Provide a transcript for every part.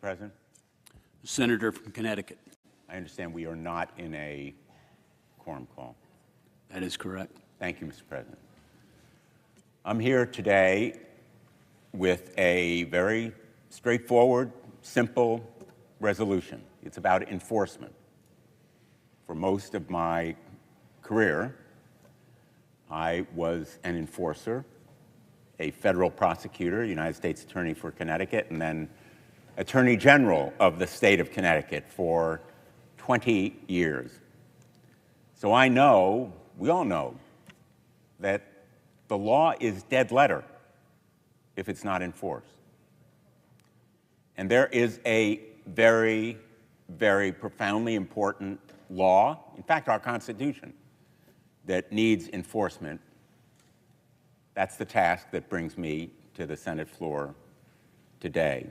President? Senator from Connecticut. I understand we are not in a quorum call. That is correct. Thank you, Mr. President. I'm here today with a very straightforward, simple resolution. It's about enforcement. For most of my career, I was an enforcer, a federal prosecutor, United States Attorney for Connecticut, and then Attorney General of the state of Connecticut for 20 years. So I know, we all know, that the law is dead letter if it's not enforced. And there is a very, very profoundly important law, in fact, our Constitution, that needs enforcement. That's the task that brings me to the Senate floor today.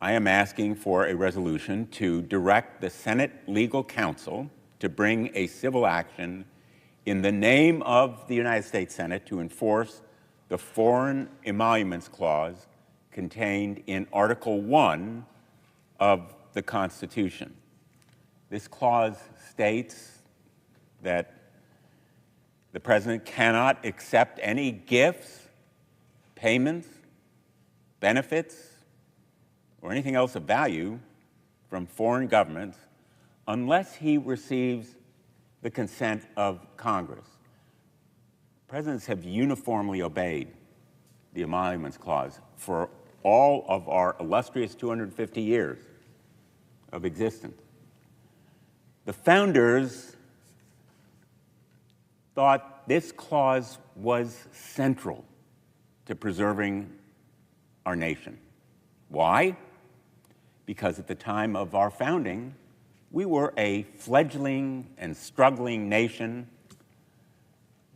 I am asking for a resolution to direct the Senate Legal Counsel to bring a civil action in the name of the United States Senate to enforce the Foreign Emoluments Clause contained in Article 1 of the Constitution. This clause states that the President cannot accept any gifts, payments, benefits, or anything else of value from foreign governments unless he receives the consent of Congress. Presidents have uniformly obeyed the Emoluments Clause for all of our illustrious 250 years of existence. The founders thought this clause was central to preserving our nation. Why? Because at the time of our founding, we were a fledgling and struggling nation.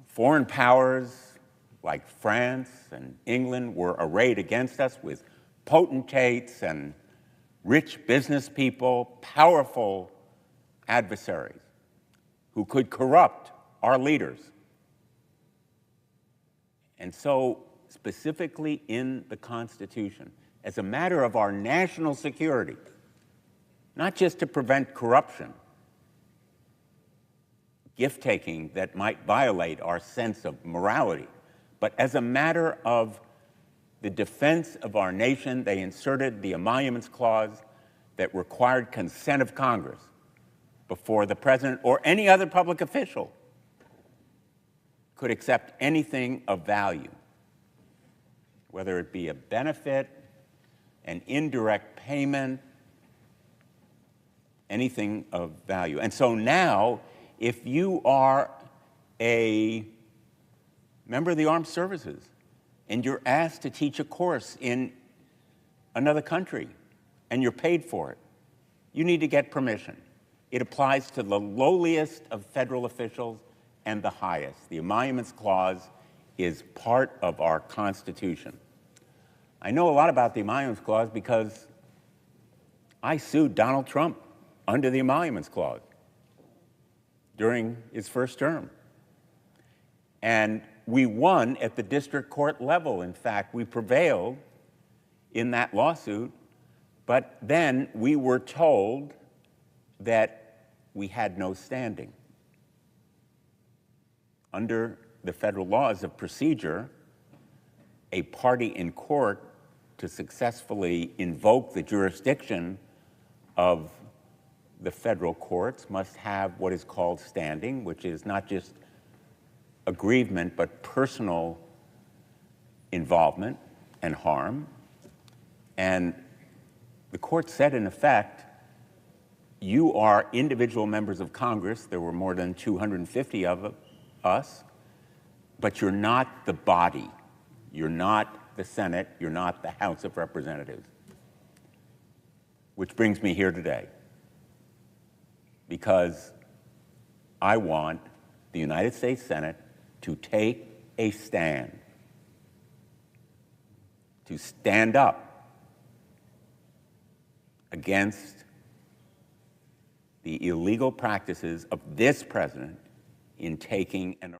Foreign powers like France and England were arrayed against us with potentates and rich business people, powerful adversaries who could corrupt our leaders. And so, specifically in the Constitution, as a matter of our national security, not just to prevent corruption, gift-taking that might violate our sense of morality, but as a matter of the defense of our nation, they inserted the Emoluments Clause that required consent of Congress before the President or any other public official could accept anything of value, whether it be a benefit, an indirect payment, anything of value. And so now, if you are a member of the armed services and you're asked to teach a course in another country and you're paid for it, you need to get permission. It applies to the lowliest of federal officials and the highest. The Emoluments Clause is part of our Constitution. I know a lot about the Emoluments Clause because I sued Donald Trump under the Emoluments Clause during his first term. And we won at the district court level. In fact, we prevailed in that lawsuit, but then we were told that we had no standing. Under the federal laws of procedure, a party in court to successfully invoke the jurisdiction of the federal courts must have what is called standing, which is not just aggrievement, but personal involvement and harm. And the court said, in effect, you are individual members of Congress. There were more than 250 of us, but you're not the body. You're not the Senate. You're not the House of Representatives. Which brings me here today, because I want the United States Senate to take a stand, to stand up against the illegal practices of this president in taking an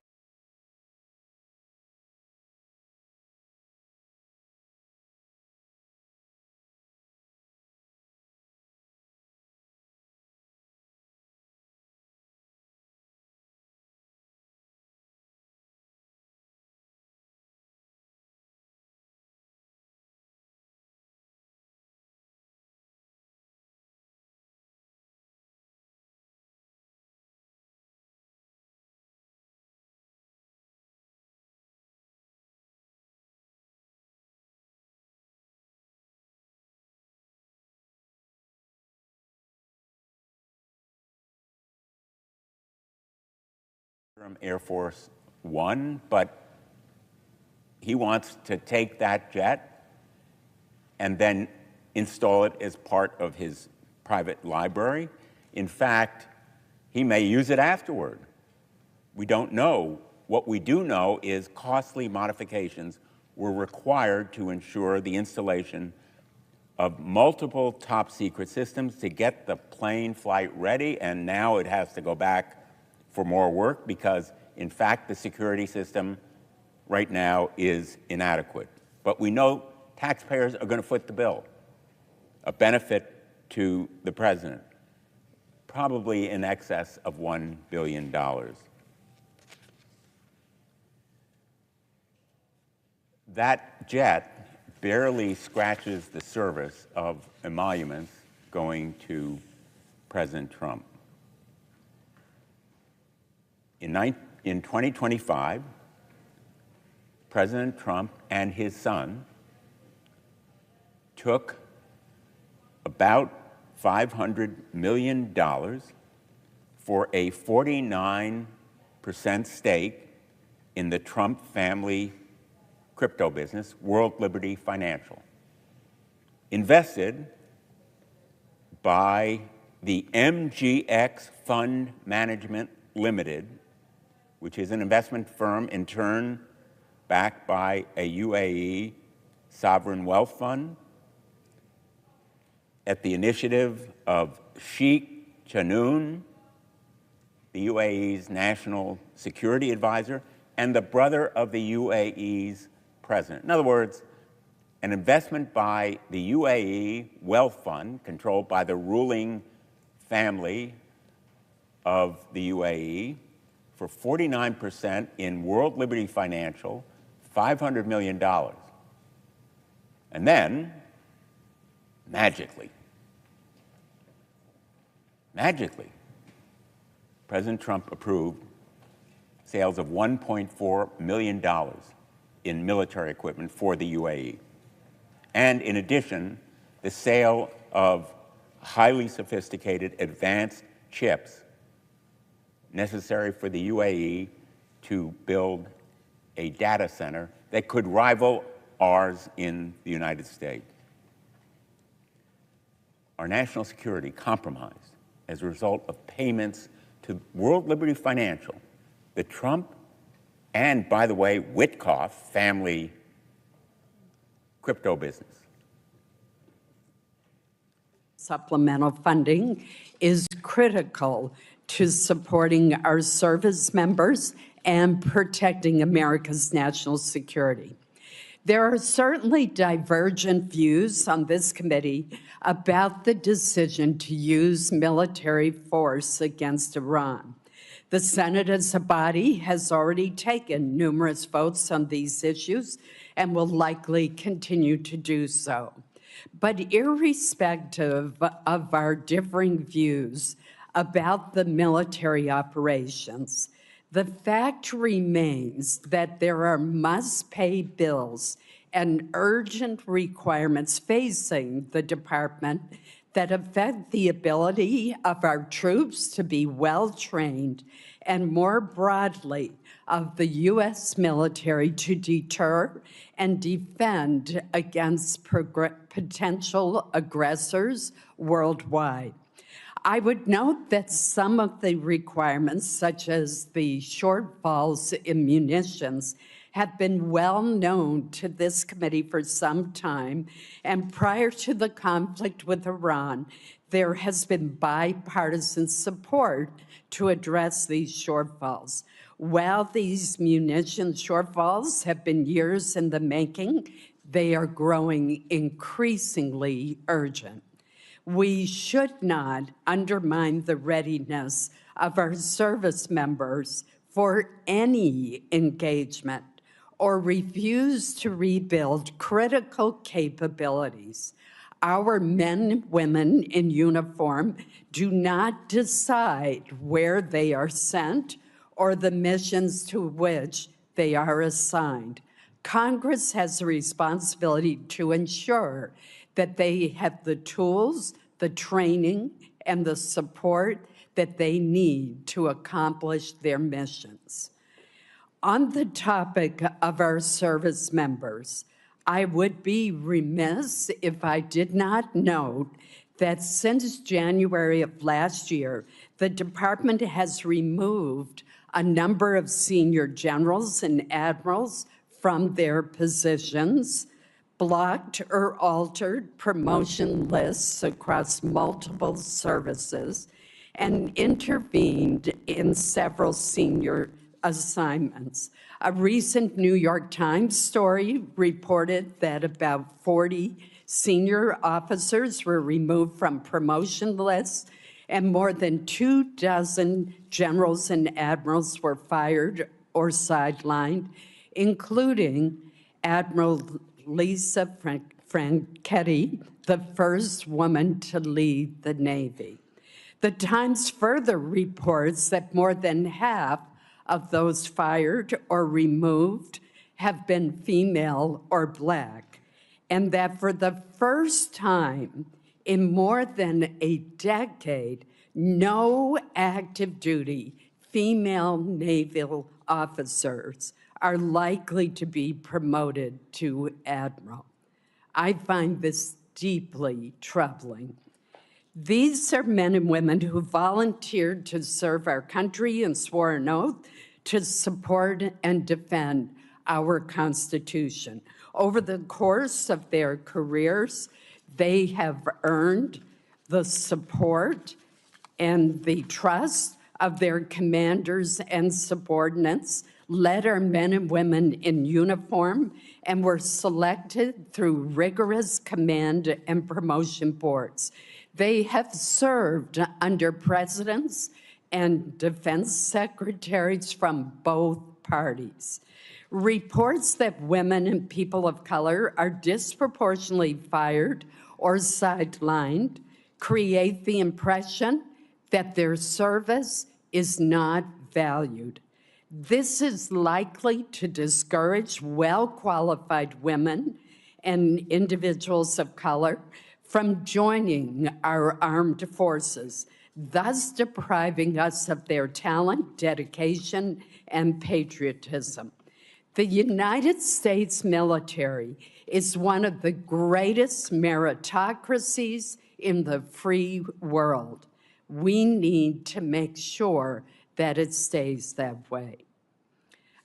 Air Force One, but he wants to take that jet and then install it as part of his private library. In fact, he may use it afterward. We don't know. What we do know is costly modifications were required to ensure the installation of multiple top secret systems to get the plane flight ready, and now it has to go back for more work because, in fact, the security system right now is inadequate. But we know taxpayers are going to foot the bill, a benefit to the president, probably in excess of $1 billion. That jet barely scratches the surface of emoluments going to President Trump. In 2025, President Trump and his son took about $500 million for a 49% stake in the Trump family crypto business, World Liberty Financial, invested by the MGX Fund Management Limited, which is an investment firm in turn backed by a UAE sovereign wealth fund, at the initiative of Sheikh Chanoun, the UAE's national security advisor, and the brother of the UAE's president. In other words, an investment by the UAE wealth fund controlled by the ruling family of the UAE for 49% in World Liberty Financial, $500 million. And then, magically, President Trump approved sales of $1.4 million in military equipment for the UAE. And in addition, the sale of highly sophisticated advanced chips necessary for the UAE to build a data center that could rival ours in the United States. Our national security compromised as a result of payments to World Liberty Financial, the Trump and, by the way, Witkoff family crypto business. Supplemental funding is critical to supporting our service members and protecting America's national security. There are certainly divergent views on this committee about the decision to use military force against Iran. The Senate as a body has already taken numerous votes on these issues and will likely continue to do so. But irrespective of our differing views about the military operations, the fact remains that there are must-pay bills and urgent requirements facing the department that affect the ability of our troops to be well-trained and, more broadly, of the U.S. military to deter and defend against potential aggressors worldwide. I would note that some of the requirements, such as the shortfalls in munitions, have been well known to this committee for some time, and prior to the conflict with Iran, there has been bipartisan support to address these shortfalls. While these munition shortfalls have been years in the making, they are growing increasingly urgent. We should not undermine the readiness of our service members for any engagement or refuse to rebuild critical capabilities. Our men and women in uniform do not decide where they are sent or the missions to which they are assigned. Congress has a responsibility to ensure that they have the tools, the training, and the support that they need to accomplish their missions. On the topic of our service members, I would be remiss if I did not note that since January of last year, the department has removed a number of senior generals and admirals from their positions, blocked or altered promotion lists across multiple services, and intervened in several senior assignments. A recent New York Times story reported that about 40 senior officers were removed from promotion lists, and more than 24 generals and admirals were fired or sidelined, including Admiral Lisa Franchetti, the first woman to lead the Navy. The Times further reports that more than half of those fired or removed have been female or Black, and that for the first time in more than a decade, no active duty female naval officers are likely to be promoted to admiral. I find this deeply troubling. These are men and women who volunteered to serve our country and swore an oath to support and defend our Constitution. Over the course of their careers, they have earned the support and the trust of their commanders and subordinates, led our men and women in uniform, and were selected through rigorous command and promotion boards. They have served under presidents and defense secretaries from both parties. Reports that women and people of color are disproportionately fired or sidelined create the impression that their service is not valued. This is likely to discourage well-qualified women and individuals of color from joining our armed forces, thus depriving us of their talent, dedication, and patriotism. The United States military is one of the greatest meritocracies in the free world. We need to make sure that it stays that way.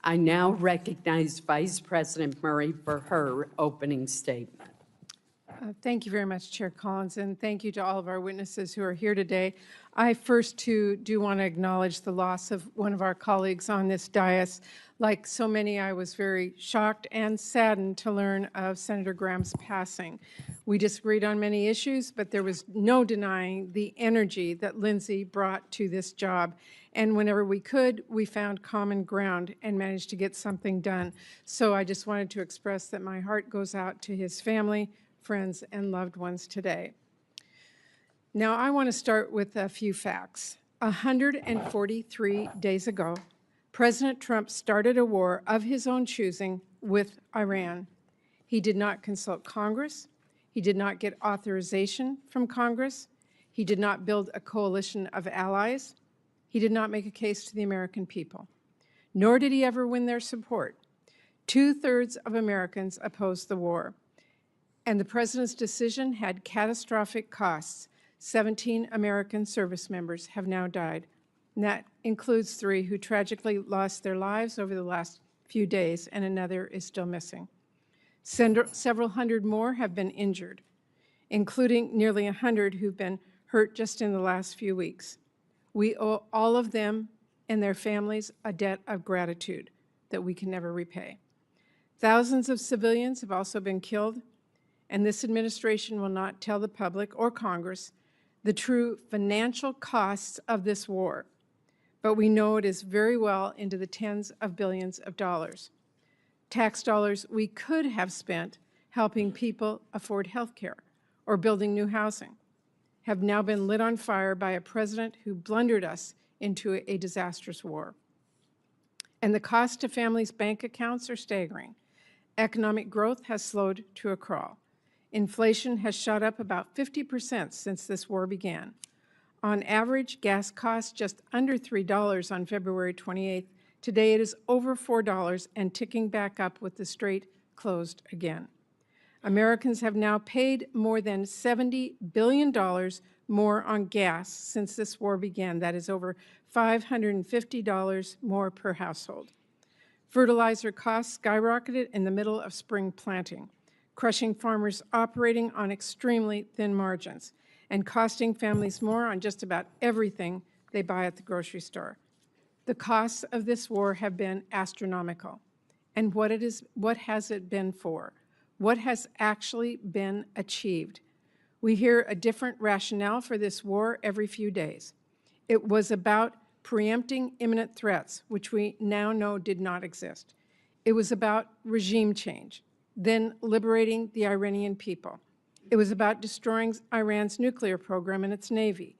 I now recognize Vice President Murray for her opening statement. Thank you very much, Chair Collins, and thank you to all of our witnesses who are here today. I first, too, do want to acknowledge the loss of one of our colleagues on this dais. Like so many, I was very shocked and saddened to learn of Senator Graham's passing. We disagreed on many issues, but there was no denying the energy that Lindsay brought to this job. And whenever we could, we found common ground and managed to get something done. So I just wanted to express that my heart goes out to his family, friends, and loved ones today. Now, I want to start with a few facts. 143 days ago, President Trump started a war of his own choosing with Iran. He did not consult Congress. He did not get authorization from Congress. He did not build a coalition of allies. He did not make a case to the American people, nor did he ever win their support. 2/3 of Americans opposed the war. And the president's decision had catastrophic costs. 17 American service members have now died. And that includes 3 who tragically lost their lives over the last few days, and another is still missing. Several hundred more have been injured, including nearly 100 who've been hurt just in the last few weeks. We owe all of them and their families a debt of gratitude that we can never repay. Thousands of civilians have also been killed, and this administration will not tell the public or Congress the true financial costs of this war, but we know it is very well into the tens of billions of dollars. Tax dollars we could have spent helping people afford health care or building new housing have now been lit on fire by a president who blundered us into a disastrous war. And the cost to families' bank accounts are staggering. Economic growth has slowed to a crawl. Inflation has shot up about 50% since this war began. On average, gas cost just under $3 on February 28th. Today it is over $4 and ticking back up with the strait closed again. Americans have now paid more than $70 billion more on gas since this war began. That is over $550 more per household. Fertilizer costs skyrocketed in the middle of spring planting, crushing farmers operating on extremely thin margins and costing families more on just about everything they buy at the grocery store. The costs of this war have been astronomical. And what has it been for? What has actually been achieved? We hear a different rationale for this war every few days. It was about preempting imminent threats, which we now know did not exist. It was about regime change, then liberating the Iranian people. It was about destroying Iran's nuclear program and its Navy.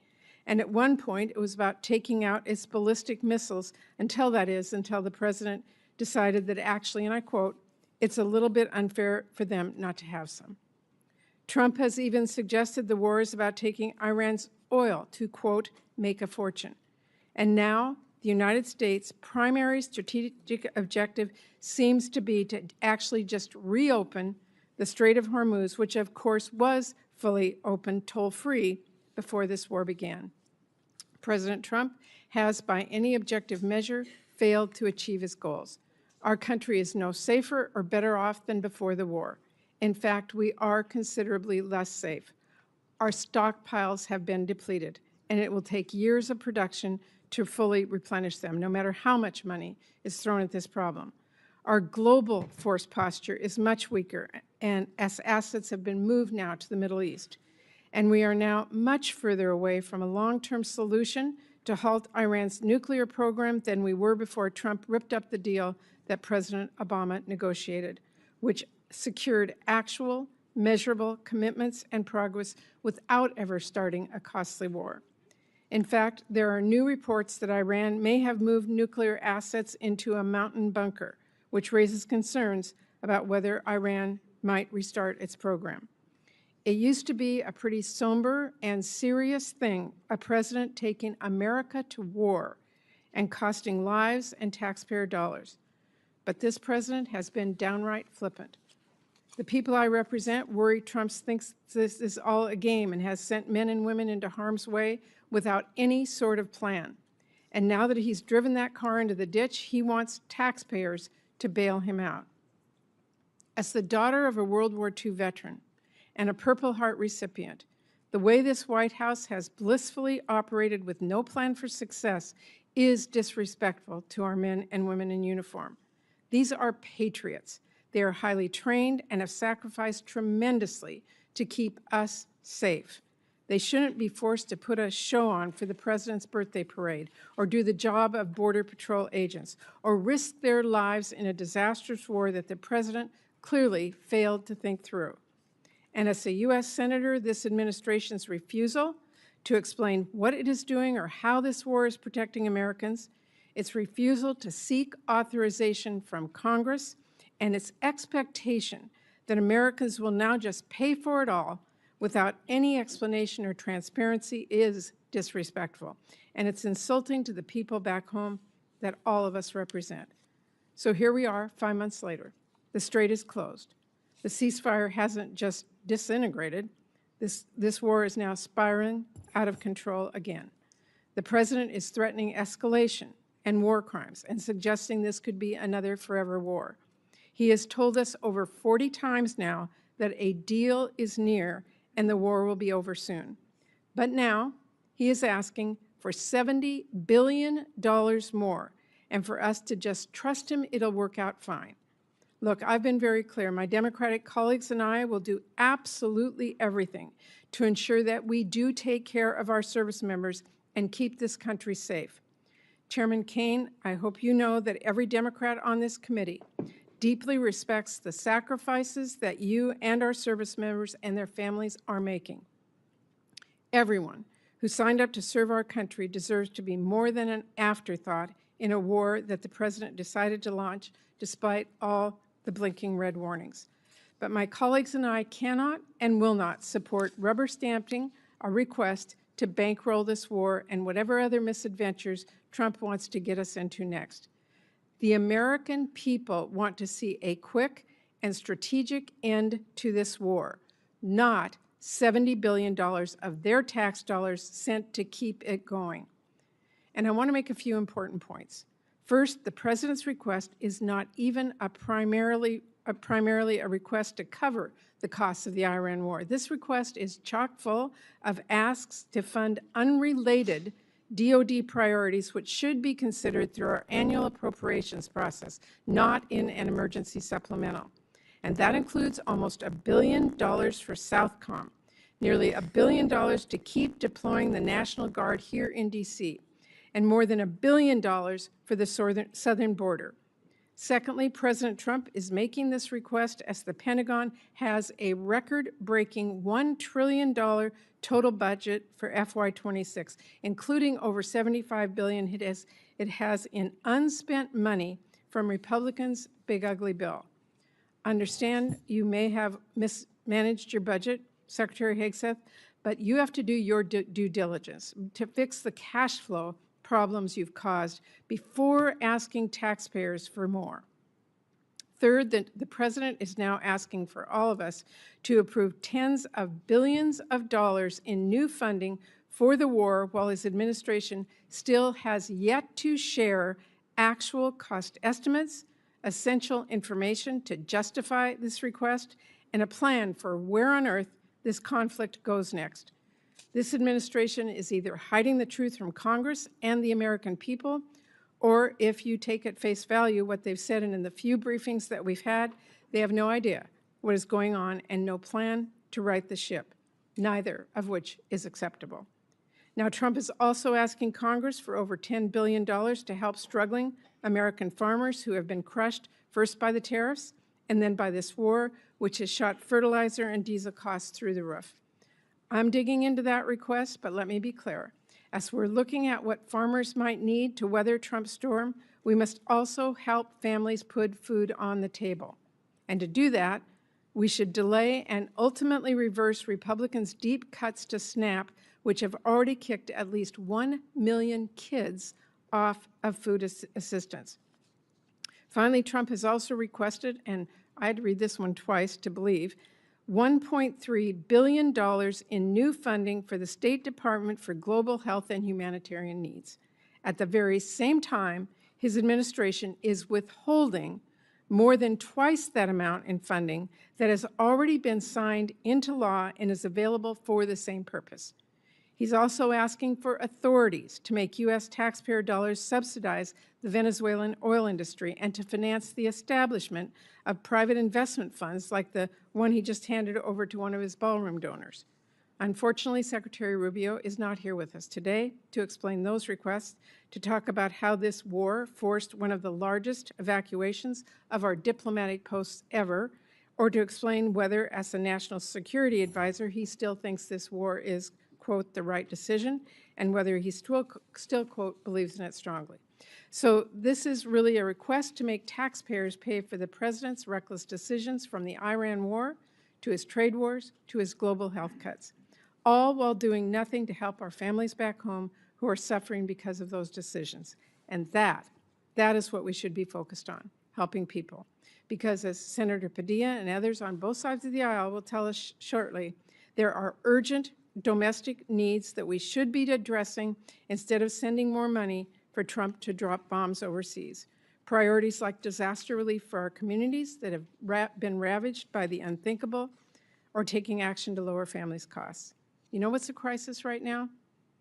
And at one point, it was about taking out its ballistic missiles until the president decided that actually, and I quote, "It's a little bit unfair for them not to have some." Trump has even suggested the war is about taking Iran's oil to, quote, "make a fortune." And now the United States' primary strategic objective seems to be to actually just reopen the Strait of Hormuz, which of course was fully open toll-free before this war began. President Trump has, by any objective measure, failed to achieve his goals. Our country is no safer or better off than before the war. In fact, we are considerably less safe. Our stockpiles have been depleted, and it will take years of production to fully replenish them, no matter how much money is thrown at this problem. Our global force posture is much weaker, and as assets have been moved now to the Middle East. And we are now much further away from a long-term solution to halt Iran's nuclear program than we were before Trump ripped up the deal that President Obama negotiated, which secured actual, measurable commitments and progress without ever starting a costly war. In fact, there are new reports that Iran may have moved nuclear assets into a mountain bunker, which raises concerns about whether Iran might restart its program. It used to be a pretty somber and serious thing, a president taking America to war and costing lives and taxpayer dollars. But this president has been downright flippant. The people I represent worry Trump thinks this is all a game and has sent men and women into harm's way without any sort of plan. And now that he's driven that car into the ditch, he wants taxpayers to bail him out. As the daughter of a World War II veteran and a Purple Heart recipient, the way this White House has blissfully operated with no plan for success is disrespectful to our men and women in uniform. These are patriots. They are highly trained and have sacrificed tremendously to keep us safe. They shouldn't be forced to put a show on for the president's birthday parade, or do the job of Border Patrol agents, or risk their lives in a disastrous war that the president clearly failed to think through. And as a U.S. Senator, this administration's refusal to explain what it is doing or how this war is protecting Americans, its refusal to seek authorization from Congress, and its expectation that Americans will now just pay for it all without any explanation or transparency is disrespectful. And it's insulting to the people back home that all of us represent. So here we are, 5 months later. The strait is closed. The ceasefire hasn't just disintegrated. This war is now spiraling out of control again. The president is threatening escalation and war crimes and suggesting this could be another forever war. He has told us over 40 times now that a deal is near and the war will be over soon. But now he is asking for $70 billion more and for us to just trust him it'll work out fine. Look, I've been very clear. My Democratic colleagues and I will do absolutely everything to ensure that we do take care of our service members and keep this country safe. Chairman Caine, I hope you know that every Democrat on this committee deeply respects the sacrifices that you and our service members and their families are making. Everyone who signed up to serve our country deserves to be more than an afterthought in a war that the president decided to launch despite all the blinking red warnings. But my colleagues and I cannot and will not support rubber stamping a request to bankroll this war and whatever other misadventures Trump wants to get us into next. The American people want to see a quick and strategic end to this war, not $70 billion of their tax dollars sent to keep it going. And I want to make a few important points. First, the president's request is not even primarily a request to cover the costs of the Iran war. This request is chock full of asks to fund unrelated DoD priorities, which should be considered through our annual appropriations process, not in an emergency supplemental. And that includes almost $1 billion for Southcom, nearly $1 billion to keep deploying the National Guard here in D.C., and more than $1 billion for the southern border. Secondly, President Trump is making this request as the Pentagon has a record-breaking $1 trillion total budget for FY26, including over $75 billion it has in unspent money from Republicans' big ugly bill. Understand you may have mismanaged your budget, Secretary Hegseth, but you have to do your due diligence to fix the cash flow problems you've caused before asking taxpayers for more. Third, the president is now asking for all of us to approve tens of billions of dollars in new funding for the war, while his administration still has yet to share actual cost estimates, essential information to justify this request, and a plan for where on earth this conflict goes next. This administration is either hiding the truth from Congress and the American people, or if you take at face value what they've said, and in the few briefings that we've had, they have no idea what is going on and no plan to right the ship, neither of which is acceptable. Now, Trump is also asking Congress for over $10 billion to help struggling American farmers who have been crushed first by the tariffs and then by this war, which has shot fertilizer and diesel costs through the roof. I'm digging into that request, but let me be clear. As we're looking at what farmers might need to weather Trump's storm, we must also help families put food on the table. And to do that, we should delay and ultimately reverse Republicans' deep cuts to SNAP, which have already kicked at least 1 million kids off of food assistance. Finally, Trump has also requested, and I had to read this one twice to believe, $1.3 billion in new funding for the State Department for Global Health and Humanitarian Needs. At the very same time, his administration is withholding more than twice that amount in funding that has already been signed into law and is available for the same purpose. He's also asking for authorities to make U.S. taxpayer dollars subsidize the Venezuelan oil industry and to finance the establishment of private investment funds like the one he just handed over to one of his ballroom donors. Unfortunately, Secretary Rubio is not here with us today to explain those requests, to talk about how this war forced one of the largest evacuations of our diplomatic posts ever, or to explain whether, as a national security advisor, he still thinks this war is, quote, the right decision, and whether he still, quote, believes in it strongly. So this is really a request to make taxpayers pay for the president's reckless decisions, from the Iran war to his trade wars to his global health cuts, all while doing nothing to help our families back home who are suffering because of those decisions. And that is what we should be focused on, helping people. Because as Senator Padilla and others on both sides of the aisle will tell us shortly, there are urgent domestic needs that we should be addressing instead of sending more money for Trump to drop bombs overseas. Priorities like disaster relief for our communities that have been ravaged by the unthinkable, or taking action to lower families' costs. You know what's a crisis right now?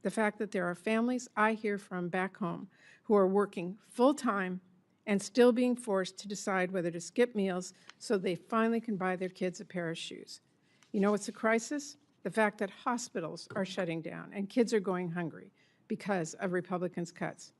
The fact that there are families I hear from back home who are working full-time and still being forced to decide whether to skip meals so they finally can buy their kids a pair of shoes. You know what's a crisis? The fact that hospitals are shutting down and kids are going hungry because of Republicans' cuts.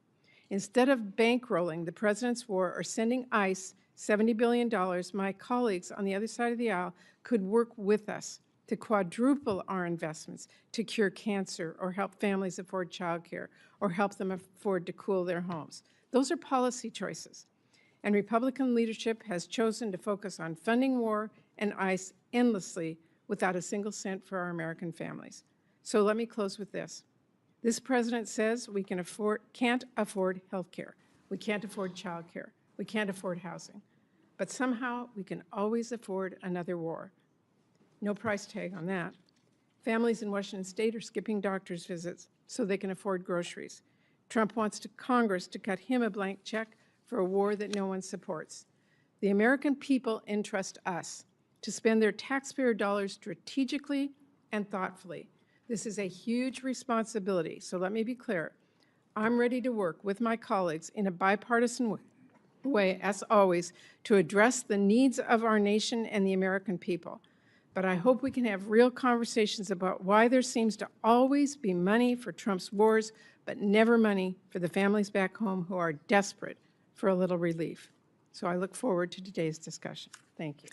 Instead of bankrolling the president's war or sending ICE $70 billion, my colleagues on the other side of the aisle could work with us to quadruple our investments to cure cancer, or help families afford childcare, or help them afford to cool their homes. Those are policy choices. And Republican leadership has chosen to focus on funding war and ICE endlessly without a single cent for our American families. So let me close with this. This president says we can't afford health care. We can't afford child care. We can't afford housing. But somehow we can always afford another war. No price tag on that. Families in Washington state are skipping doctor's visits so they can afford groceries. Trump wants Congress to cut him a blank check for a war that no one supports. The American people entrust us to spend their taxpayer dollars strategically and thoughtfully. This is a huge responsibility, so let me be clear. I'm ready to work with my colleagues in a bipartisan way, as always, to address the needs of our nation and the American people. But I hope we can have real conversations about why there seems to always be money for Trump's wars, but never money for the families back home who are desperate for a little relief. So I look forward to today's discussion. Thank you.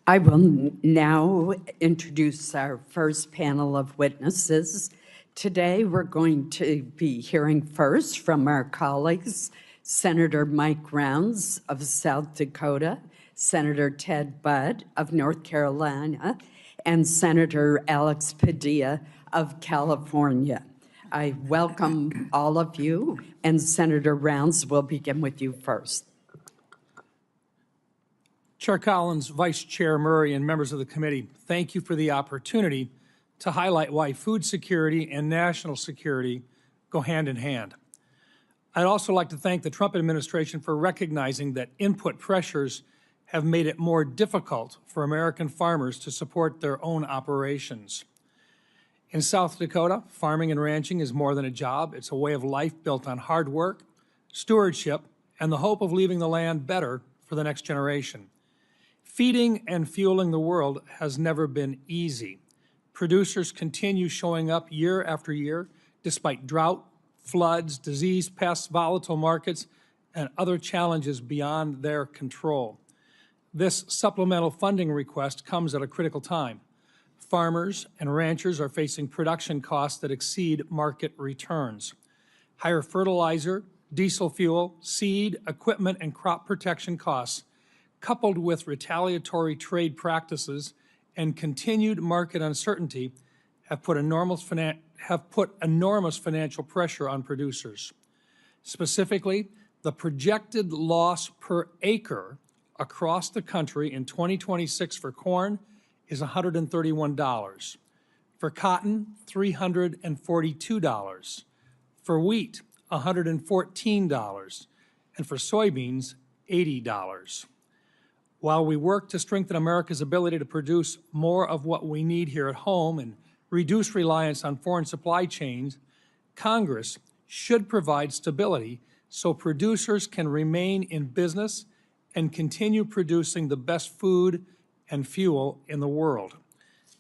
I will now introduce our first panel of witnesses. Today, we're going to be hearing first from our colleagues, Senator Mike Rounds of South Dakota, Senator Ted Budd of North Carolina, and Senator Alex Padilla of California. I welcome all of you, and Senator Rounds will begin with you first. Chair Collins, Vice Chair Murray, and members of the committee, thank you for the opportunity to highlight why food security and national security go hand in hand. I'd also like to thank the Trump administration for recognizing that input pressures have made it more difficult for American farmers to support their own operations. In South Dakota, farming and ranching is more than a job. It's a way of life built on hard work, stewardship, and the hope of leaving the land better for the next generation. Feeding and fueling the world has never been easy. Producers continue showing up year after year despite drought, floods, disease, pests, volatile markets, and other challenges beyond their control. This supplemental funding request comes at a critical time. Farmers and ranchers are facing production costs that exceed market returns. Higher fertilizer, diesel fuel, seed, equipment, and crop protection costs, coupled with retaliatory trade practices and continued market uncertainty, have put enormous financial pressure on producers. Specifically, the projected loss per acre across the country in 2026 for corn is $131. For cotton, $342. For wheat, $114. And for soybeans, $80. While we work to strengthen America's ability to produce more of what we need here at home and reduce reliance on foreign supply chains, Congress should provide stability so producers can remain in business and continue producing the best food and fuel in the world.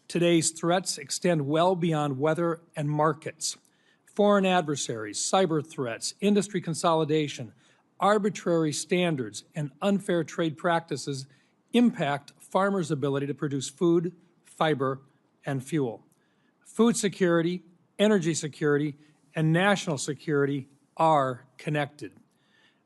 Today's threats extend well beyond weather and markets. Foreign adversaries, cyber threats, industry consolidation, arbitrary standards, and unfair trade practices impact farmers' ability to produce food, fiber, and fuel. Food security, energy security, and national security are connected.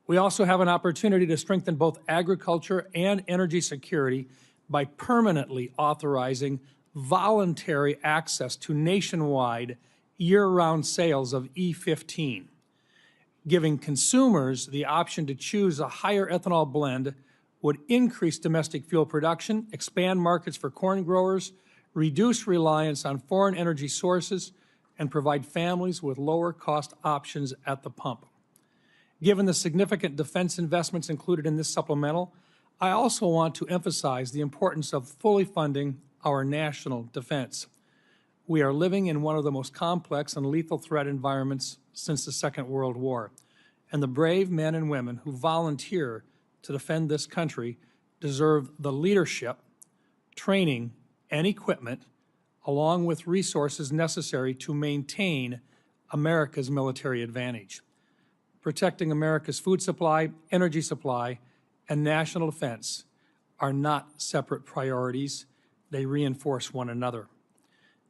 We also have an opportunity to strengthen both agriculture and energy security by permanently authorizing voluntary access to nationwide year-round sales of E15. Giving consumers the option to choose a higher ethanol blend would increase domestic fuel production, expand markets for corn growers, reduce reliance on foreign energy sources, and provide families with lower cost options at the pump. Given the significant defense investments included in this supplemental, I also want to emphasize the importance of fully funding our national defense. We are living in one of the most complex and lethal threat environments since the Second World War, and the brave men and women who volunteer to defend this country deserve the leadership, training, and equipment, along with resources necessary to maintain America's military advantage. Protecting America's food supply, energy supply, and national defense are not separate priorities. They reinforce one another.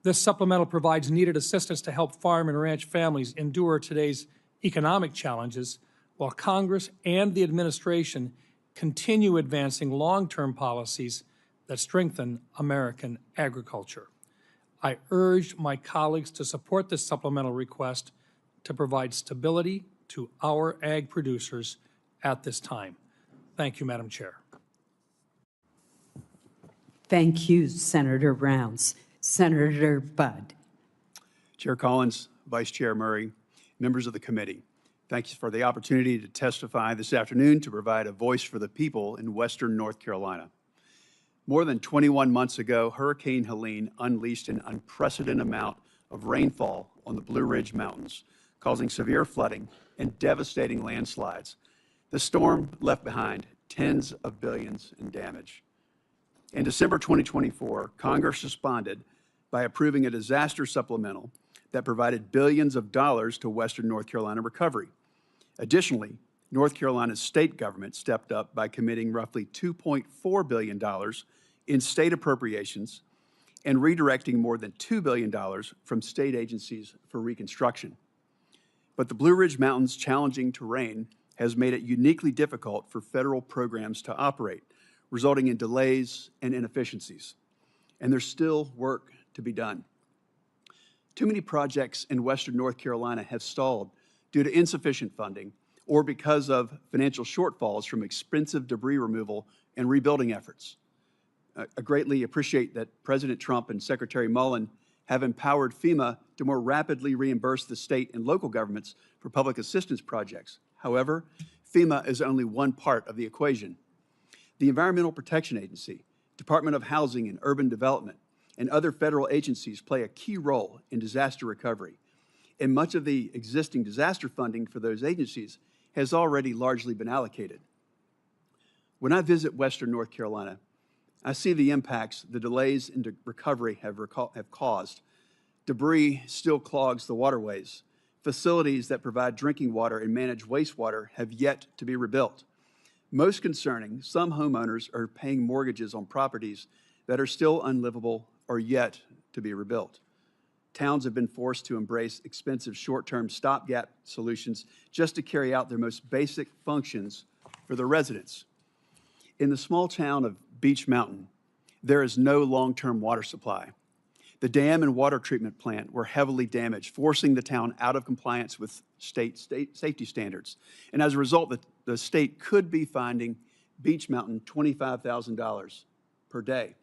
This supplemental provides needed assistance to help farm and ranch families endure today's economic challenges, while Congress and the administration continue advancing long-term policies that strengthen American agriculture. I urge my colleagues to support this supplemental request to provide stability to our ag producers at this time. Thank you, Madam Chair. Thank you, Senator Rounds. Senator Budd. Chair Collins, Vice Chair Murray, members of the committee, thank you for the opportunity to testify this afternoon to provide a voice for the people in Western North Carolina. More than 21 months ago, Hurricane Helene unleashed an unprecedented amount of rainfall on the Blue Ridge Mountains, causing severe flooding and devastating landslides. The storm left behind tens of billions in damage. In December 2024, Congress responded by approving a disaster supplemental that provided billions of dollars to Western North Carolina recovery. Additionally, North Carolina's state government stepped up by committing roughly $2.4 billion in state appropriations and redirecting more than $2 billion from state agencies for reconstruction. But the Blue Ridge Mountains' challenging terrain has made it uniquely difficult for federal programs to operate, resulting in delays and inefficiencies. And there's still work to be done. Too many projects in Western North Carolina have stalled due to insufficient funding or because of financial shortfalls from expensive debris removal and rebuilding efforts. I greatly appreciate that President Trump and Secretary Mullen have empowered FEMA to more rapidly reimburse the state and local governments for public assistance projects. However, FEMA is only one part of the equation. The Environmental Protection Agency, Department of Housing and Urban Development, and other federal agencies play a key role in disaster recovery. And much of the existing disaster funding for those agencies has already largely been allocated. When I visit Western North Carolina, I see the impacts the delays in recovery have caused. Debris still clogs the waterways. Facilities that provide drinking water and manage wastewater have yet to be rebuilt. Most concerning, some homeowners are paying mortgages on properties that are still unlivable or yet to be rebuilt. Towns have been forced to embrace expensive short-term stopgap solutions just to carry out their most basic functions for their residents. In the small town of Beech Mountain, there is no long-term water supply. The dam and water treatment plant were heavily damaged, forcing the town out of compliance with state safety standards. And as a result, the state could be finding Beech Mountain $25,000 per day.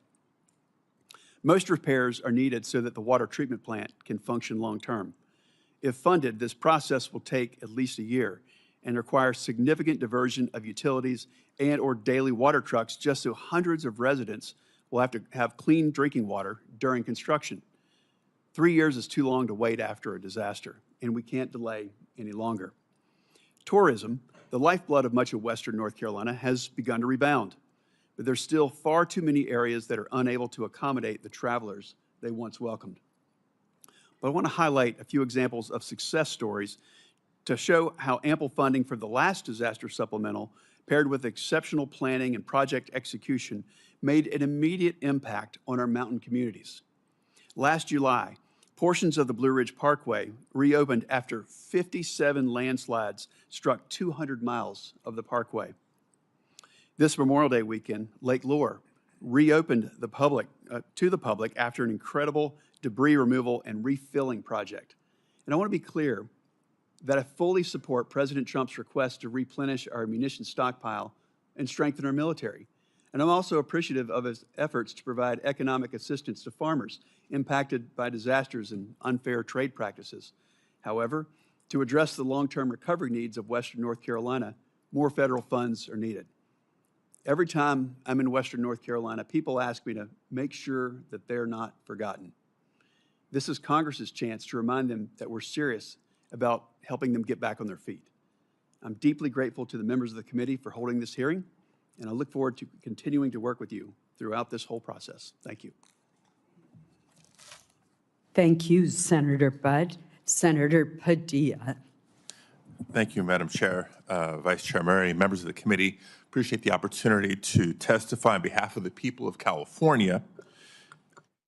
Most repairs are needed so that the water treatment plant can function long-term. If funded, this process will take at least a year and require significant diversion of utilities and/or daily water trucks just so hundreds of residents will have to have clean drinking water during construction. 3 years is too long to wait after a disaster, and we can't delay any longer. Tourism, the lifeblood of much of Western North Carolina, has begun to rebound, but there's still far too many areas that are unable to accommodate the travelers they once welcomed. But I want to highlight a few examples of success stories to show how ample funding for the last disaster supplemental, paired with exceptional planning and project execution, made an immediate impact on our mountain communities. Last July, portions of the Blue Ridge Parkway reopened after 57 landslides struck 200 miles of the parkway. This Memorial Day weekend, Lake Lure reopened to the public after an incredible debris removal and refilling project. And I want to be clear that I fully support President Trump's request to replenish our munitions stockpile and strengthen our military. And I'm also appreciative of his efforts to provide economic assistance to farmers impacted by disasters and unfair trade practices. However, to address the long-term recovery needs of Western North Carolina, more federal funds are needed. Every time I'm in Western North Carolina, people ask me to make sure that they're not forgotten. This is Congress's chance to remind them that we're serious about helping them get back on their feet. I'm deeply grateful to the members of the committee for holding this hearing, and I look forward to continuing to work with you throughout this whole process. Thank you. Thank you, Senator Budd. Senator Padilla. Thank you, Madam Chair, Vice Chair Murray, members of the committee. Appreciate the opportunity to testify on behalf of the people of California,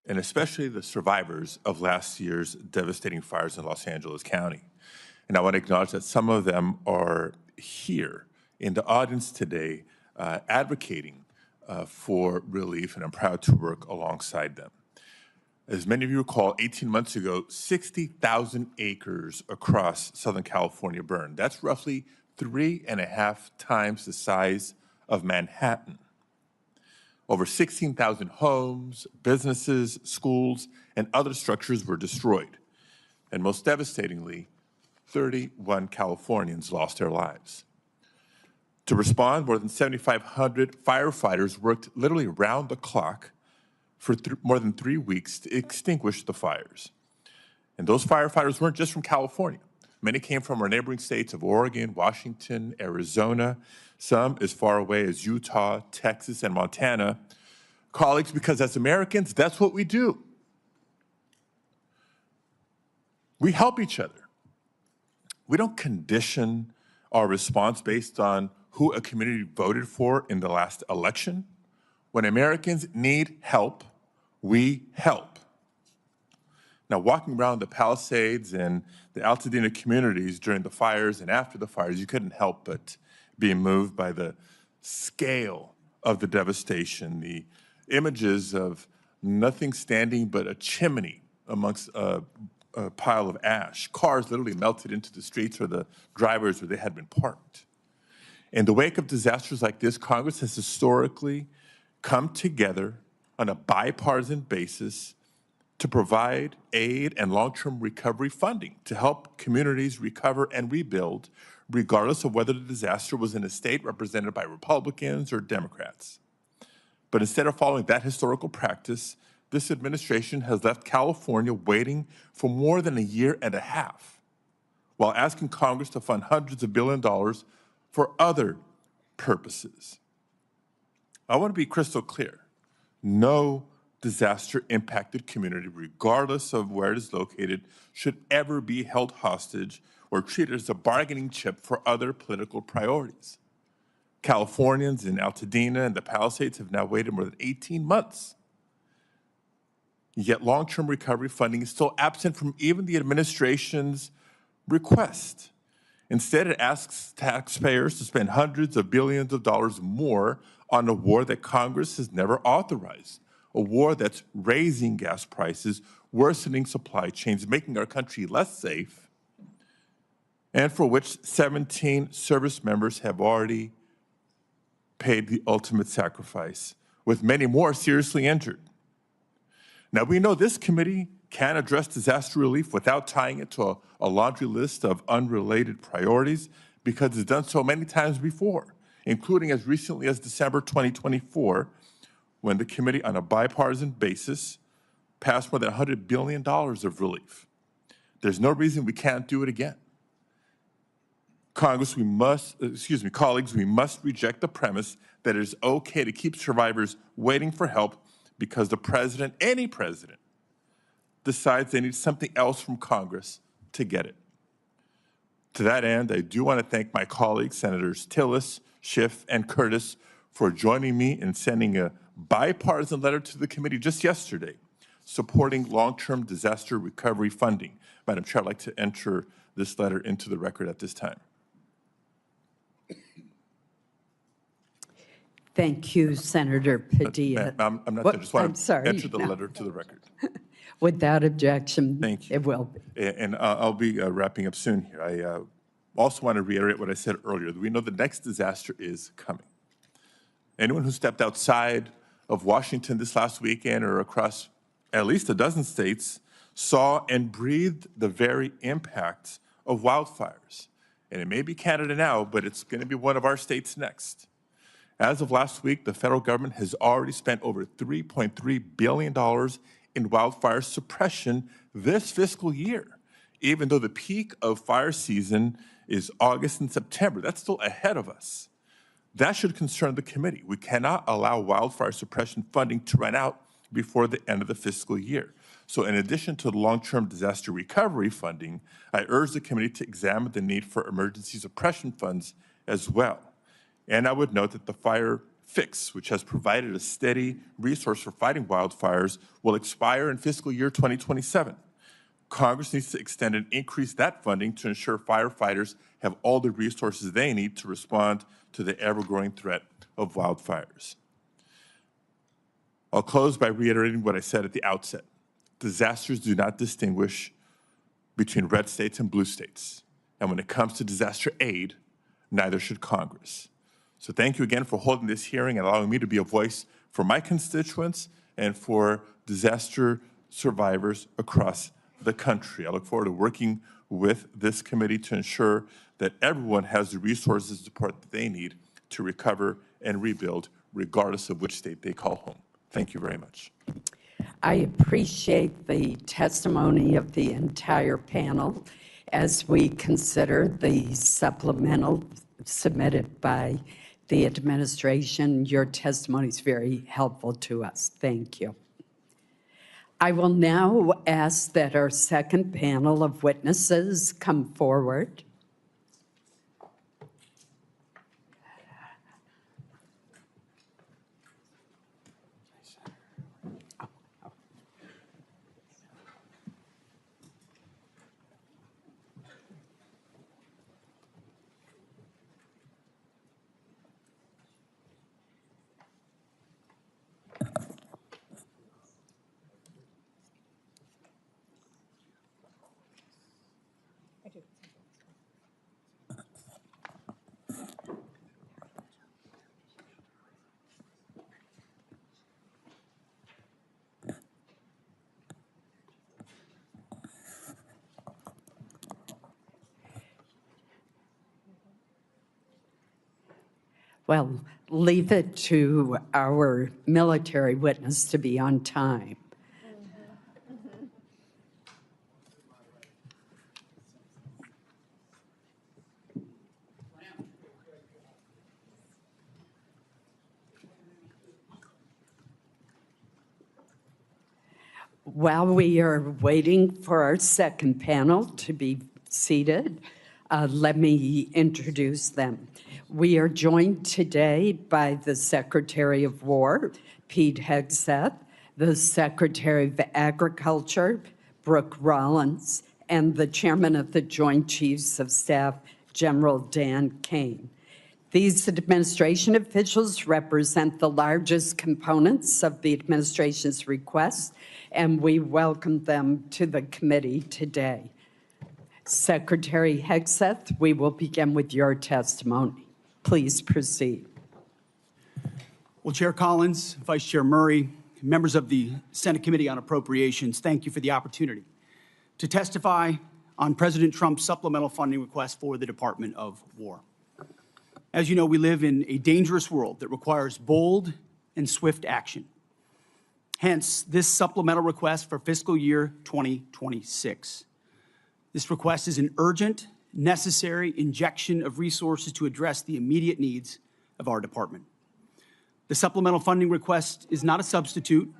and especially the survivors of last year's devastating fires in Los Angeles County. And I want to acknowledge that some of them are here in the audience today advocating for relief, and I'm proud to work alongside them. As many of you recall, 18 months ago, 60,000 acres across Southern California burned. That's roughly 3.5 times the size of Manhattan. Over 16,000 homes, businesses, schools, and other structures were destroyed. And most devastatingly, 31 Californians lost their lives. To respond, more than 7,500 firefighters worked literally around the clock for more than 3 weeks to extinguish the fires. And those firefighters weren't just from California. Many came from our neighboring states of Oregon, Washington, Arizona, some as far away as Utah, Texas, and Montana. Colleagues, because as Americans, that's what we do. We help each other. We don't condition our response based on who a community voted for in the last election. When Americans need help, we help. Now, walking around the Palisades and the Altadena communities during the fires and after the fires, you couldn't help but be moved by the scale of the devastation, the images of nothing standing but a chimney amongst a pile of ash. Cars literally melted into the streets or the drivers where they had been parked. In the wake of disasters like this, Congress has historically come together on a bipartisan basis to provide aid and long-term recovery funding to help communities recover and rebuild, regardless of whether the disaster was in a state represented by Republicans or Democrats. But instead of following that historical practice, this administration has left California waiting for more than 1.5 years, while asking Congress to fund hundreds of billions of dollars for other purposes. I want to be crystal clear. No disaster-impacted community, regardless of where it is located, should ever be held hostage or treated as a bargaining chip for other political priorities. Californians in Altadena and the Palisades have now waited more than 18 months. Yet long-term recovery funding is still absent from even the administration's request. Instead, it asks taxpayers to spend hundreds of billions of dollars more on a war that Congress has never authorized, a war that's raising gas prices, worsening supply chains, making our country less safe, and for which 17 service members have already paid the ultimate sacrifice, with many more seriously injured. Now, we know this committee can address disaster relief without tying it to a laundry list of unrelated priorities, because it's done so many times before, including as recently as December 2024, when the committee on a bipartisan basis passed more than $100 billion of relief. There's no reason we can't do it again. Colleagues, we must reject the premise that it is okay to keep survivors waiting for help because the president, any president, decides they need something else from Congress to get it. To that end, I do want to thank my colleagues, Senators Tillis, Schiff, and Curtis, for joining me in sending a bipartisan letter to the committee just yesterday, supporting long-term disaster recovery funding. Madam Chair, I'd like to enter this letter into the record at this time. Thank you, Senator Padilla. I'm not done. I just want to enter the no. letter to the record. Without objection, Thank you. it will be. And I'll be wrapping up soon here. I also want to reiterate what I said earlier, that we know the next disaster is coming. Anyone who stepped outside of Washington this last weekend or across at least a dozen states saw and breathed the very impact of wildfires. And it may be Canada now, but it's going to be one of our states next. As of last week, the federal government has already spent over $3.3 billion in wildfire suppression this fiscal year, even though the peak of fire season is August and September. That's still ahead of us. That should concern the committee. We cannot allow wildfire suppression funding to run out before the end of the fiscal year. So in addition to the long-term disaster recovery funding, I urge the committee to examine the need for emergency suppression funds as well. And I would note that the Fire Fix, which has provided a steady resource for fighting wildfires, will expire in fiscal year 2027. Congress needs to extend and increase that funding to ensure firefighters have all the resources they need to respond to the ever-growing threat of wildfires. I'll close by reiterating what I said at the outset. disasters do not distinguish between red states and blue states. And when it comes to disaster aid, neither should Congress. So thank you again for holding this hearing and allowing me to be a voice for my constituents and for disaster survivors across the country. I look forward to working with this committee to ensure that everyone has the resources and support that they need to recover and rebuild, regardless of which state they call home. Thank you very much. I appreciate the testimony of the entire panel as we consider the supplemental submitted by the administration. Your testimony is very helpful to us. Thank you. I will now ask that our second panel of witnesses come forward. Well, leave it to our military witness to be on time. While we are waiting for our second panel to be seated, let me introduce them. We are joined today by the Secretary of War, Pete Hegseth, the Secretary of Agriculture, Brooke Rollins, and the Chairman of the Joint Chiefs of Staff, General Dan Caine. These administration officials represent the largest components of the administration's request, and we welcome them to the committee today. Secretary Hegseth, we will begin with your testimony. Please proceed. Well, Chair Collins, Vice Chair Murray, members of the Senate Committee on Appropriations, thank you for the opportunity to testify on President Trump's supplemental funding request for the Department of War. As you know, we live in a dangerous world that requires bold and swift action. Hence, this supplemental request for fiscal year 2026. This request is an urgent, necessary injection of resources to address the immediate needs of our department. The supplemental funding request is not a substitute.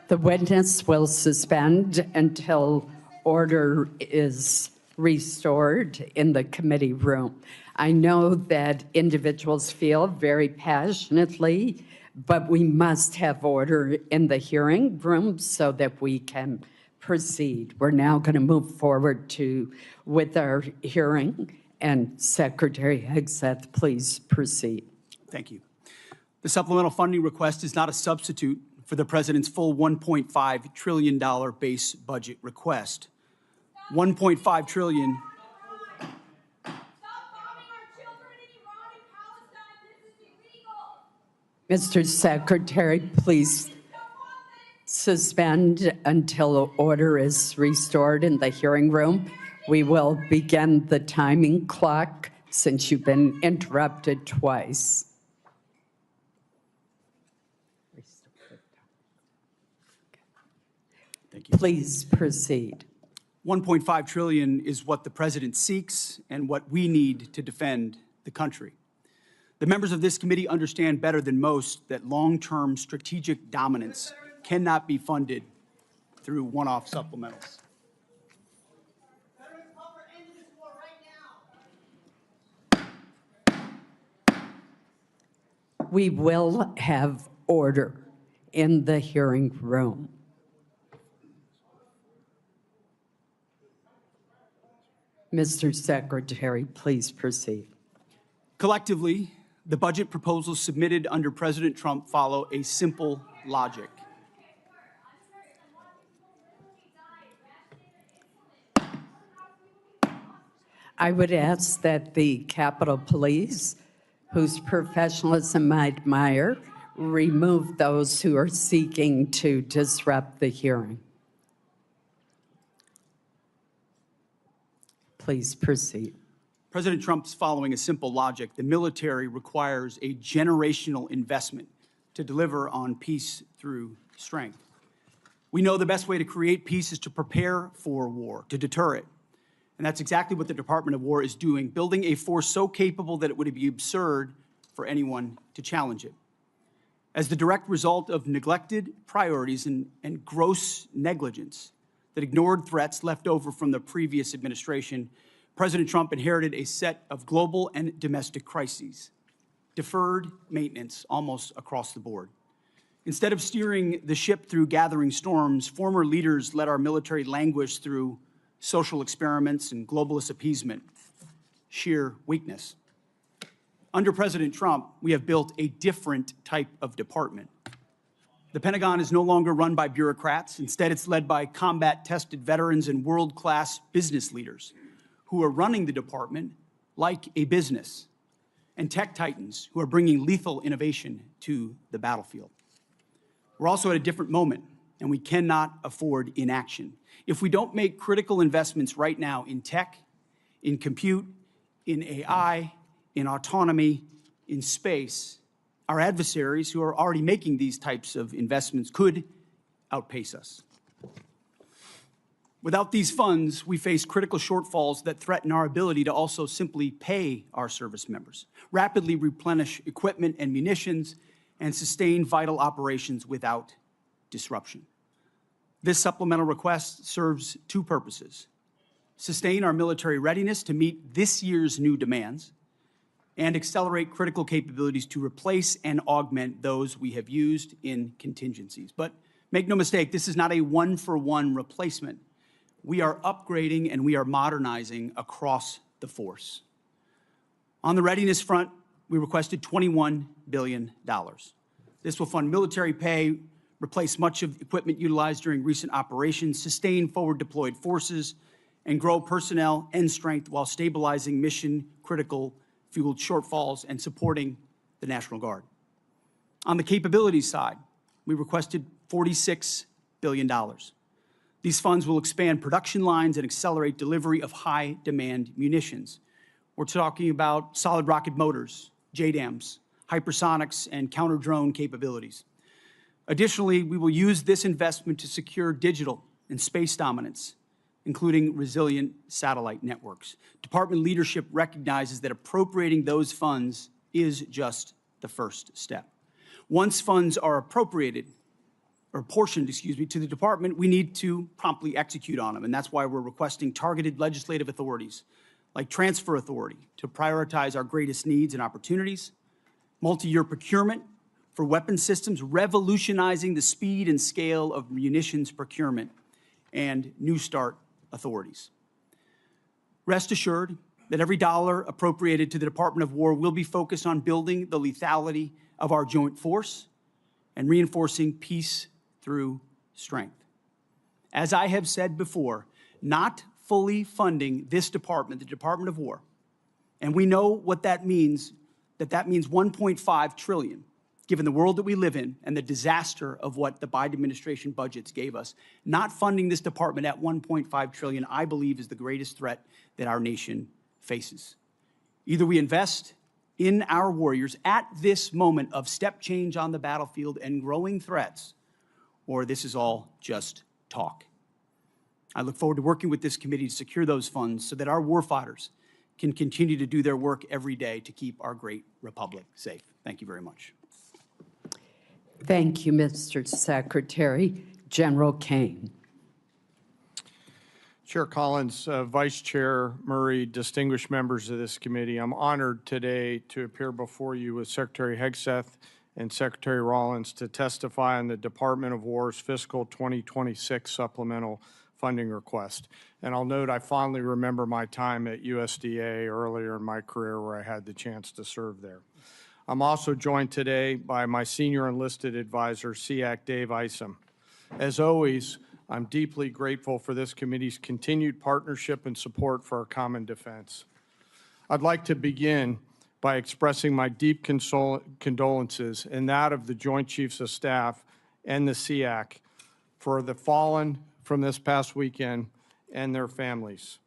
The witness will suspend until order is restored in the committee room. I know that individuals feel very passionately, but we must have order in the hearing room so that we can proceed. We're now going to move forward with our hearing, and Secretary Hegseth, please proceed. Thank you. The supplemental funding request is not a substitute for the President's full $1.5 trillion base budget request. $1.5 trillion. Mr. Secretary, please suspend until order is restored in the hearing room. We will begin the timing clock since you've been interrupted twice. Thank you. Please proceed. $1.5 trillion is what the President seeks and what we need to defend the country. The members of this committee understand better than most that long-term strategic dominance cannot be funded through one-off supplementals. We will have order in the hearing room. Mr. Secretary, please proceed. Collectively, the budget proposals submitted under President Trump follow a simple logic. I would ask that the Capitol Police, whose professionalism I admire, remove those who are seeking to disrupt the hearing. Please proceed. President Trump's following a simple logic. The military requires a generational investment to deliver on peace through strength. We know the best way to create peace is to prepare for war, to deter it. And that's exactly what the Department of War is doing, building a force so capable that it would be absurd for anyone to challenge it. As the direct result of neglected priorities and gross negligence that ignored threats left over from the previous administration, President Trump inherited a set of global and domestic crises, deferred maintenance almost across the board. Instead of steering the ship through gathering storms, former leaders let our military languish through social experiments and globalist appeasement, sheer weakness. Under President Trump, we have built a different type of department. The Pentagon is no longer run by bureaucrats. Instead, it's led by combat-tested veterans and world-class business leaders who are running the department like a business, and tech titans who are bringing lethal innovation to the battlefield. We're also at a different moment, and we cannot afford inaction. If we don't make critical investments right now in tech, in compute, in AI, in autonomy, in space, our adversaries who are already making these types of investments could outpace us. Without these funds, we face critical shortfalls that threaten our ability to also simply pay our service members, rapidly replenish equipment and munitions, and sustain vital operations without disruption. This supplemental request serves two purposes: sustain our military readiness to meet this year's new demands, and accelerate critical capabilities to replace and augment those we have used in contingencies. But make no mistake, this is not a one-for-one replacement. We are upgrading and we are modernizing across the force. On the readiness front, we requested $21 billion. This will fund military pay, replace much of equipment utilized during recent operations, sustain forward-deployed forces, and grow personnel and strength while stabilizing mission-critical fueled shortfalls and supporting the National Guard. On the capabilities side, we requested $46 billion. These funds will expand production lines and accelerate delivery of high-demand munitions. We're talking about solid rocket motors, JDAMs, hypersonics, and counter-drone capabilities. Additionally, we will use this investment to secure digital and space dominance, including resilient satellite networks. Department leadership recognizes that appropriating those funds is just the first step. Once funds are appropriated, or portioned, to the department, we need to promptly execute on them. And that's why we're requesting targeted legislative authorities, like transfer authority, to prioritize our greatest needs and opportunities, multi-year procurement for weapon systems, revolutionizing the speed and scale of munitions procurement, and New START authorities. Rest assured that every dollar appropriated to the Department of War will be focused on building the lethality of our joint force and reinforcing peace through strength. As I have said before, not fully funding this department, the Department of War, and we know what that means, that means $1.5 trillion, given the world that we live in and the disaster of what the Biden administration budgets gave us. Not funding this department at $1.5 trillion, I believe, is the greatest threat that our nation faces. Either we invest in our warriors at this moment of step change on the battlefield and growing threats, or this is all just talk. I look forward to working with this committee to secure those funds so that our warfighters can continue to do their work every day to keep our great republic safe. Thank you very much. Thank you, Mr. Secretary. General Caine. Chair Collins, Vice Chair Murray, distinguished members of this committee, I'm honored today to appear before you with Secretary Hegseth and Secretary Rollins to testify on the Department of War's fiscal 2026 supplemental funding request. And I'll note I fondly remember my time at USDA earlier in my career where I had the chance to serve there. I'm also joined today by my senior enlisted advisor, SEAC Dave Isom. As always, I'm deeply grateful for this committee's continued partnership and support for our common defense. I'd like to begin by expressing my deep condolences and that of the Joint Chiefs of Staff and the SEAC for the fallen from this past weekend and their families.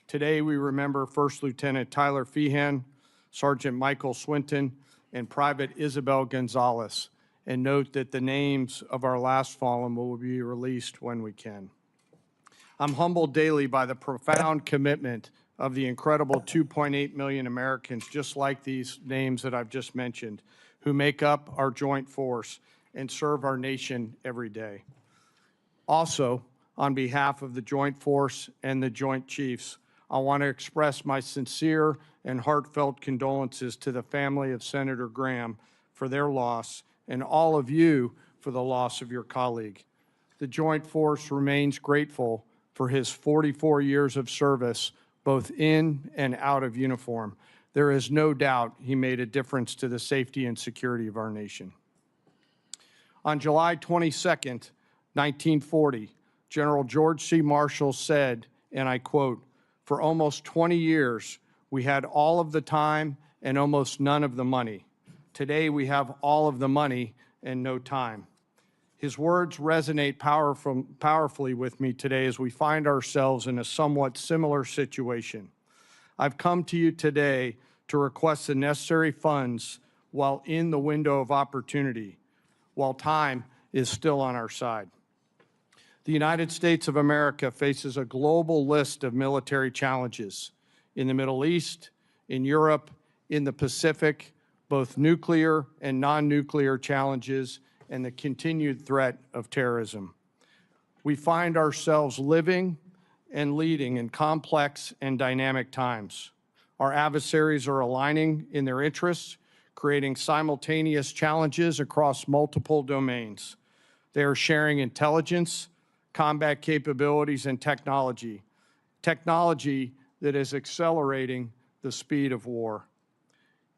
Today, we remember First Lieutenant Tyler Feehan, Sergeant Michael Swinton, and Private Isabel Gonzalez, and note that the names of our last fallen will be released when we can. I'm humbled daily by the profound commitment of the incredible 2.8 million Americans, just like these names that I've just mentioned, who make up our joint force and serve our nation every day. Also, on behalf of the Joint Force and the Joint Chiefs, I want to express my sincere and heartfelt condolences to the family of Senator Graham for their loss and all of you for the loss of your colleague. The Joint Force remains grateful for his 44 years of service, both in and out of uniform. There is no doubt he made a difference to the safety and security of our nation. On July 22nd, 1940, General George C. Marshall said, and I quote, "For almost 20 years, we had all of the time and almost none of the money. Today, we have all of the money and no time." His words resonate powerfully with me today as we find ourselves in a somewhat similar situation. I've come to you today to request the necessary funds while in the window of opportunity, while time is still on our side. The United States of America faces a global list of military challenges in the Middle East, in Europe, in the Pacific, both nuclear and non-nuclear challenges, and the continued threat of terrorism. We find ourselves living and leading in complex and dynamic times. Our adversaries are aligning in their interests, creating simultaneous challenges across multiple domains. They are sharing intelligence, combat capabilities, and technology that is accelerating the speed of war.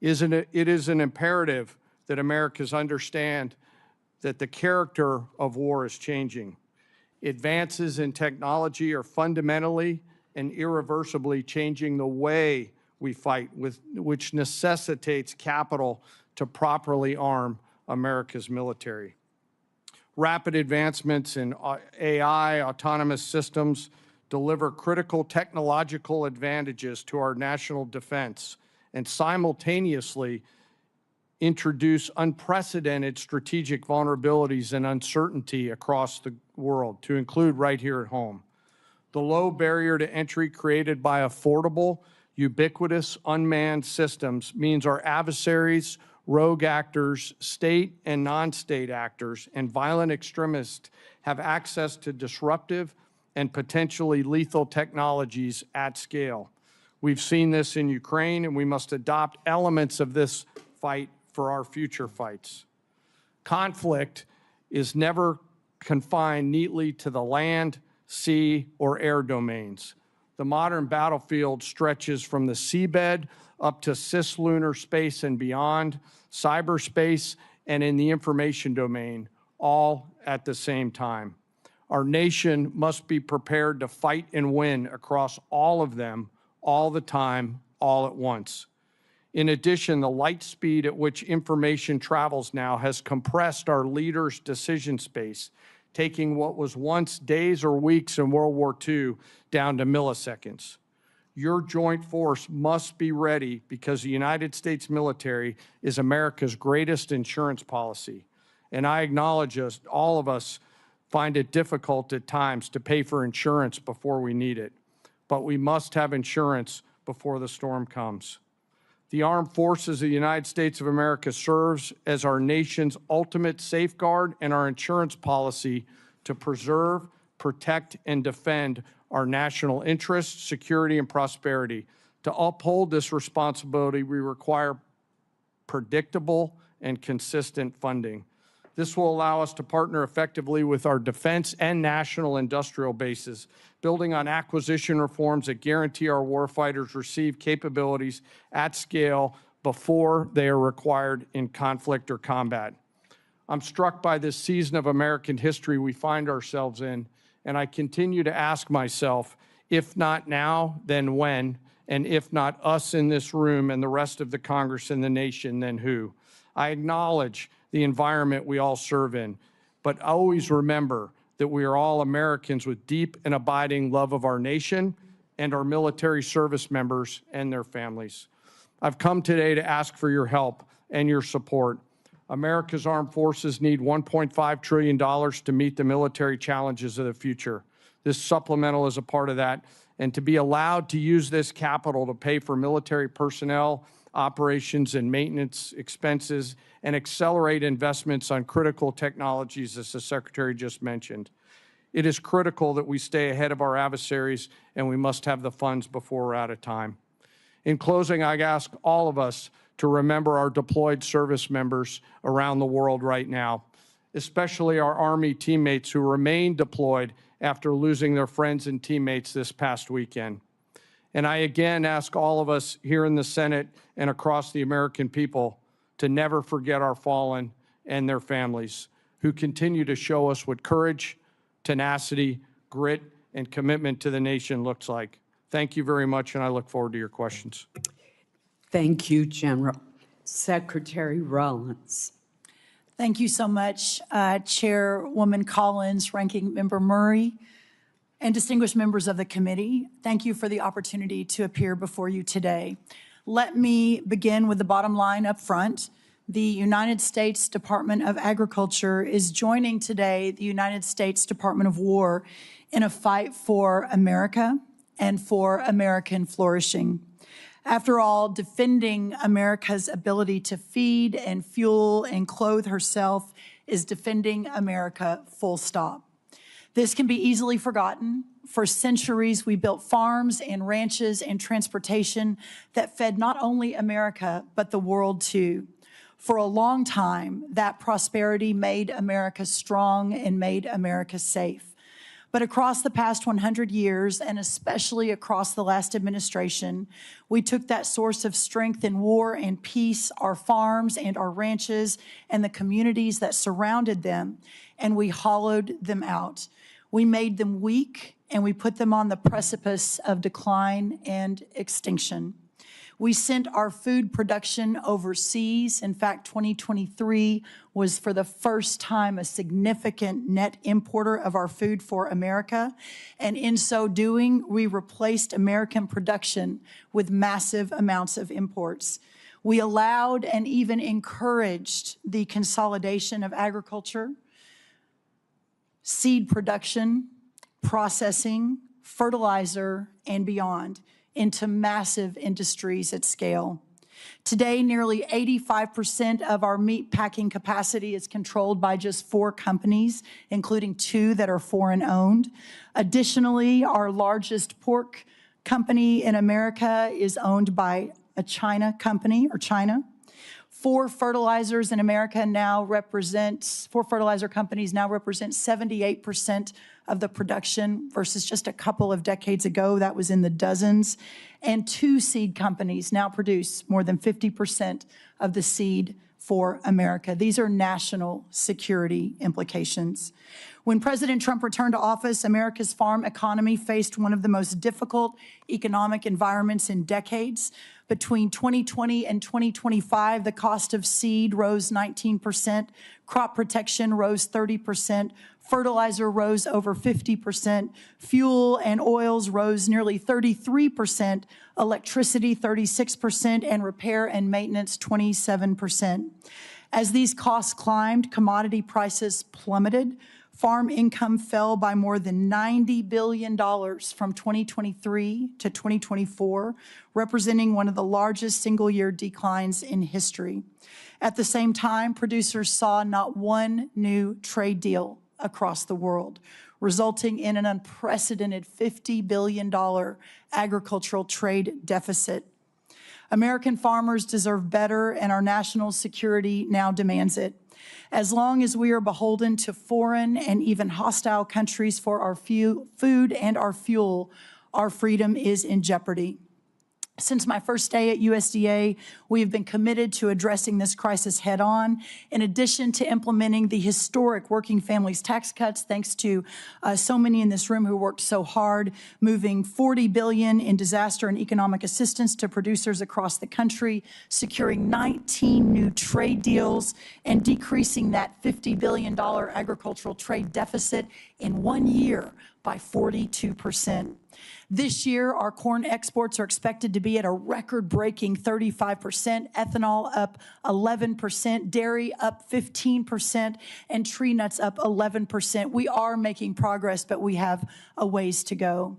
It is an imperative that Americans understand that the character of war is changing. Advances in technology are fundamentally and irreversibly changing the way we fight, which necessitates capital to properly arm America's military. Rapid advancements in AI, autonomous systems, deliver critical technological advantages to our national defense and simultaneously introduce unprecedented strategic vulnerabilities and uncertainty across the world, to include right here at home. The low barrier to entry created by affordable, ubiquitous, unmanned systems means our adversaries, rogue actors, state and non-state actors, and violent extremists have access to disruptive and potentially lethal technologies at scale. We've seen this in Ukraine, and we must adopt elements of this fight for our future fights. Conflict is never confined neatly to the land, sea, or air domains. The modern battlefield stretches from the seabed up to cislunar space and beyond, cyberspace, and in the information domain, all at the same time. Our nation must be prepared to fight and win across all of them, all the time, all at once. In addition, the light speed at which information travels now has compressed our leaders' decision space, taking what was once days or weeks in World War II down to milliseconds. Your joint force must be ready because the United States military is America's greatest insurance policy. And I acknowledge all of us find it difficult at times to pay for insurance before we need it. But we must have insurance before the storm comes. The Armed Forces of the United States of America serves as our nation's ultimate safeguard and our insurance policy to preserve, protect, and defend our national interests, security, and prosperity. To uphold this responsibility, we require predictable and consistent funding. This will allow us to partner effectively with our defense and national industrial bases, building on acquisition reforms that guarantee our warfighters receive capabilities at scale before they are required in conflict or combat. I'm struck by this season of American history we find ourselves in, and I continue to ask myself, if not now, then when? And if not us in this room and the rest of the Congress and the nation, then who? I acknowledge the environment we all serve in, but always remember that we are all Americans with deep and abiding love of our nation and our military service members and their families. I've come today to ask for your help and your support. America's armed forces need $1.5 trillion to meet the military challenges of the future. This supplemental is a part of that, and to be allowed to use this capital to pay for military personnel, operations and maintenance expenses, and accelerate investments on critical technologies, as the Secretary just mentioned. It is critical that we stay ahead of our adversaries, and we must have the funds before we're out of time. In closing, I ask all of us to remember our deployed service members around the world right now, especially our Army teammates who remain deployed after losing their friends and teammates this past weekend. And I again ask all of us here in the Senate and across the American people to never forget our fallen and their families, who continue to show us what courage, tenacity, grit, and commitment to the nation looks like. Thank you very much, and I look forward to your questions. Thank you, General. Secretary Rollins. Thank you so much, Chairwoman Collins, Ranking Member Murray, and distinguished members of the committee. Thank you for the opportunity to appear before you today. Let me begin with the bottom line up front. The United States Department of Agriculture is joining today the United States Department of War in a fight for America and for American flourishing. After all, defending America's ability to feed and fuel and clothe herself is defending America, full stop. This can be easily forgotten. For centuries, we built farms and ranches and transportation that fed not only America, but the world too. For a long time, that prosperity made America strong and made America safe. But across the past 100 years, and especially across the last administration, we took that source of strength in war and peace, our farms and our ranches, and the communities that surrounded them, and we hollowed them out. We made them weak, and we put them on the precipice of decline and extinction. We sent our food production overseas. In fact, 2023 was for the first time a significant net importer of our food for America. And in so doing, we replaced American production with massive amounts of imports. We allowed and even encouraged the consolidation of agriculture, seed production, processing, fertilizer, and beyond, into massive industries at scale. Today, nearly 85% of our meat packing capacity is controlled by just 4 companies, including 2 that are foreign-owned. Additionally, our largest pork company in America is owned by a China company, or China. 4 fertilizer companies now represent 78% of the production versus just a couple of decades ago, that was in the dozens. And 2 seed companies now produce more than 50% of the seed for America. These are national security implications. When President Trump returned to office, America's farm economy faced one of the most difficult economic environments in decades. Between 2020 and 2025, the cost of seed rose 19%, crop protection rose 30%, fertilizer rose over 50%, fuel and oils rose nearly 33%, electricity 36%, and repair and maintenance 27%. As these costs climbed, commodity prices plummeted. Farm income fell by more than $90 billion from 2023 to 2024, representing one of the largest single-year declines in history. At the same time, producers saw not one new trade deal across the world, resulting in an unprecedented $50 billion agricultural trade deficit. American farmers deserve better, and our national security now demands it. As long as we are beholden to foreign and even hostile countries for our food and our fuel, our freedom is in jeopardy. Since my first day at USDA, we have been committed to addressing this crisis head-on. In addition to implementing the historic working families tax cuts, thanks to so many in this room who worked so hard, moving $40 billion in disaster and economic assistance to producers across the country, securing 19 new trade deals, and decreasing that $50 billion agricultural trade deficit in 1 year by 42%. This year, our corn exports are expected to be at a record-breaking 35%, ethanol up 11%, dairy up 15%, and tree nuts up 11%. We are making progress, but we have a ways to go.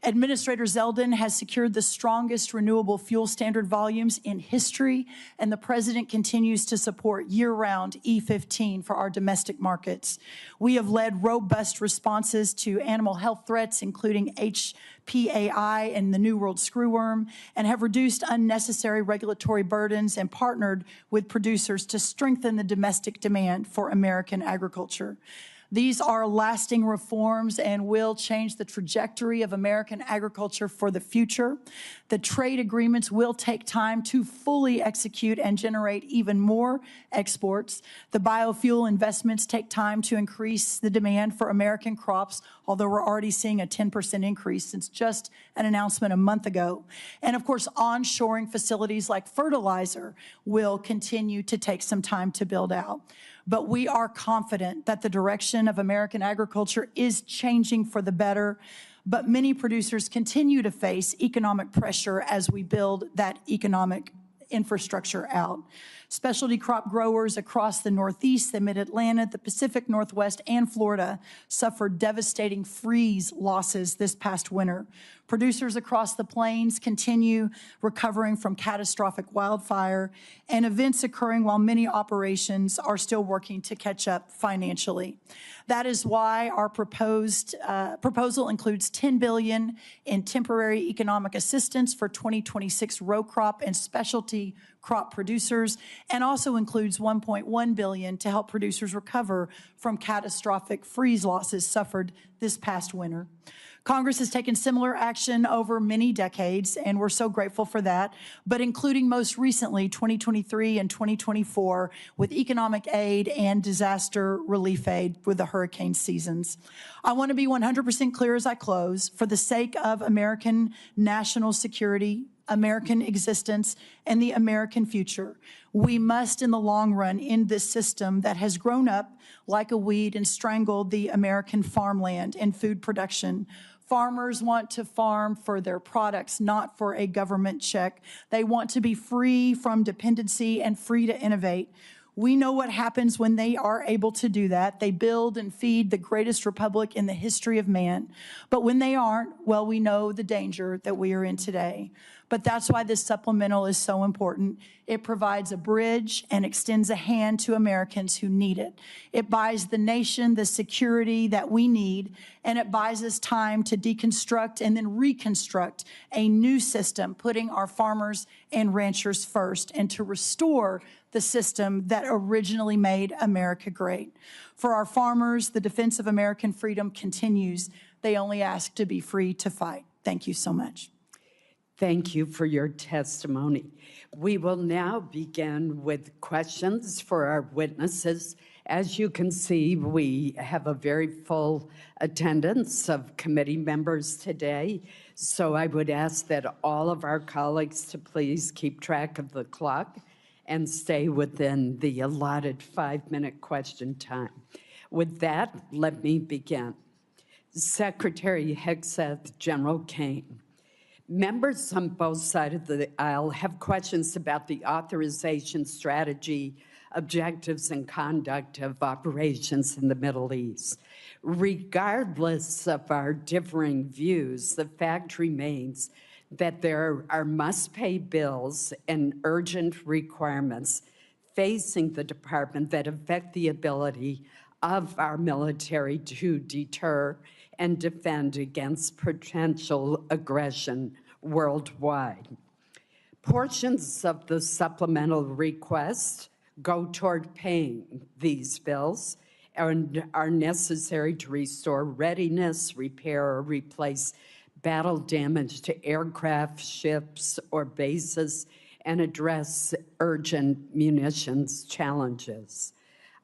Administrator Zeldin has secured the strongest renewable fuel standard volumes in history, and the President continues to support year-round E15 for our domestic markets. We have led robust responses to animal health threats, including HPAI and the New World screwworm, and have reduced unnecessary regulatory burdens and partnered with producers to strengthen the domestic demand for American agriculture. These are lasting reforms and will change the trajectory of American agriculture for the future. The trade agreements will take time to fully execute and generate even more exports. The biofuel investments take time to increase the demand for American crops, although we're already seeing a 10% increase since just an announcement a month ago. And of course, onshoring facilities like fertilizer will continue to take some time to build out. But we are confident that the direction of American agriculture is changing for the better. But many producers continue to face economic pressure as we build that economic infrastructure out. Specialty crop growers across the Northeast, the Mid-Atlantic, the Pacific Northwest, and Florida suffered devastating freeze losses this past winter. Producers across the plains continue recovering from catastrophic wildfire and events occurring while many operations are still working to catch up financially. That is why our proposal includes $10 billion in temporary economic assistance for 2026 row crop and specialty crop producers, and also includes $1.1 billion to help producers recover from catastrophic freeze losses suffered this past winter. Congress has taken similar action over many decades, and we're so grateful for that, but including most recently 2023 and 2024 with economic aid and disaster relief aid with the hurricane seasons. I want to be 100% clear as I close. For the sake of American national security, American existence, and the American future, we must, in the long run, end this system that has grown up like a weed and strangled the American farmland and food production. Farmers want to farm for their products, not for a government check. They want to be free from dependency and free to innovate. We know what happens when they are able to do that. They build and feed the greatest republic in the history of man. But when they aren't, well, we know the danger that we are in today. But that's why this supplemental is so important. It provides a bridge and extends a hand to Americans who need it. It buys the nation the security that we need, and it buys us time to deconstruct and then reconstruct a new system, putting our farmers and ranchers first, and to restore the system that originally made America great. For our farmers, the defense of American freedom continues. They only ask to be free to fight. Thank you so much. Thank you for your testimony. We will now begin with questions for our witnesses. As you can see, we have a very full attendance of committee members today, so I would ask that all of our colleagues to please keep track of the clock and stay within the allotted 5-minute question time. With that, let me begin. Secretary Hegseth, General Caine. Members on both sides of the aisle have questions about the authorization strategy, objectives, and conduct of operations in the Middle East. Regardless of our differing views, the fact remains that there are must-pay bills and urgent requirements facing the department that affect the ability of our military to deter and defend against potential aggression worldwide. Portions of the supplemental request go toward paying these bills and are necessary to restore readiness, repair, or replace battle-damaged aircraft, ships, or bases, and address urgent munitions challenges.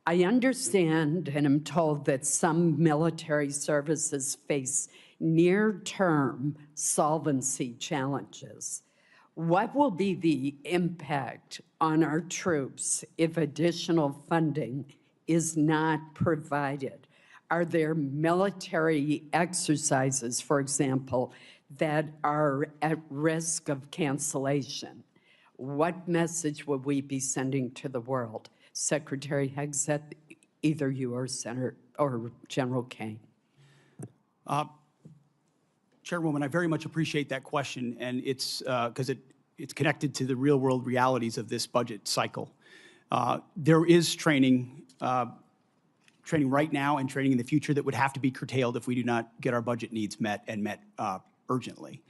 I understand and am told that some military services face near-term solvency challenges. What will be the impact on our troops if additional funding is not provided? Are there military exercises, for example, that are at risk of cancellation? What message will we be sending to the world? Secretary Hegseth, either you or Senator or General Caine. Chairwoman, I very much appreciate that question, and it's because it's connected to the real-world realities of this budget cycle. There is training right now and training in the future that would have to be curtailed if we do not get our budget needs met and met urgently.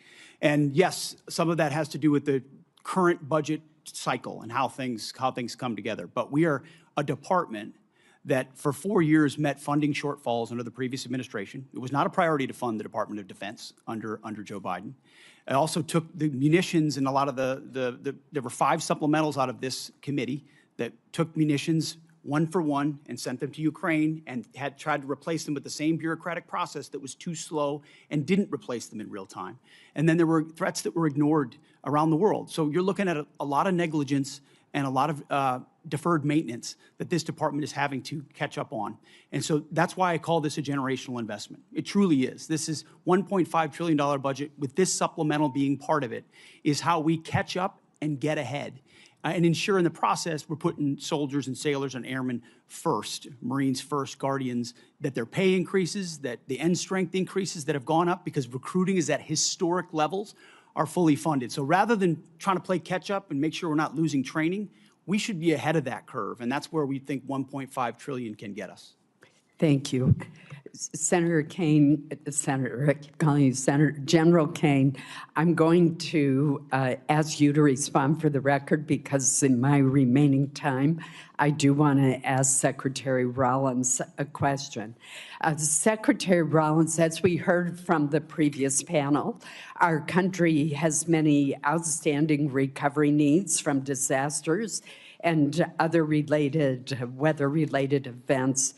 And yes, some of that has to do with the current budget cycle and how things come together. But we are a department that for 4 years met funding shortfalls under the previous administration. It was not a priority to fund the Department of Defense under Joe Biden. It also took the munitions and a lot of there were 5 supplementals out of this committee that took munitions one for one and sent them to Ukraine and had tried to replace them with the same bureaucratic process that was too slow and didn't replace them in real time. And then there were threats that were ignored around the world. So you're looking at a lot of negligence and a lot of deferred maintenance that this department is having to catch up on. And so that's why I call this a generational investment. It truly is. This is $1.5 trillion budget with this supplemental being part of it is how we catch up and get ahead. And ensure in the process we're putting soldiers and sailors and airmen first, Marines first, Guardians, that their pay increases, that the end strength increases that have gone up because recruiting is at historic levels are fully funded. So rather than trying to play catch up and make sure we're not losing training, we should be ahead of that curve. And that's where we think 1.5 trillion can get us. Thank you. Senator Caine, I keep calling you Senator General Caine, I'm going to ask you to respond for the record because in my remaining time, I do want to ask Secretary Rollins a question. Secretary Rollins, as we heard from the previous panel, our country has many outstanding recovery needs from disasters and other weather-related events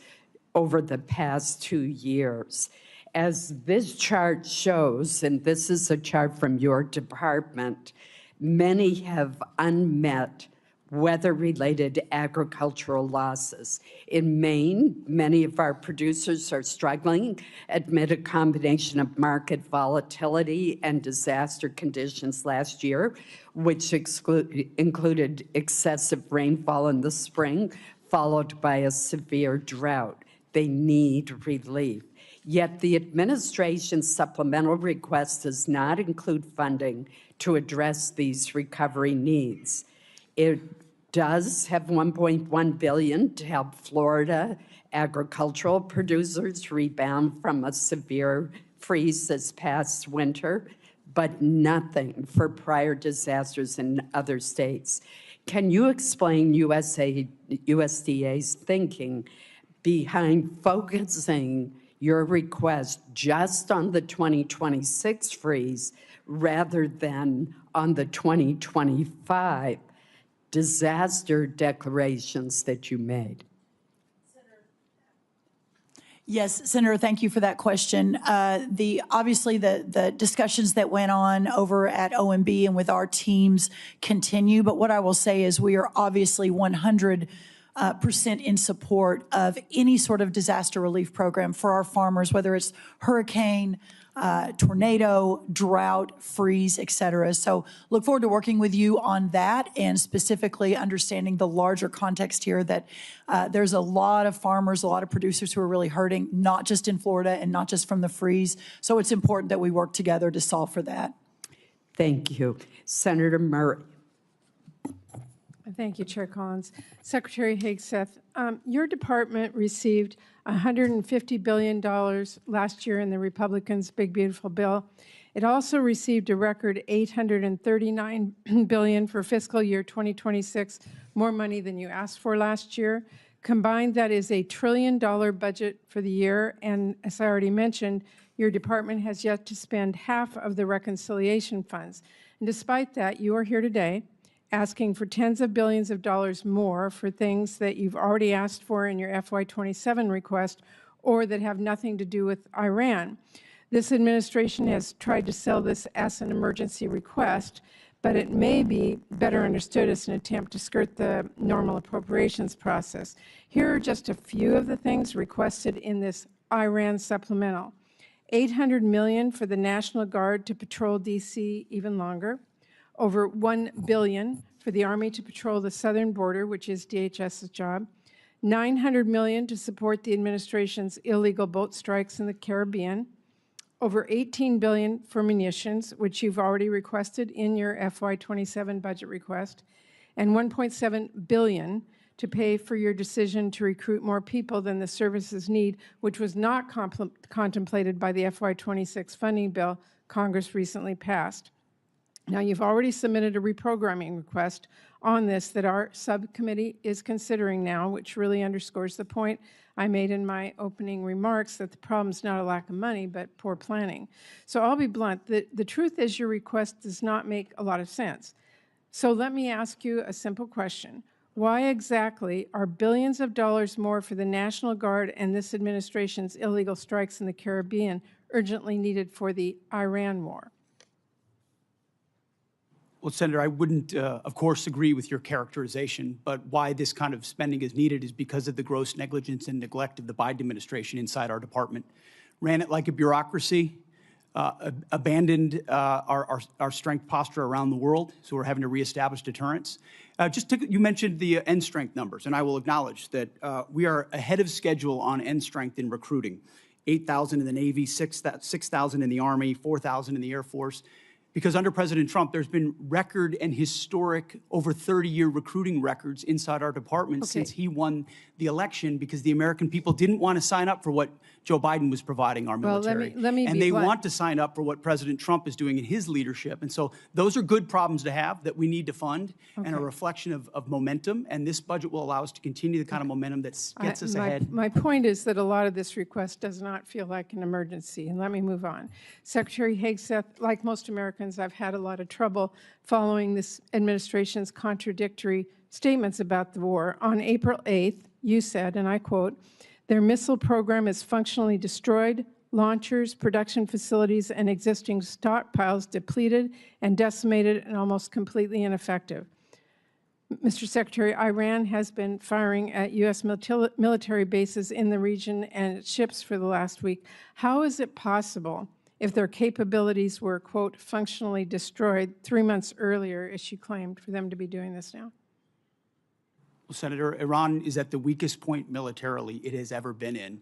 over the past 2 years. As this chart shows, and this is a chart from your department, many have unmet weather-related agricultural losses. In Maine, many of our producers are struggling amid a combination of market volatility and disaster conditions last year, which included excessive rainfall in the spring, followed by a severe drought. They need relief. Yet the administration's supplemental request does not include funding to address these recovery needs. It does have $1.1 billion to help Florida agricultural producers rebound from a severe freeze this past winter, but nothing for prior disasters in other states. Can you explain USDA's thinking behind focusing your request just on the 2026 freeze rather than on the 2025 disaster declarations that you made? Yes, Senator, thank you for that question. Obviously, the discussions that went on over at OMB and with our teams continue, but what I will say is we are obviously 100% in support of any sort of disaster relief program for our farmers, whether it's hurricane, tornado, drought, freeze, et cetera. So look forward to working with you on that and specifically understanding the larger context here that there's a lot of farmers, a lot of producers who are really hurting, not just in Florida and not just from the freeze. So it's important that we work together to solve for that. Thank you. Senator Murray. Thank you, Chair Collins. Secretary Hegseth, your department received $150 billion last year in the Republicans' Big Beautiful Bill, It also received a record $839 billion for fiscal year 2026, more money than you asked for last year. Combined, that is a $1 trillion budget for the year, and as I already mentioned, your department has yet to spend half of the reconciliation funds. And despite that, you are here today asking for tens of billions of dollars more for things that you've already asked for in your FY27 request or that have nothing to do with Iran. This administration has tried to sell this as an emergency request, but it may be better understood as an attempt to skirt the normal appropriations process. Here are just a few of the things requested in this Iran supplemental. $800 million for the National Guard to patrol D.C. even longer, over $1 billion for the Army to patrol the southern border, which is DHS's job, $900 million to support the administration's illegal boat strikes in the Caribbean, over $18 billion for munitions, which you've already requested in your FY27 budget request, and $1.7 billion to pay for your decision to recruit more people than the services need, which was not contemplated by the FY26 funding bill Congress recently passed. Now, you've already submitted a reprogramming request on this that our subcommittee is considering now, which really underscores the point I made in my opening remarks that the problem is not a lack of money, but poor planning. So I'll be blunt. The truth is your request does not make a lot of sense. So let me ask you a simple question. Why exactly are billions of dollars more for the National Guard and this administration's illegal strikes in the Caribbean urgently needed for the Iran war? Well, Senator, I wouldn't, of course, agree with your characterization, but why this kind of spending is needed is because of the gross negligence and neglect of the Biden administration inside our department. Ran it like a bureaucracy, abandoned our strength posture around the world, so we're having to reestablish deterrence. You mentioned the end strength numbers, and I will acknowledge that we are ahead of schedule on end strength in recruiting. 8,000 in the Navy, 6,000 in the Army, 4,000 in the Air Force. Because under President Trump, there's been record and historic over 30-year recruiting records inside our department since he won the election, because the American people didn't want to sign up for what Joe Biden was providing our military. Let me and they want to sign up for what President Trump is doing in his leadership. And so those are good problems to have that we need to fund and a reflection of momentum. And this budget will allow us to continue the kind of momentum that gets us ahead. My point is that a lot of this request does not feel like an emergency. And let me move on. Secretary Hegseth, like most Americans, I've had a lot of trouble following this administration's contradictory statements about the war. On April 8th, you said, and I quote, "Their missile program is functionally destroyed, launchers, production facilities, and existing stockpiles depleted and decimated and almost completely ineffective." Mr. Secretary, Iran has been firing at U.S. military bases in the region and its ships for the last week. How is it possible, if their capabilities were, quote, functionally destroyed 3 months earlier, as she claimed, for them to be doing this now? Well, Senator, Iran is at the weakest point militarily it has ever been in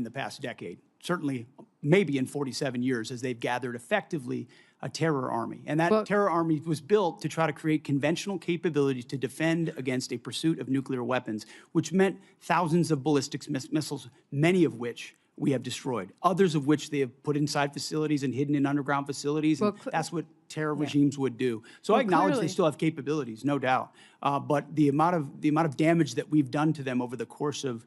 the past decade. Certainly, maybe in 47 years, as they've gathered effectively a terror army. And that terror army was built to try to create conventional capabilities to defend against a pursuit of nuclear weapons, which meant thousands of ballistic missiles, many of which we have destroyed, others of which they have put inside facilities and hidden in underground facilities. And that's what terror regimes would do. So I acknowledge they still have capabilities, no doubt. But the amount of damage that we've done to them over the course of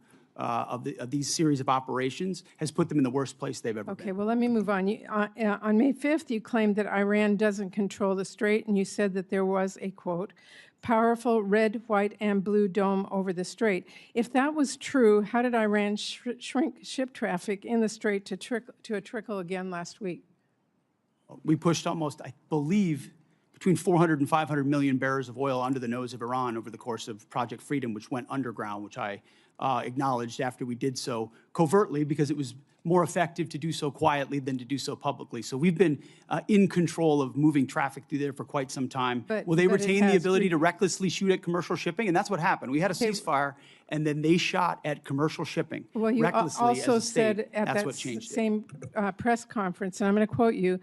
these series of operations has put them in the worst place they've ever been. Okay, well, let me move on. On May 5th, you claimed that Iran doesn't control the strait, and you said that there was a, quote, powerful red, white, and blue dome over the strait. If that was true, how did Iran shrink ship traffic in the strait to a trickle again last week? We pushed almost, I believe, between 400 and 500 million barrels of oil under the nose of Iran over the course of Project Freedom, which went underground, which I acknowledged after we did so covertly, because it was more effective to do so quietly than to do so publicly. So we've been in control of moving traffic through there for quite some time. Will they retain the ability to recklessly shoot at commercial shipping? And that's what happened. We had a ceasefire, and then they shot at commercial shipping recklessly also as a state. said at That's that what changed same press conference, and I'm going to quote you,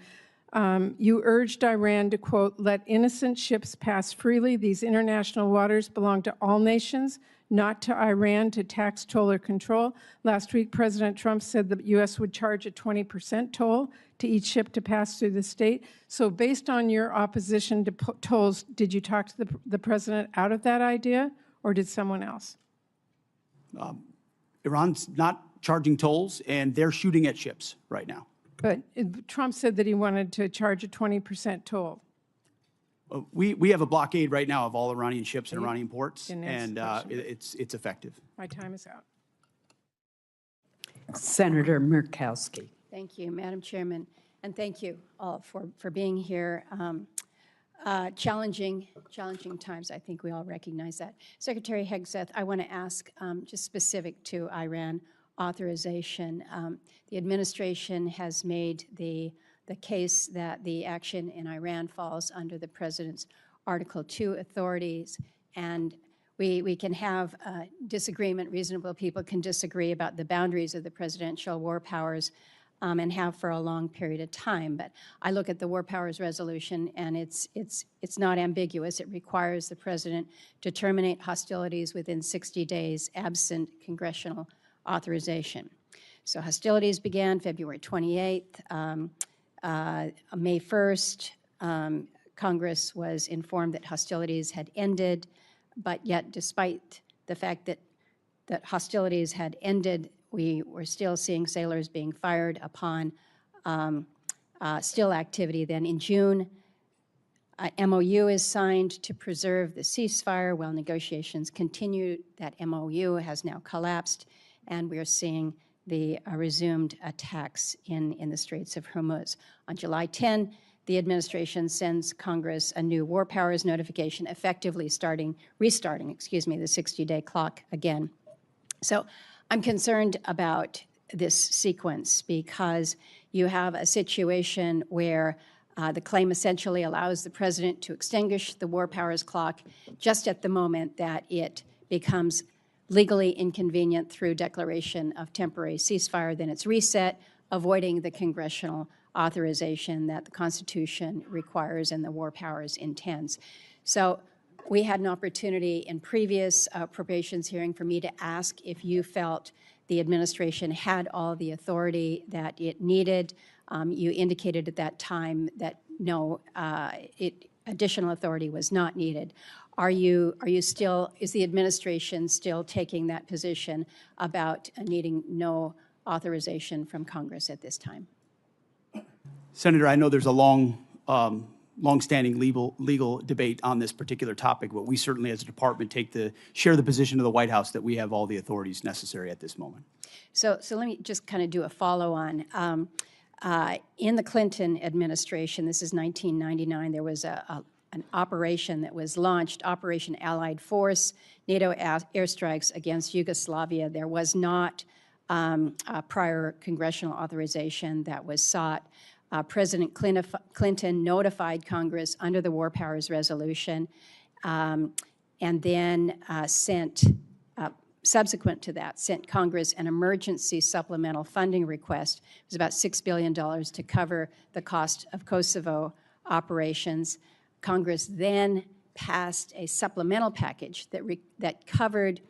you urged Iran to, quote, let innocent ships pass freely. These international waters belong to all nations, not to Iran to tax, toll, or control. Last week, President Trump said the U.S. would charge a 20% toll to each ship to pass through the state. So based on your opposition to tolls, did you talk to the president out of that idea, or did someone else? Iran's not charging tolls, and they're shooting at ships right now. But Trump said that he wanted to charge a 20% toll. We have a blockade right now of all Iranian ships and Iranian ports, Didn't answer and the question. it's effective. My time is out. Senator Murkowski. Thank you, Madam Chairman, and thank you all for being here. Challenging times, I think we all recognize that. Secretary Hegseth, I want to ask, just specific to Iran authorization, the administration has made the case that the action in Iran falls under the President's Article 2 authorities, and we can have disagreement. Reasonable people can disagree about the boundaries of the presidential war powers, and have for a long period of time. But I look at the War Powers Resolution, and it's not ambiguous. It requires the President to terminate hostilities within 60 days absent congressional authorization. So hostilities began February 28th. May 1st, Congress was informed that hostilities had ended, but yet despite the fact that hostilities had ended, we were still seeing sailors being fired upon still activity. Then in June, MOU is signed to preserve the ceasefire while negotiations continue. That MOU has now collapsed, and we are seeing the resumed attacks in the Straits of Hormuz. On July 10, the administration sends Congress a new war powers notification, effectively restarting the 60-day clock again. So I'm concerned about this sequence because you have a situation where the claim essentially allows the president to extinguish the war powers clock just at the moment that it becomes legally inconvenient through declaration of temporary ceasefire. Then it's reset, avoiding the congressional authorization that the Constitution requires and the war powers intends. So we had an opportunity in previous appropriations hearing for me to ask if you felt the administration had all the authority that it needed. You indicated at that time that no, additional authority was not needed. Are you still, is the administration still taking that position about needing no authorization from Congress at this time? Senator, I know there's a long-standing legal debate on this particular topic, but we certainly as a department share the position of the White House that we have all the authorities necessary at this moment. So let me just kind of do a follow-on. In the Clinton administration, this is 1999, there was an operation that was launched, Operation Allied Force, NATO airstrikes against Yugoslavia. There was not a prior congressional authorization that was sought. President Clinton notified Congress under the War Powers Resolution, and then subsequent to that, sent Congress an emergency supplemental funding request. It was about $6 billion to cover the cost of Kosovo operations. Congress then passed a supplemental package that covered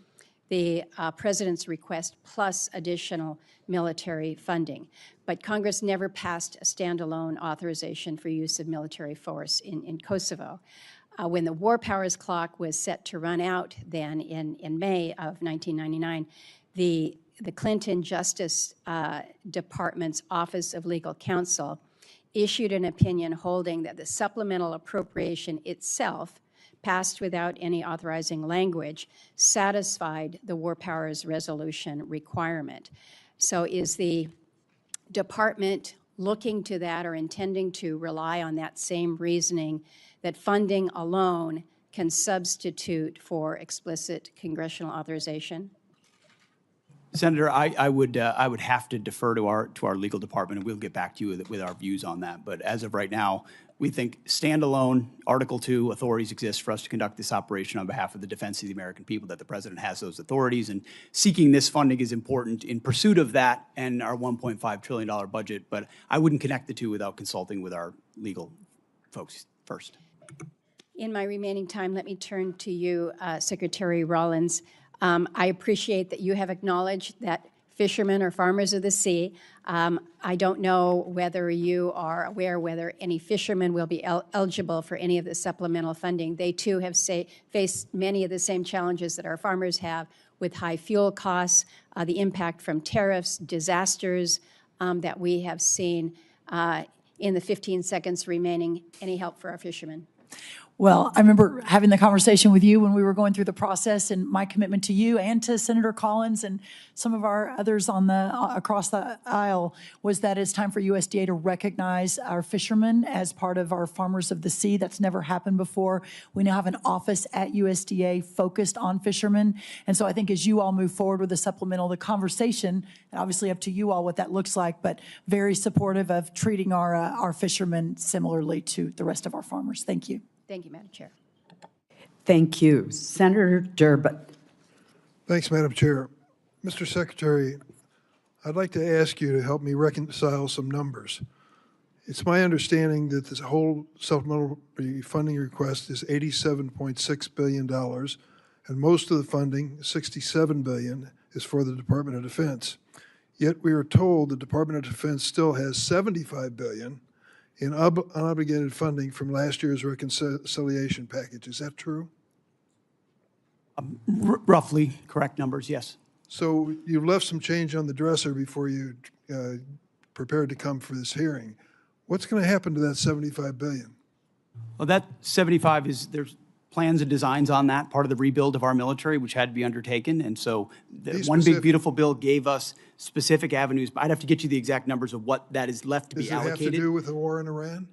the president's request plus additional military funding. But Congress never passed a standalone authorization for use of military force in Kosovo. When the war powers clock was set to run out then in May of 1999, the Clinton Justice Department's Office of Legal Counsel issued an opinion holding that the supplemental appropriation itself, passed without any authorizing language, satisfied the War Powers Resolution requirement. So is the department looking to that or intending to rely on that same reasoning that funding alone can substitute for explicit congressional authorization? Senator, I would have to defer to our legal department, and we'll get back to you with our views on that. But as of right now, we think standalone Article 2 authorities exist for us to conduct this operation on behalf of the defense of the American people, that the president has those authorities, and seeking this funding is important in pursuit of that and our $1.5 trillion budget. But I wouldn't connect the two without consulting with our legal folks first. In my remaining time, let me turn to you, Secretary Rollins. I appreciate that you have acknowledged that fishermen are farmers of the sea. I don't know whether you are aware whether any fishermen will be eligible for any of the supplemental funding. They too have faced many of the same challenges that our farmers have with high fuel costs, the impact from tariffs, disasters that we have seen. In the 15 seconds remaining, any help for our fishermen? Well, I remember having the conversation with you when we were going through the process, and my commitment to you and to Senator Collins and some of our others on across the aisle was that it's time for USDA to recognize our fishermen as part of our farmers of the sea. That's never happened before. We now have an office at USDA focused on fishermen. And so I think as you all move forward with the supplemental, the conversation, and obviously up to you all what that looks like, but very supportive of treating our fishermen similarly to the rest of our farmers. Thank you. Thank you, Madam Chair. Thank you. Senator Durbin. Thanks, Madam Chair. Mr. Secretary, I'd like to ask you to help me reconcile some numbers. It's my understanding that this whole supplemental funding request is $87.6 billion, and most of the funding, $67 billion, is for the Department of Defense. Yet we are told the Department of Defense still has $75 billion in unobligated funding from last year's reconciliation package. Is that true? Roughly correct numbers, yes. So you left some change on the dresser before you prepared to come for this hearing. What's going to happen to that $75 billion? Well, that 75 is, there's plans and designs on that, part of the rebuild of our military, which had to be undertaken. And so the One Big Beautiful Bill gave us specific avenues. I'd have to get you the exact numbers of what that is left to be allocated. Does it have to do with the war in Iran?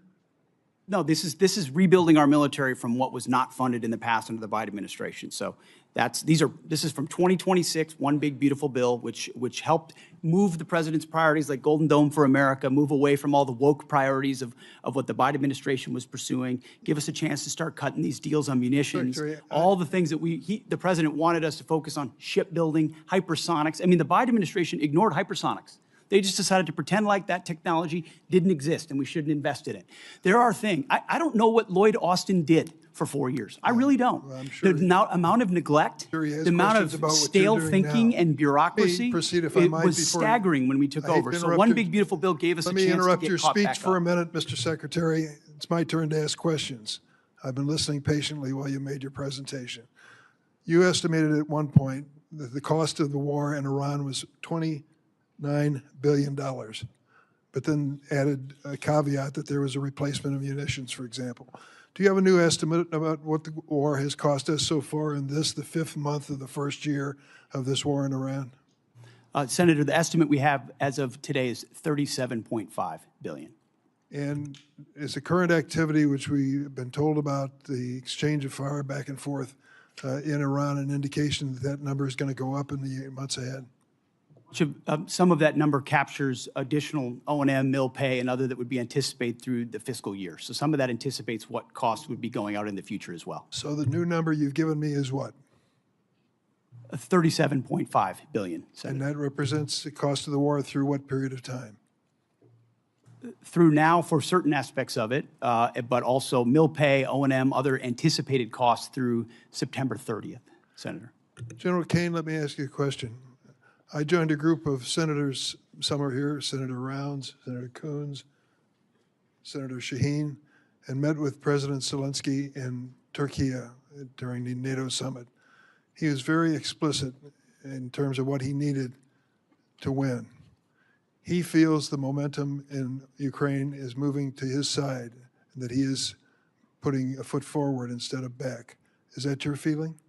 No, this is rebuilding our military from what was not funded in the past under the Biden administration. So this is from 2026, One Big Beautiful Bill, which helped move the president's priorities like Golden Dome for America, move away from all the woke priorities of what the Biden administration was pursuing, give us a chance to start cutting these deals on munitions, all the things that the president wanted us to focus on: shipbuilding, hypersonics. I mean, the Biden administration ignored hypersonics. They just decided to pretend like that technology didn't exist and we shouldn't invest in it. There are things. I don't know what Lloyd Austin did for 4 years. I really don't. Well, I'm sure the amount of neglect, the amount of stale thinking and bureaucracy, it was staggering when we took over. So One Big Beautiful Bill gave us a chance to get caught back up. Let me interrupt your speech for a minute, Mr. Secretary. It's my turn to ask questions. I've been listening patiently while you made your presentation. You estimated at one point that the cost of the war in Iran was $29 billion, but then added a caveat that there was a replacement of munitions, for example. Do you have a new estimate about what the war has cost us so far in the 5th month of the first year of this war in Iran? Senator, the estimate we have as of today is $37.5 billion. And is the current activity, which we've been told about, the exchange of fire back and forth in Iran, an indication that that number is going to go up in the months ahead? Some of that number captures additional O&M, mill pay, and other that would be anticipated through the fiscal year. So some of that anticipates what costs would be going out in the future as well. So the new number you've given me is what? $37.5 billion. And that represents the cost of the war through what period of time? Through now for certain aspects of it, but also mill pay, O&M, other anticipated costs through September 30th, Senator. General Caine, let me ask you a question. I joined a group of senators, some are here, Senator Rounds, Senator Coons, Senator Shaheen, and met with President Zelensky in Turkey during the NATO summit. He was very explicit in terms of what he needed to win. He feels the momentum in Ukraine is moving to his side, and that he is putting a foot forward instead of back. Is that your feeling?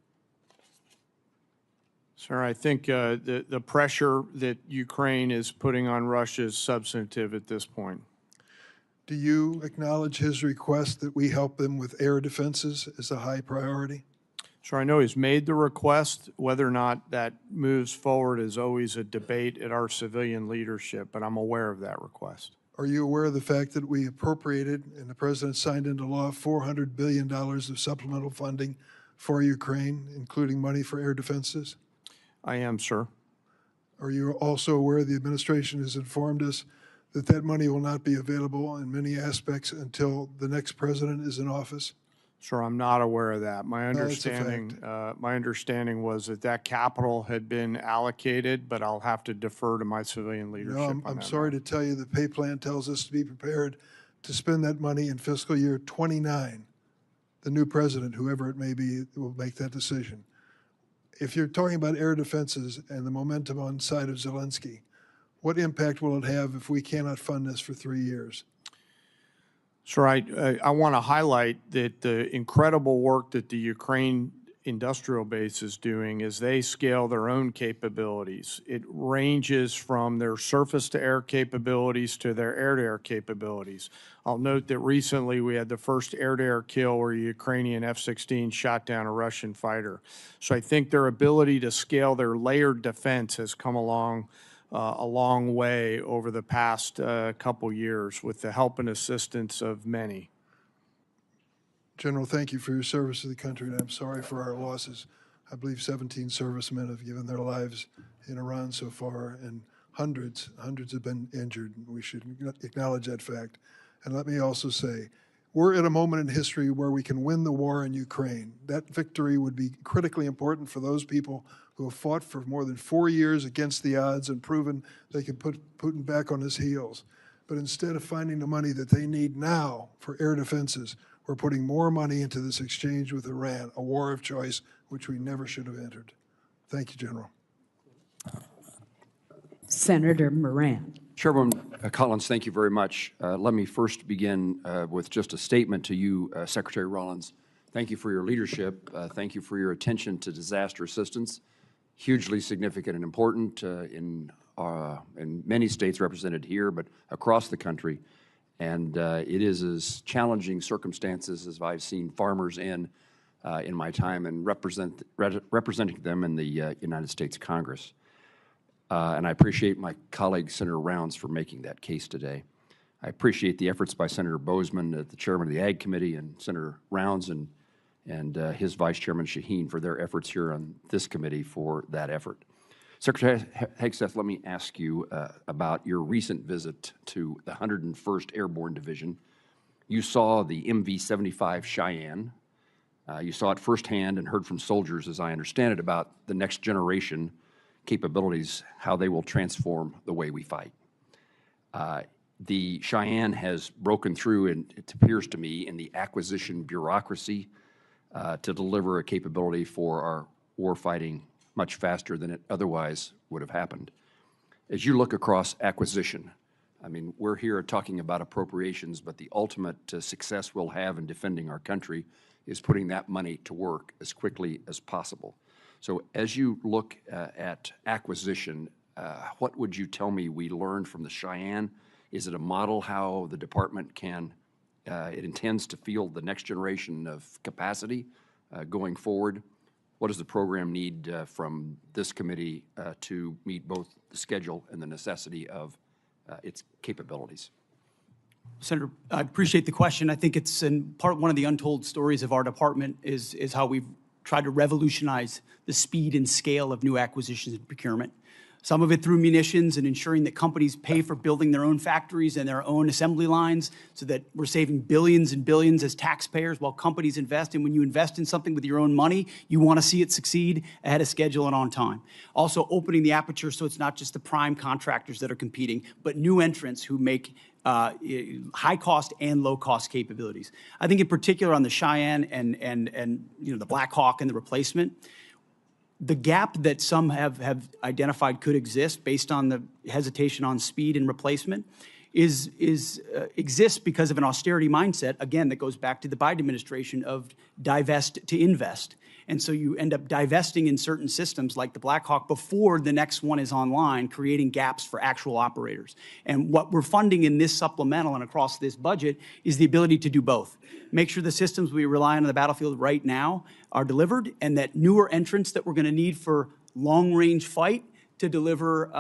Sir, I think the pressure that Ukraine is putting on Russia is substantive at this point. Do you acknowledge his request that we help them with air defenses as a high priority? Sure, I know he's made the request. Whether or not that moves forward is always a debate at our civilian leadership, but I'm aware of that request. Are you aware of the fact that we appropriated and the President signed into law $400 billion of supplemental funding for Ukraine, including money for air defenses? I am, sir. Are you also aware the administration has informed us that that money will not be available in many aspects until the next president is in office? Sir, I'm not aware of that. that's a My understanding was that that capital had been allocated, but I'll have to defer to my civilian leadership No, on I'm that sorry matter. to tell you, the pay plan tells us to be prepared to spend that money in fiscal year 29. The new president, whoever it may be, will make that decision. If you're talking about air defenses and the momentum on side of Zelensky, what impact will it have if we cannot fund this for 3 years? Sir, I want to highlight that the incredible work that the Ukraine industrial base is doing as they scale their own capabilities. It ranges from their surface-to-air capabilities to their air-to-air capabilities. I'll note that recently we had the first air-to-air kill where a Ukrainian F-16 shot down a Russian fighter. So I think their ability to scale their layered defense has come along a long way over the past couple years with the help and assistance of many. General, thank you for your service to the country, and I'm sorry for our losses. I believe 17 servicemen have given their lives in Iran so far, and hundreds have been injured. We should acknowledge that fact. And let me also say, we're at a moment in history where we can win the war in Ukraine. That victory would be critically important for those people who have fought for more than 4 years against the odds and proven they can put Putin back on his heels. But instead of finding the money that they need now for air defenses, we're putting more money into this exchange with Iran, a war of choice which we never should have entered. Thank you, General. Senator Moran. Chairwoman Collins, thank you very much. Let me first begin with just a statement to you, Secretary Rollins. Thank you for your leadership. Thank you for your attention to disaster assistance. Hugely significant and important in many states represented here, but across the country. And it is as challenging circumstances as I've seen farmers in my time and representing them in the United States Congress. And I appreciate my colleague, Senator Rounds, for making that case today. I appreciate the efforts by Senator Bozeman, the chairman of the Ag Committee, and Senator Rounds and his Vice Chairman Shaheen for their efforts here on this committee for that effort. Secretary Hegseth, let me ask you about your recent visit to the 101st Airborne Division. You saw the MV-75 Cheyenne. You saw it firsthand and heard from soldiers, as I understand it, about the next generation capabilities, how they will transform the way we fight. The Cheyenne has broken through, and it appears to me, in the acquisition bureaucracy to deliver a capability for our warfighting much faster than it otherwise would have happened. As you look across acquisition, I mean, we're here talking about appropriations, but the ultimate success we'll have in defending our country is putting that money to work as quickly as possible. So as you look at acquisition, what would you tell me we learned from the Cheyenne? Is it a model how the department it intends to field the next generation of capacity going forward? What does the program need from this committee to meet both the schedule and the necessity of its capabilities? Senator, I appreciate the question. I think it's one of the untold stories of our department is how we've tried to revolutionize the speed and scale of new acquisitions and procurement. Some of it through munitions and ensuring that companies pay for building their own factories and their own assembly lines so that we're saving billions and billions as taxpayers while companies invest. And when you invest in something with your own money, you want to see it succeed ahead of schedule and on time. Also opening the aperture so it's not just the prime contractors that are competing, but new entrants who make high cost and low cost capabilities. I think in particular on the Cheyenne and the Black Hawk and the replacement, the gap that some have identified could exist based on the hesitation on speed and replacement exists because of an austerity mindset, again, that goes back to the Biden administration of divest to invest. And so you end up divesting in certain systems like the Black Hawk before the next one is online, creating gaps for actual operators. And what we're funding in this supplemental and across this budget is the ability to do both. Make sure the systems we rely on the battlefield right now are delivered, and that newer entrants that we're going to need for long-range fight to deliver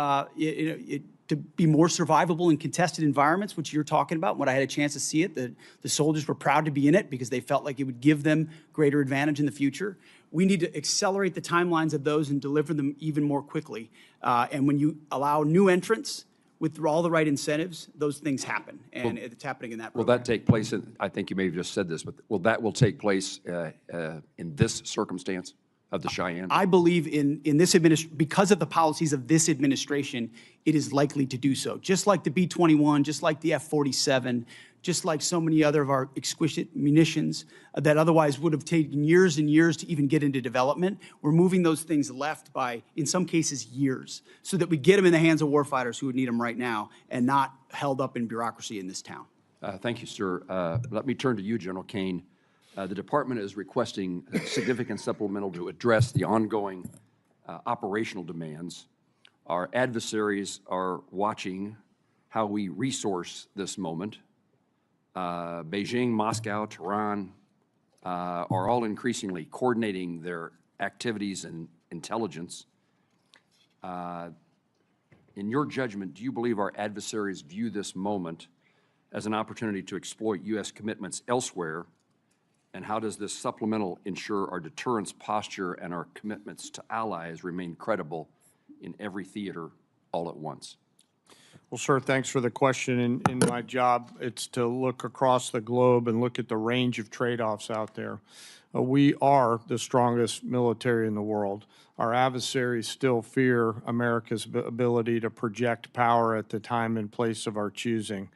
to be more survivable in contested environments, which you're talking about. When I had a chance to see it, the soldiers were proud to be in it because they felt like it would give them greater advantage in the future. We need to accelerate the timelines of those and deliver them even more quickly. And when you allow new entrants with all the right incentives, those things happen, and it's happening in that Will program. that take place, I think you may have just said this, but will take place in this circumstance of the Cheyenne? I believe in this because of the policies of this administration, it is likely to do so. Just like the B-21, just like the F-47, just like so many other of our exquisite munitions that otherwise would have taken years and years to even get into development. We're moving those things left by, in some cases, years, so that we get them in the hands of warfighters who would need them right now and not held up in bureaucracy in this town. Thank you, sir. Let me turn to you, General Caine. The department is requesting a significant supplemental to address the ongoing operational demands. Our adversaries are watching how we resource this moment. Beijing, Moscow, Tehran are all increasingly coordinating their activities and intelligence. In your judgment, do you believe our adversaries view this moment as an opportunity to exploit U.S. commitments elsewhere? And how does this supplemental ensure our deterrence posture and our commitments to allies remain credible in every theater all at once? Well, sir, thanks for the question. In my job, it's to look across the globe and look at the range of trade-offs out there. We are the strongest military in the world. Our adversaries still fear America's ability to project power at the time and place of our choosing.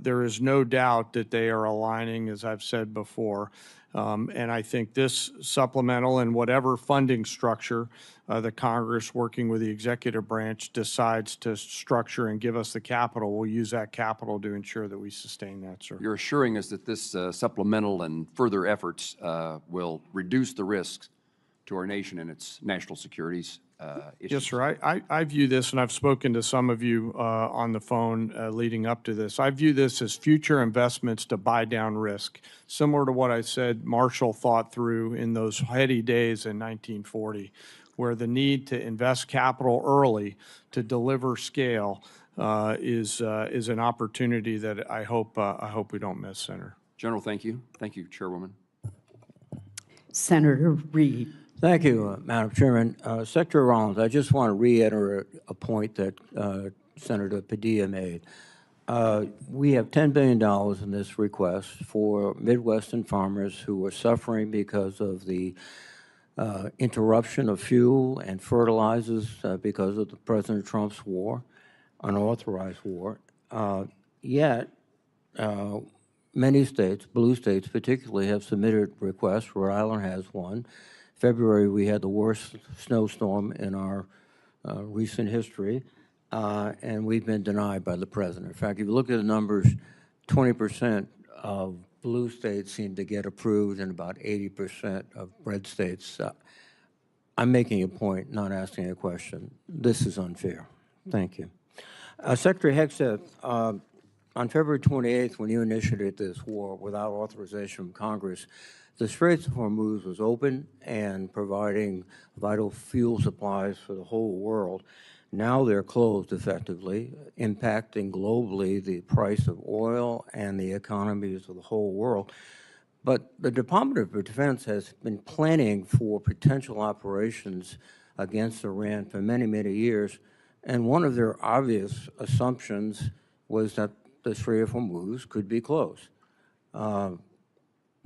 There is no doubt that they are aligning, as I've said before. And I think this supplemental and whatever funding structure the Congress, working with the executive branch, decides to structure and give us the capital, we'll use that capital to ensure that we sustain that, sir. You're assuring us that this supplemental and further efforts will reduce the risks to our nation and its national securities issues. Yes, sir. I view this, and I've spoken to some of you on the phone leading up to this. I view this as future investments to buy down risk, similar to what I said Marshall thought through in those heady days in 1940, where the need to invest capital early to deliver scale is an opportunity that I hope we don't miss, Senator. General, thank you. Thank you, Chairwoman. Senator Reed. Thank you, Madam Chairman. Secretary Rollins, I just want to reiterate a point that Senator Padilla made. We have $10 billion in this request for Midwestern farmers who are suffering because of the interruption of fuel and fertilizers because of the President Trump's war, unauthorized war. Yet, many states, blue states particularly, have submitted requests. Rhode Island has one. February, we had the worst snowstorm in our recent history, and we've been denied by the president. In fact, if you look at the numbers, 20% of blue states seem to get approved and about 80% of red states. I'm making a point, not asking a question. This is unfair. Thank you. Secretary Hegseth, on February 28th, when you initiated this war without authorization from Congress, the Straits of Hormuz was open and providing vital fuel supplies for the whole world. Now they're closed effectively, impacting globally the price of oil and the economies of the whole world. But the Department of Defense has been planning for potential operations against Iran for many, many years, and one of their obvious assumptions was that the Strait of Hormuz could be closed.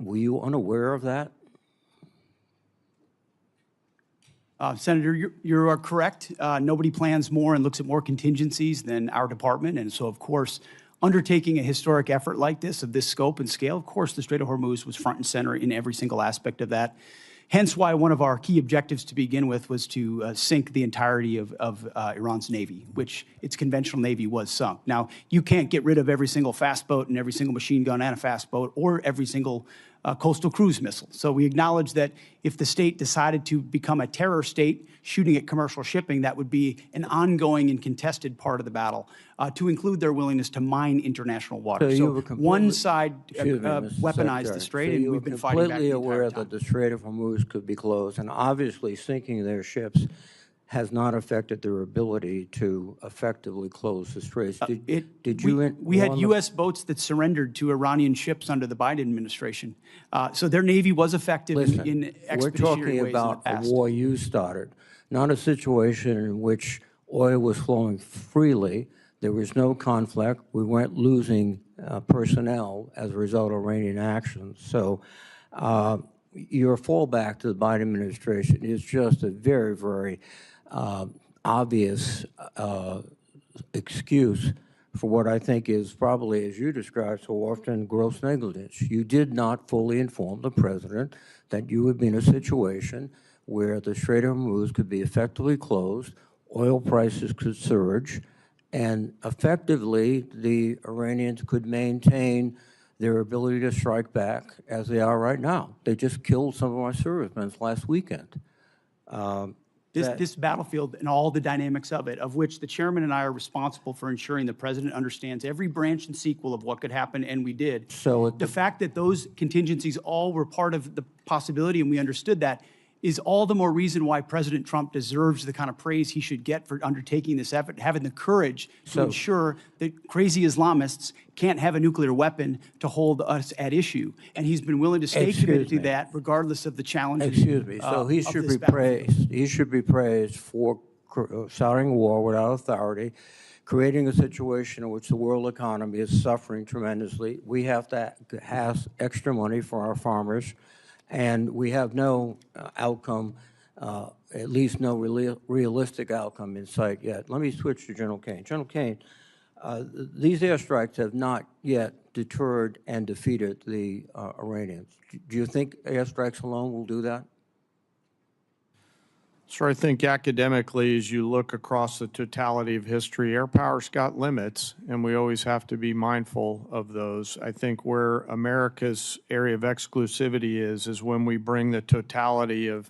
Were you unaware of that? Senator, you are correct. Nobody plans more and looks at more contingencies than our department. And so, of course, undertaking a historic effort like this, of this scope and scale, of course, the Strait of Hormuz was front and center in every single aspect of that. Hence why one of our key objectives to begin with was to sink the entirety of Iran's Navy, which its conventional Navy was sunk. Now, you can't get rid of every single fast boat and every single machine gun and a fast boat or every single coastal cruise missile. So we acknowledge that if the state decided to become a terror state shooting at commercial shipping, that would be an ongoing and contested part of the battle, to include their willingness to mine international water. So one side weaponized the strait, and we've been fighting back the entire time. Completely aware that the Strait of Hormuz could be closed, and obviously sinking their ships has not affected their ability to effectively close the straits. We had U.S. boats that surrendered to Iranian ships under the Biden administration. So their Navy was effective in expeditionary ways in the past. We're talking about a war you started, not a situation in which oil was flowing freely, There was no conflict. We weren't losing personnel as a result of Iranian actions. So your fallback to the Biden administration is just a very, very obvious excuse for what I think is probably, as you described so often, gross negligence. You did not fully inform the president that you would be in a situation where the Strait of Hormuz could be effectively closed, oil prices could surge, and effectively the Iranians could maintain their ability to strike back as they are right now. They just killed some of our servicemen last weekend. This battlefield and all the dynamics of it, of which the chairman and I are responsible for ensuring the president understands every branch and sequel of what could happen, and we did. So the fact that those contingencies all were part of the possibility, and we understood that, is all the more reason why President Trump deserves the kind of praise he should get for undertaking this effort, having the courage to ensure that crazy Islamists can't have a nuclear weapon to hold us at issue. And he's been willing to stay committed to that regardless of the challenges. Excuse me. So he should be praised. He should be praised for starting a war without authority, creating a situation in which the world economy is suffering tremendously. We have to have extra money for our farmers, and we have no outcome, at least no realistic outcome in sight yet. Let me switch to General Caine. General Caine, these airstrikes have not yet deterred and defeated the Iranians. Do you think airstrikes alone will do that? So I think academically, as you look across the totality of history, air power's got limits, and we always have to be mindful of those. I think where America's area of exclusivity is when we bring the totality of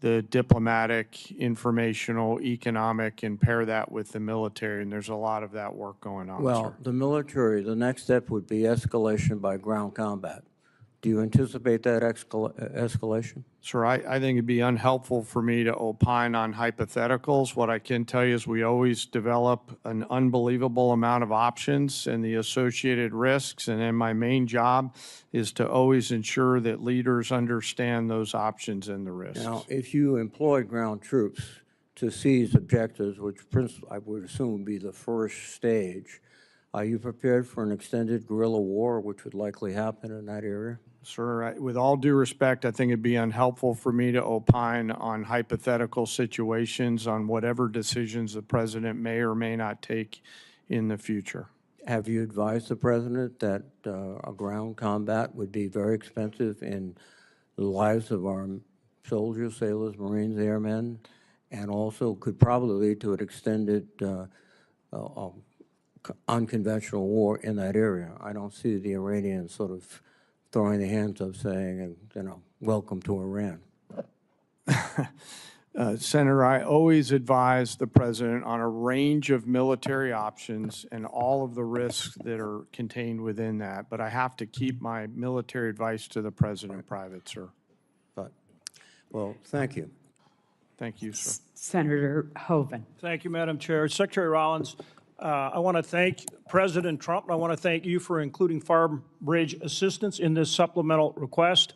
the diplomatic, informational, economic, and pair that with the military, and there's a lot of that work going on, Well, sir. the military, the next step would be escalation by ground combat. Do you anticipate that escalation? Sir, I think it'd be unhelpful for me to opine on hypotheticals. What I can tell you is we always develop an unbelievable amount of options and the associated risks, and then my main job is to always ensure that leaders understand those options and the risks. Now, if you employ ground troops to seize objectives, which I would assume would be the first stage, are you prepared for an extended guerrilla war, which would likely happen in that area? Sir, with all due respect, I think it'd be unhelpful for me to opine on hypothetical situations on whatever decisions the president may or may not take in the future. Have you advised the president that a ground combat would be very expensive in the lives of our soldiers, sailors, Marines, airmen, and also could probably lead to an extended unconventional war in that area? I don't see the Iranians sort of throwing their hands up saying, welcome to Iran. Senator, I always advise the president on a range of military options and all of the risks that are contained within that, but I have to keep my military advice to the president private, sir. Well, thank you. Thank you, sir. Senator Hoeven. Thank you, Madam Chair. Secretary Rollins, I want to thank President Trump, and I want to thank you for including farm bridge assistance in this supplemental request.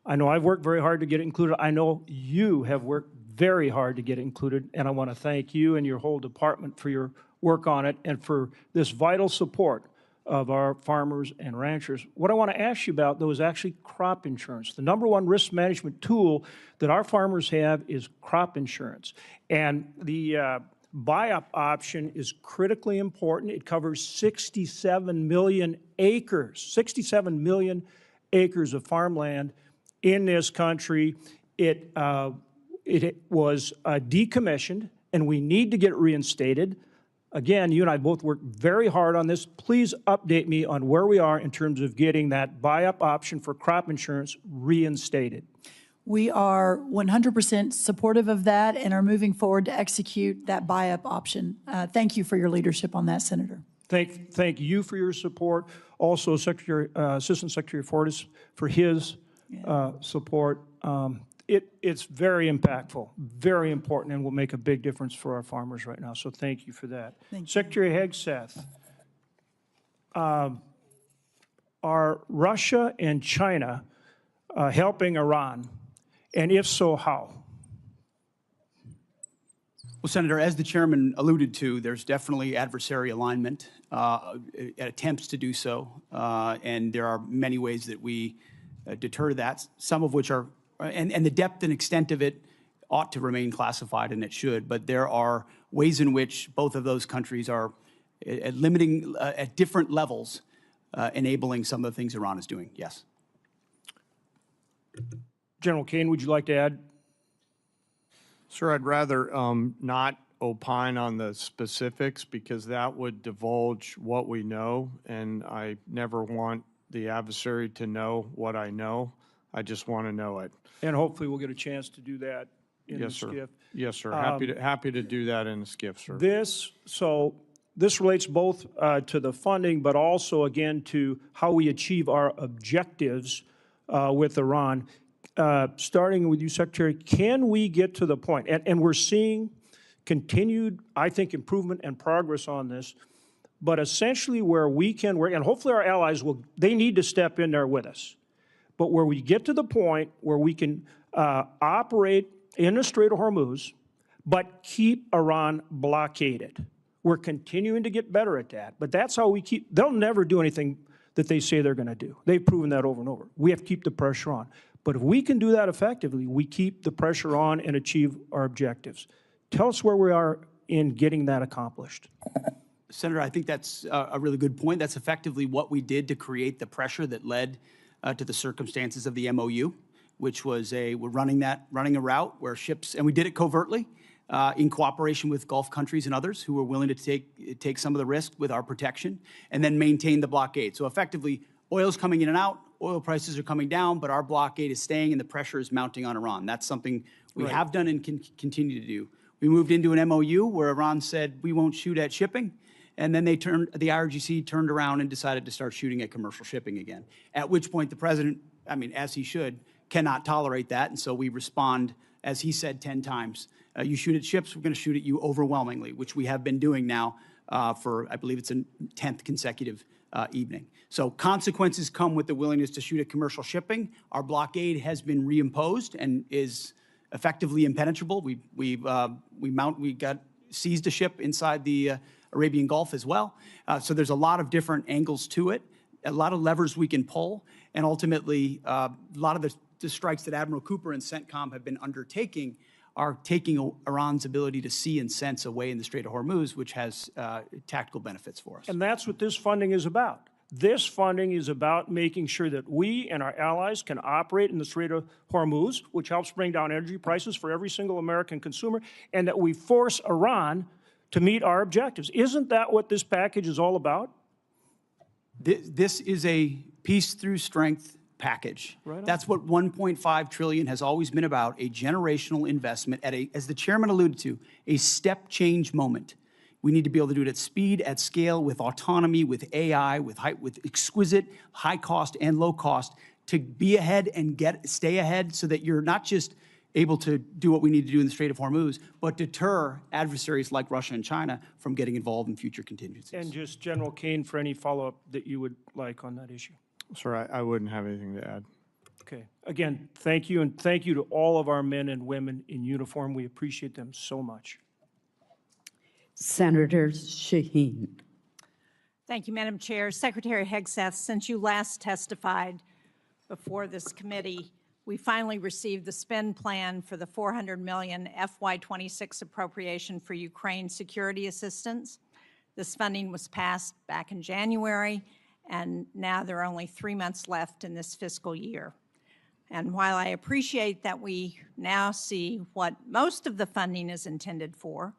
I know I've worked very hard to get it included. I know you have worked very hard to get it included, and I want to thank you and your whole department for your work on it and for this vital support of our farmers and ranchers. What I want to ask you about, though, is actually crop insurance. The number one risk management tool that our farmers have is crop insurance. And the buy-up option is critically important. It covers 67 million acres, 67 million acres of farmland in this country. It was decommissioned, and we need to get it reinstated. Again, you and I both worked very hard on this. Please update me on where we are in terms of getting that buy-up option for crop insurance reinstated. We are 100% supportive of that and are moving forward to execute that buy-up option. Thank you for your leadership on that, Senator. Thank you for your support. Also, Assistant Secretary Fortas for his support. It's very impactful, very important, and will make a big difference for our farmers right now. So thank you for that. Thank you. Secretary Hegseth, are Russia and China helping Iran? And if so, how? Well, Senator, as the chairman alluded to, there's definitely adversary alignment, attempts to do so, and there are many ways that we deter that, some of which are, and the depth and extent of it ought to remain classified, and it should, but there are ways in which both of those countries are limiting at different levels, enabling some of the things Iran is doing. Yes. General Caine, would you like to add? Sir, I'd rather not opine on the specifics because that would divulge what we know, and I never want the adversary to know what I know. I just want to know it. And hopefully we'll get a chance to do that in Yes, the sir. skiff. Yes, sir. Happy to do that in the skiff, sir. This relates both to the funding, but also, again, to how we achieve our objectives with Iran. Starting with you, Secretary, can we get to the point, and we're seeing continued, I think, improvement and progress on this, but essentially where we can work, and hopefully our allies will, they need to step in there with us, but where we get to the point where we can operate in the Strait of Hormuz, but keep Iran blockaded. We're continuing to get better at that, but that's how we keep, they'll never do anything that they say they're going to do. They've proven that over and over. We have to keep the pressure on. But if we can do that effectively, we keep the pressure on and achieve our objectives. Tell us where we are in getting that accomplished. Senator, I think that's a really good point. That's effectively what we did to create the pressure that led to the circumstances of the MOU, which was we're running a route where ships, and we did it covertly in cooperation with Gulf countries and others who were willing to take some of the risk with our protection and then maintain the blockade. So effectively, oil's coming in and out, oil prices are coming down, but our blockade is staying and the pressure is mounting on Iran. That's something we have done and can continue to do. We moved into an MOU where Iran said we won't shoot at shipping, and then the IRGC turned around and decided to start shooting at commercial shipping again, at which point the president, I mean, as he should, cannot tolerate that, and so we respond, as he said 10 times, you shoot at ships, we're going to shoot at you overwhelmingly, which we have been doing now for, I believe it's a 10th consecutive evening. So consequences come with the willingness to shoot at commercial shipping. Our blockade has been reimposed and is effectively impenetrable. We got seized a ship inside the Arabian Gulf as well. So there's a lot of different angles to it, a lot of levers we can pull, and ultimately a lot of the strikes that Admiral Cooper and CENTCOM have been undertaking are taking Iran's ability to see and sense away in the Strait of Hormuz, which has tactical benefits for us. And that's what this funding is about. This funding is about making sure that we and our allies can operate in the Strait of Hormuz, which helps bring down energy prices for every single American consumer, and that we force Iran to meet our objectives. Isn't that what this package is all about? This is a peace through strength package. Right. That's what 1.5 trillion has always been about, a generational investment at as the chairman alluded to, a step change moment. We need to be able to do it at speed, at scale, with autonomy, with AI, with exquisite high cost and low cost to be ahead and stay ahead so that you're not just able to do what we need to do in the Strait of Hormuz, but deter adversaries like Russia and China from getting involved in future contingencies. And just General Caine, for any follow-up that you would like on that issue. Sir, I wouldn't have anything to add. Okay. Again, thank you, and thank you to all of our men and women in uniform. We appreciate them so much. Senator Shaheen. Thank you, Madam Chair. Secretary Hegseth, since you last testified before this committee, we finally received the spend plan for the $400 million FY26 appropriation for Ukraine security assistance. This funding was passed back in January, and now there are only 3 months left in this fiscal year. And while I appreciate that we now see what most of the funding is intended for,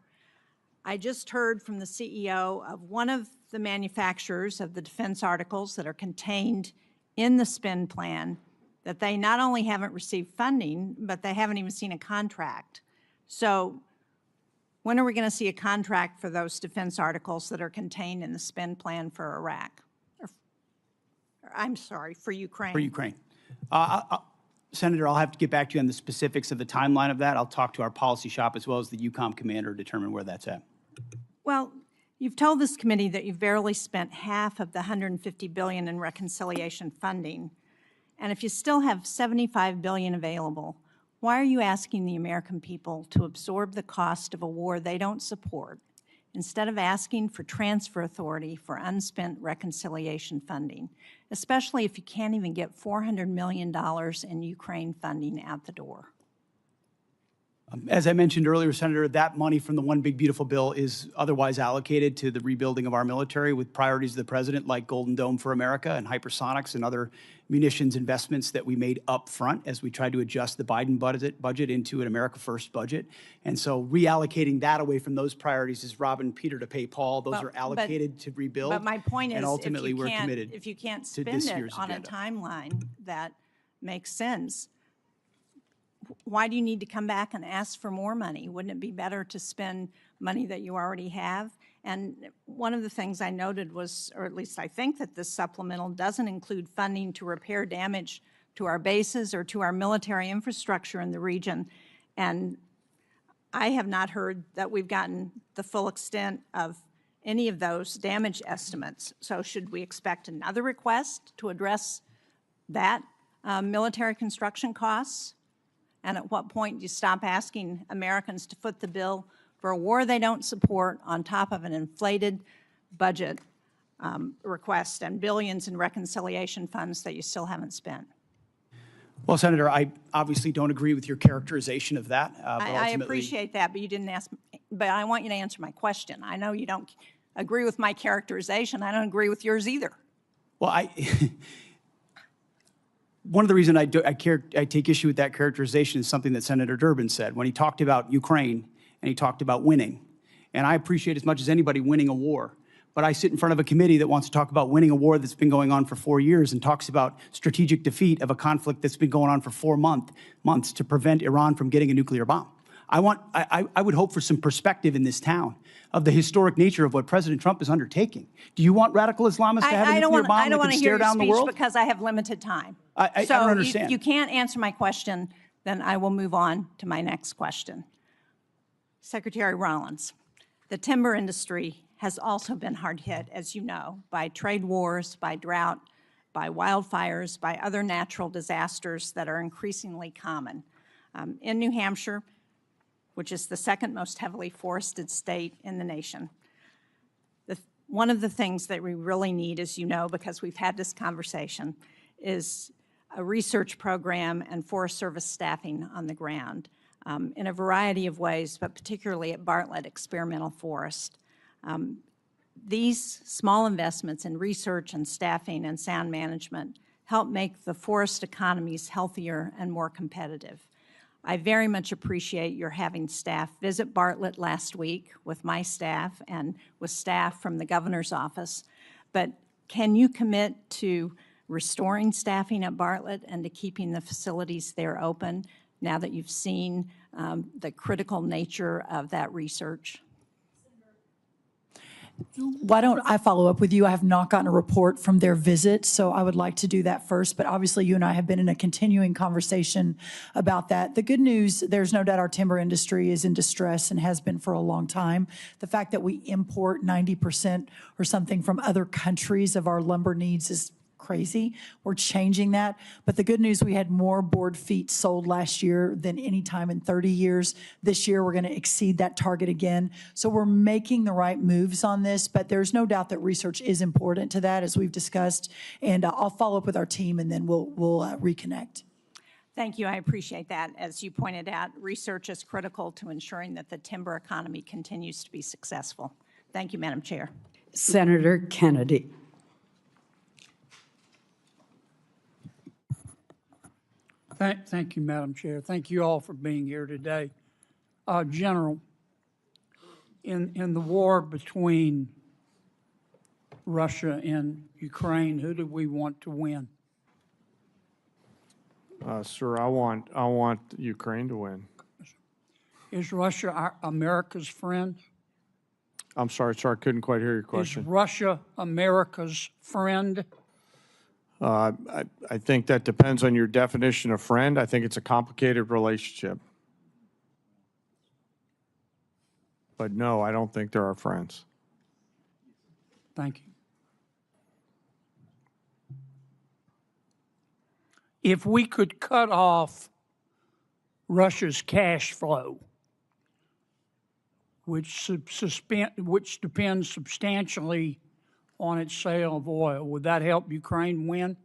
I just heard from the CEO of one of the manufacturers of the defense articles that are contained in the spend plan that they not only haven't received funding, but they haven't even seen a contract. So when are we going to see a contract for those defense articles that are contained in the spend plan for Iraq? I'm sorry, for Ukraine. For Ukraine. Senator, I'll have to get back to you on the specifics of the timeline of that. I'll talk to our policy shop as well as the EUCOM commander to determine where that's at. Well, you've told this committee that you've barely spent half of the $150 billion in reconciliation funding. And if you still have $75 billion available, Why are you asking the American people to absorb the cost of a war they don't support instead of asking for transfer authority for unspent reconciliation funding, especially if you can't even get $400 million in Ukraine funding out the door? As I mentioned earlier, Senator, that money from the One Big Beautiful Bill is otherwise allocated to the rebuilding of our military with priorities of the president like Golden Dome for America and hypersonics and other munitions investments that we made up front as we tried to adjust the Biden budget into an America First budget. And so reallocating that away from those priorities is robbing Peter to pay Paul. Those are allocated to rebuild. But my point is, and ultimately we're committed if you can't to spend this it year's on agenda. a timeline that makes sense, why do you need to come back and ask for more money? Wouldn't it be better to spend money that you already have? And one of the things I noted was, or at least I think that this supplemental doesn't include funding to repair damage to our bases or to our military infrastructure in the region. And I have not heard that we've gotten the full extent of any of those damage estimates. So should we expect another request to address that military construction costs? And at what point do you stop asking Americans to foot the bill for a war they don't support on top of an inflated budget request and billions in reconciliation funds that you still haven't spent? Well, Senator, I obviously don't agree with your characterization of that. I appreciate that, but you didn't ask. But I want you to answer my question. I know you don't agree with my characterization. I don't agree with yours either. Well, one of the reasons I take issue with that characterization is something that Senator Durbin said when he talked about Ukraine and he talked about winning. And I appreciate as much as anybody winning a war. But I sit in front of a committee that wants to talk about winning a war that's been going on for 4 years and talks about strategic defeat of a conflict that's been going on for 4 months to prevent Iran from getting a nuclear bomb. I would hope for some perspective in this town of the historic nature of what President Trump is undertaking. Do you want radical Islamists to have a nuclear bomb that can stare down the world? Because I have limited time. I don't understand. If you can't answer my question, then I will move on to my next question. Secretary Rollins, the timber industry has also been hard hit, as you know, by trade wars, by drought, by wildfires, by other natural disasters that are increasingly common. In New Hampshire, which is the second most heavily forested state in the nation, one of the things that we really need, as you know, because we've had this conversation, is a research program and Forest Service staffing on the ground in a variety of ways, but particularly at Bartlett Experimental Forest. These small investments in research and staffing and sound management help make the forest economies healthier and more competitive. I very much appreciate your having staff visit Bartlett last week with my staff and with staff from the governor's office. But can you commit to restoring staffing at Bartlett and to keeping the facilities there open now that you've seen the critical nature of that research? Why don't I follow up with you? I have not gotten a report from their visit, so I would like to do that first. But obviously, you and I have been in a continuing conversation about that. The good news, there's no doubt our timber industry is in distress and has been for a long time. The fact that we import 90% or something from other countries of our lumber needs is crazy. We're changing that. But the good news, we had more board feet sold last year than any time in 30 years. This year, we're going to exceed that target again. So we're making the right moves on this, but there's no doubt that research is important to that, as we've discussed. And I'll follow up with our team, and then we'll reconnect. Thank you. I appreciate that. As you pointed out, research is critical to ensuring that the timber economy continues to be successful. Thank you, Madam Chair. Senator Kennedy. Thank you, Madam Chair. Thank you all for being here today. General, in the war between Russia and Ukraine, who do we want to win? Sir, I want Ukraine to win. Is Russia America's friend? I'm sorry, sir, I couldn't quite hear your question. Is Russia America's friend? I think that depends on your definition of friend. I think it's a complicated relationship. But no, I don't think they're our friends. Thank you. If we could cut off Russia's cash flow, which depends substantially on its sale of oil. Would that help Ukraine win?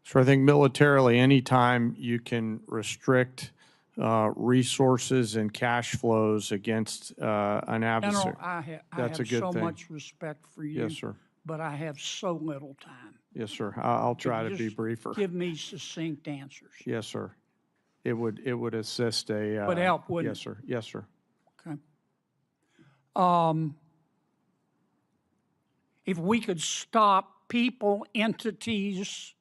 So I think militarily, anytime you can restrict resources and cash flows against an adversary, General, I that's a have good so thing. much respect for you. Yes, sir. But I have so little time. Yes, sir. I'll try Could to you be just briefer. Give me succinct answers. Yes, sir. It would assist a. Would help, wouldn't Yes, sir. Yes, sir. Okay. If we could stop people, entities,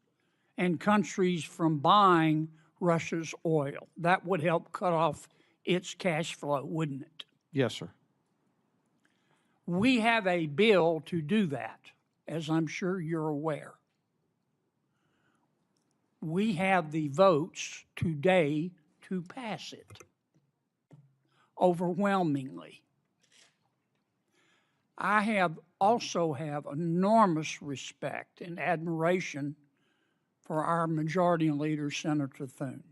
and countries from buying Russia's oil, that would help cut off its cash flow, wouldn't it? Yes, sir. We have a bill to do that, as I'm sure you're aware. We have the votes today to pass it overwhelmingly. I also have enormous respect and admiration for our majority leader, Senator Thune.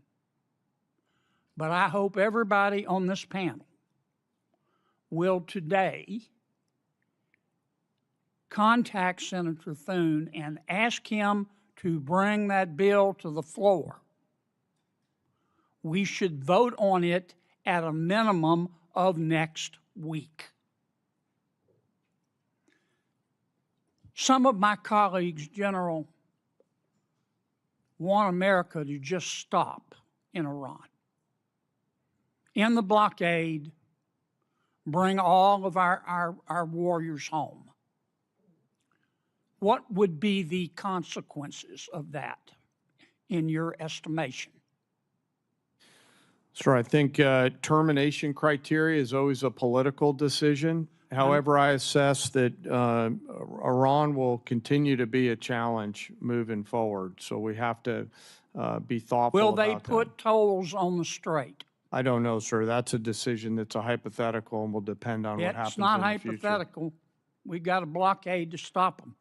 But I hope everybody on this panel will today contact Senator Thune and ask him to bring that bill to the floor. We should vote on it at a minimum of next week. Some of my colleagues, General, want America to just stop in Iran. In the blockade, bring all of our warriors home. What would be the consequences of that, in your estimation? Sir, I think termination criteria is always a political decision. However, I assess that Iran will continue to be a challenge moving forward, so we have to be thoughtful Will about they that. put tolls on the strait? I don't know, sir. That's a decision that's a hypothetical and will depend on what happens It's not in the future. hypothetical. We got a blockade to stop them.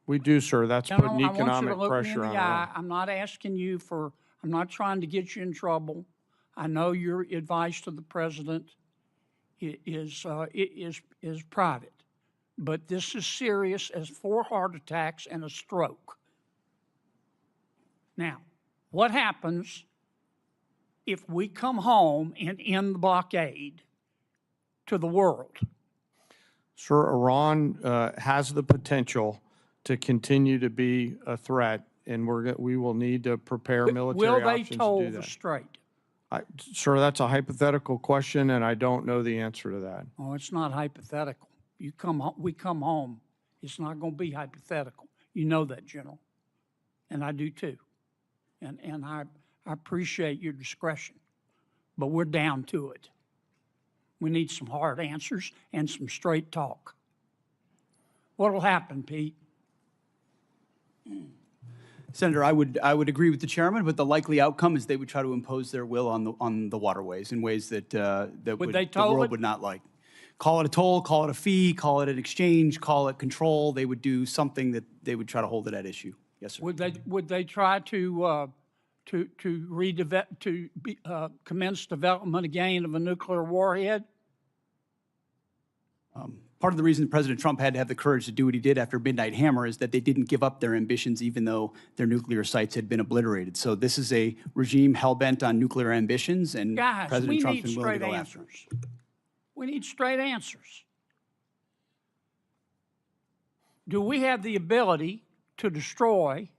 We do, sir. That's General, putting I want you to economic look me in pressure on the eye. Iran. I'm not asking you for, I'm not trying to get you in trouble. I know your advice to the president is private, but this is serious as 4 heart attacks and a stroke. Now, what happens if we come home and end the blockade to the world? Sir, Iran has the potential to continue to be a threat, and we will need to prepare military Will they options to toll do the that. strait? Sir, that's a hypothetical question, and I don't know the answer to that. Oh, it's not hypothetical. We come home. It's not going to be hypothetical. You know that, General, and I do too. And I appreciate your discretion, but we're down to it. We need some hard answers and some straight talk. What'll happen, Pete? Senator, I would agree with the chairman, but the likely outcome is they would try to impose their will on the waterways in ways that the world would not like. Call it a toll, call it a fee, call it an exchange, call it control. They would do something that they would try to hold it at issue. Yes, sir. Would they try to commence development again of a nuclear warhead? Part of the reason President Trump had to have the courage to do what he did after Midnight Hammer is that they didn't give up their ambitions even though their nuclear sites had been obliterated. So this is a regime hell-bent on nuclear ambitions, and President Trump's been willing to go after them. We need straight answers. Do we have the ability to destroy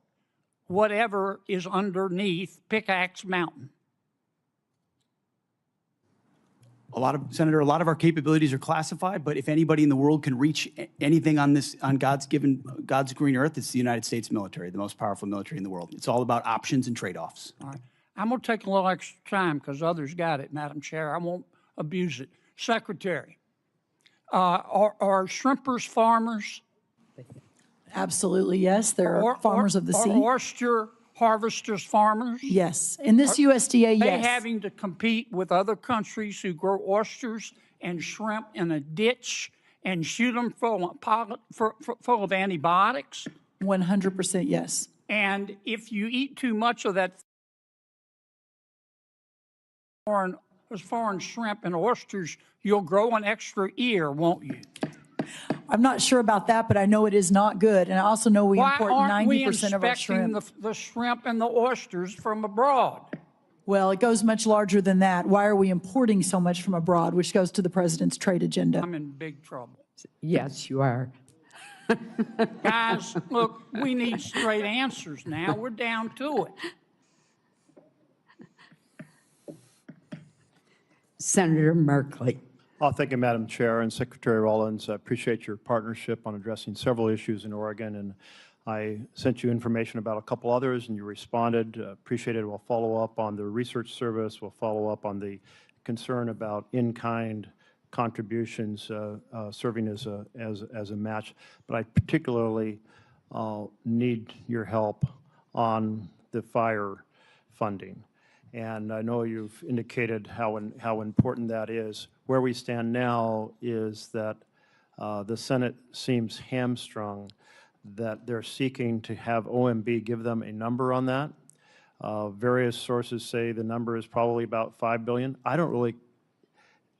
whatever is underneath Pickaxe Mountain? Senator, a lot of our capabilities are classified, but if anybody in the world can reach anything on God's green earth, it's the United States military, the most powerful military in the world. It's all about options and trade-offs. All right. I'm going to take a little extra time because others got it, Madam Chair. I won't abuse it. Secretary, are shrimpers farmers? Absolutely, yes. There are farmers of the sea. Are oyster harvesters farmers? Yes. In this USDA, Are they yes. having to compete with other countries who grow oysters and shrimp in a ditch and shoot them full of antibiotics? 100% yes. And if you eat too much of that as foreign shrimp and oysters, you'll grow an extra ear, won't you? I'm not sure about that, but I know it is not good. And I also know we Why import aren't we 90% of our inspecting shrimp. the shrimp and the oysters from abroad? Well, it goes much larger than that. Why are we importing so much from abroad, which goes to the president's trade agenda? I'm in big trouble. Yes, you are. Guys, look, we need straight answers now. We're down to it. Senator Merkley. Thank you, Madam Chair, and Secretary Rollins. I appreciate your partnership on addressing several issues in Oregon, and I sent you information about a couple others, and you responded. Appreciate it. We'll follow up on the research service. We'll follow up on the concern about in-kind contributions serving as a match. But I particularly need your help on the fire funding. And I know you've indicated how important that is. Where we stand now is that the Senate seems hamstrung, that they're seeking to have OMB give them a number on that. Various sources say the number is probably about $5 billion. I don't really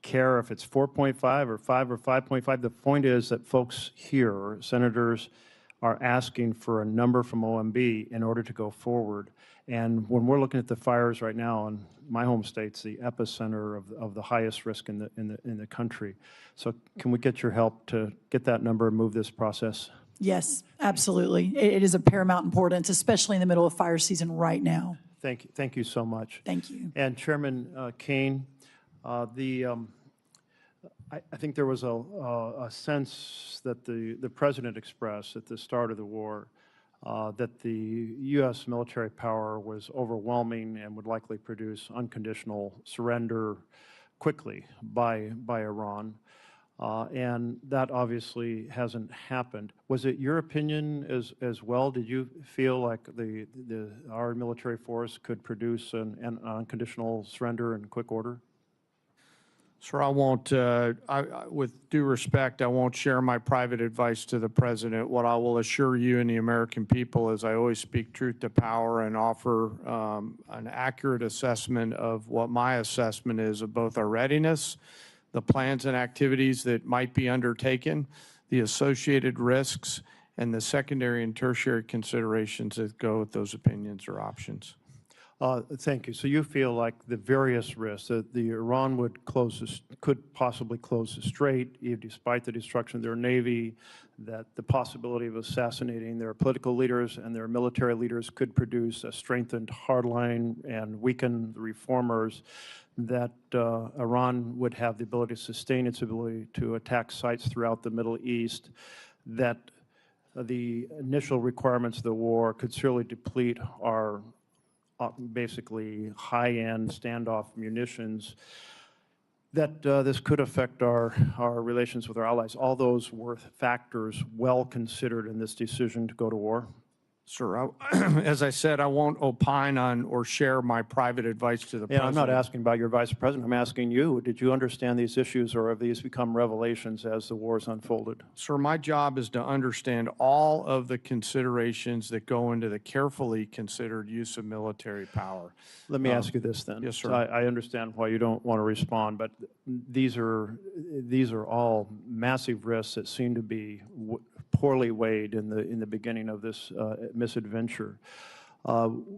care if it's 4.5 or 5 or 5.5. The point is that folks here, senators, are asking for a number from OMB in order to go forward. And when we're looking at the fires right now in my home state's the epicenter of the highest risk in the country. So can we get your help to get that number and move this process? Yes, absolutely. It is of paramount importance, especially in the middle of fire season right now. Thank you so much. Thank you. And Chairman Caine, I think there was a sense that the President expressed at the start of the war that the U.S. military power was overwhelming and would likely produce unconditional surrender quickly by Iran. And that obviously hasn't happened. Was it your opinion as well? Did you feel like our military force could produce an unconditional surrender in quick order? Sir, I won't, with due respect, I won't share my private advice to the President. What I will assure you and the American people is I always speak truth to power and offer an accurate assessment of what my assessment is of both our readiness, the plans and activities that might be undertaken, the associated risks, and the secondary and tertiary considerations that go with those opinions or options. Thank you. So you feel like the various risks that the Iran could possibly close the strait, even despite the destruction of their navy, that the possibility of assassinating their political leaders and their military leaders could produce a strengthened hardline and weaken the reformers, that Iran would have the ability to sustain its ability to attack sites throughout the Middle East, that the initial requirements of the war could surely deplete our basically high-end standoff munitions, that this could affect our relations with our allies. All those were factors well considered in this decision to go to war? Sir, as I said, I won't opine on or share my private advice to the President. I'm not asking about your Vice President. I'm asking you, did you understand these issues, or have these become revelations as the wars unfolded? Sir, my job is to understand all of the considerations that go into the carefully considered use of military power. Let me ask you this then. Yes, sir. I understand why you don't want to respond, but these are all massive risks that seem to be poorly weighed in the beginning of this misadventure.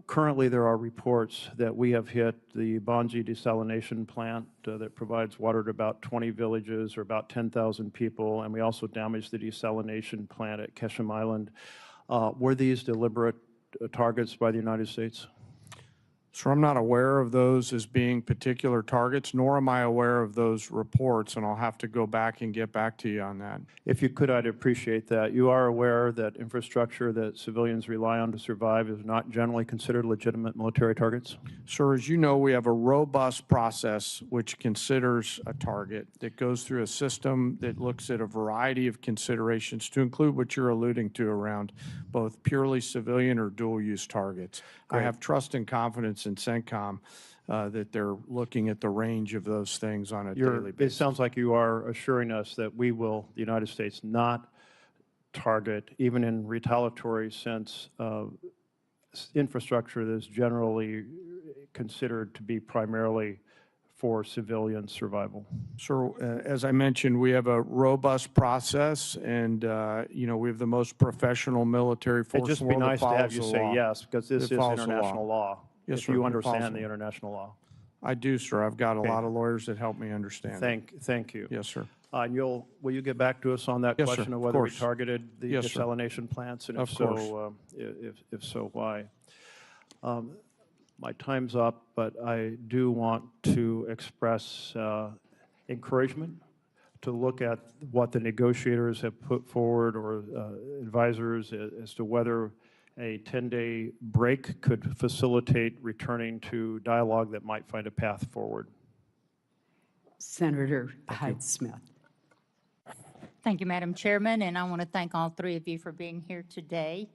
Currently, there are reports that we have hit the Bonji desalination plant that provides water to about 20 villages or about 10,000 people, and we also damaged the desalination plant at Ketchum Island. Were these deliberate targets by the United States? Sir, I'm not aware of those as being particular targets, nor am I aware of those reports, and I'll have to go back and get back to you on that. If you could, I'd appreciate that. You are aware that infrastructure that civilians rely on to survive is not generally considered legitimate military targets? Sir, as you know, we have a robust process which considers a target, that goes through a system that looks at a variety of considerations to include what you're alluding to around both purely civilian or dual-use targets. Great. I have trust and confidence in CENTCOM that they're looking at the range of those things on a daily basis. It sounds like you are assuring us that we will, the United States, not target, even in retaliatory sense, infrastructure that is generally considered to be primarily for civilian survival. Sir, as I mentioned, we have a robust process, and we have the most professional military force. It'd just in be the world nice that to have follows you the say law. yes, because this It is follows the international law. Yes, if sir, you it follows understand the the law. international law. I do, sir. I've got a Okay. lot of lawyers that help me understand it. Thank you. Yes, sir. And will you get back to us on that Yes, sir, question of of whether we course. targeted the Yes, sir. desalination plants, and Of if course. so, if so, why? My time's up, but I do want to express encouragement to look at what the negotiators have put forward, or advisors, as to whether a 10-day break could facilitate returning to dialogue that might find a path forward. Senator Hyde-Smith. Thank you, Madam Chairman, and I want to thank all three of you for being here today.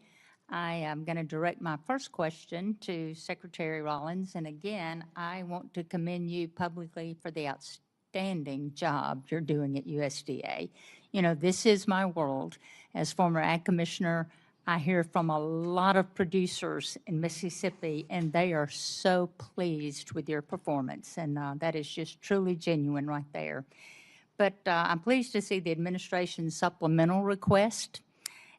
I am going to direct my first question to Secretary Rollins, and again, I want to commend you publicly for the outstanding job you're doing at USDA. You know, this is my world. As former Ag Commissioner, I hear from a lot of producers in Mississippi, and they are so pleased with your performance, and that is just truly genuine right there. But I'm pleased to see the administration's supplemental request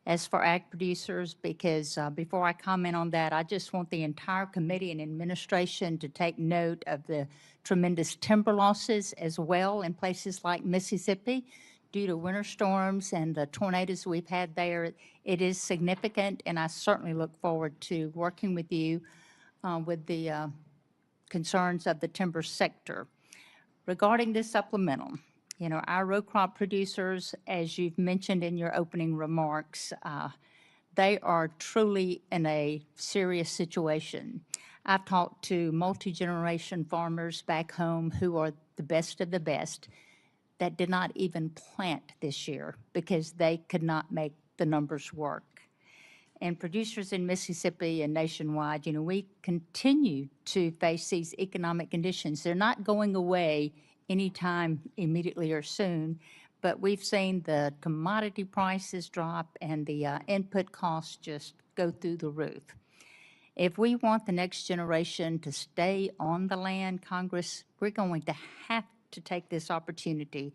as for ag producers, because before I comment on that, I just want the entire committee and administration to take note of the tremendous timber losses as well in places like Mississippi due to winter storms and the tornadoes we've had there. It is significant, and I certainly look forward to working with you with the concerns of the timber sector. Regarding this supplemental, you know, our row crop producers, as you've mentioned in your opening remarks, they are truly in a serious situation. I've talked to multi-generation farmers back home who are the best of the best that did not even plant this year because they could not make the numbers work. And producers in Mississippi and nationwide, you know, we continue to face these economic conditions. They're not going away anytime immediately or soon, but we've seen the commodity prices drop and the input costs just go through the roof. If we want the next generation to stay on the land, Congress, we're going to have to take this opportunity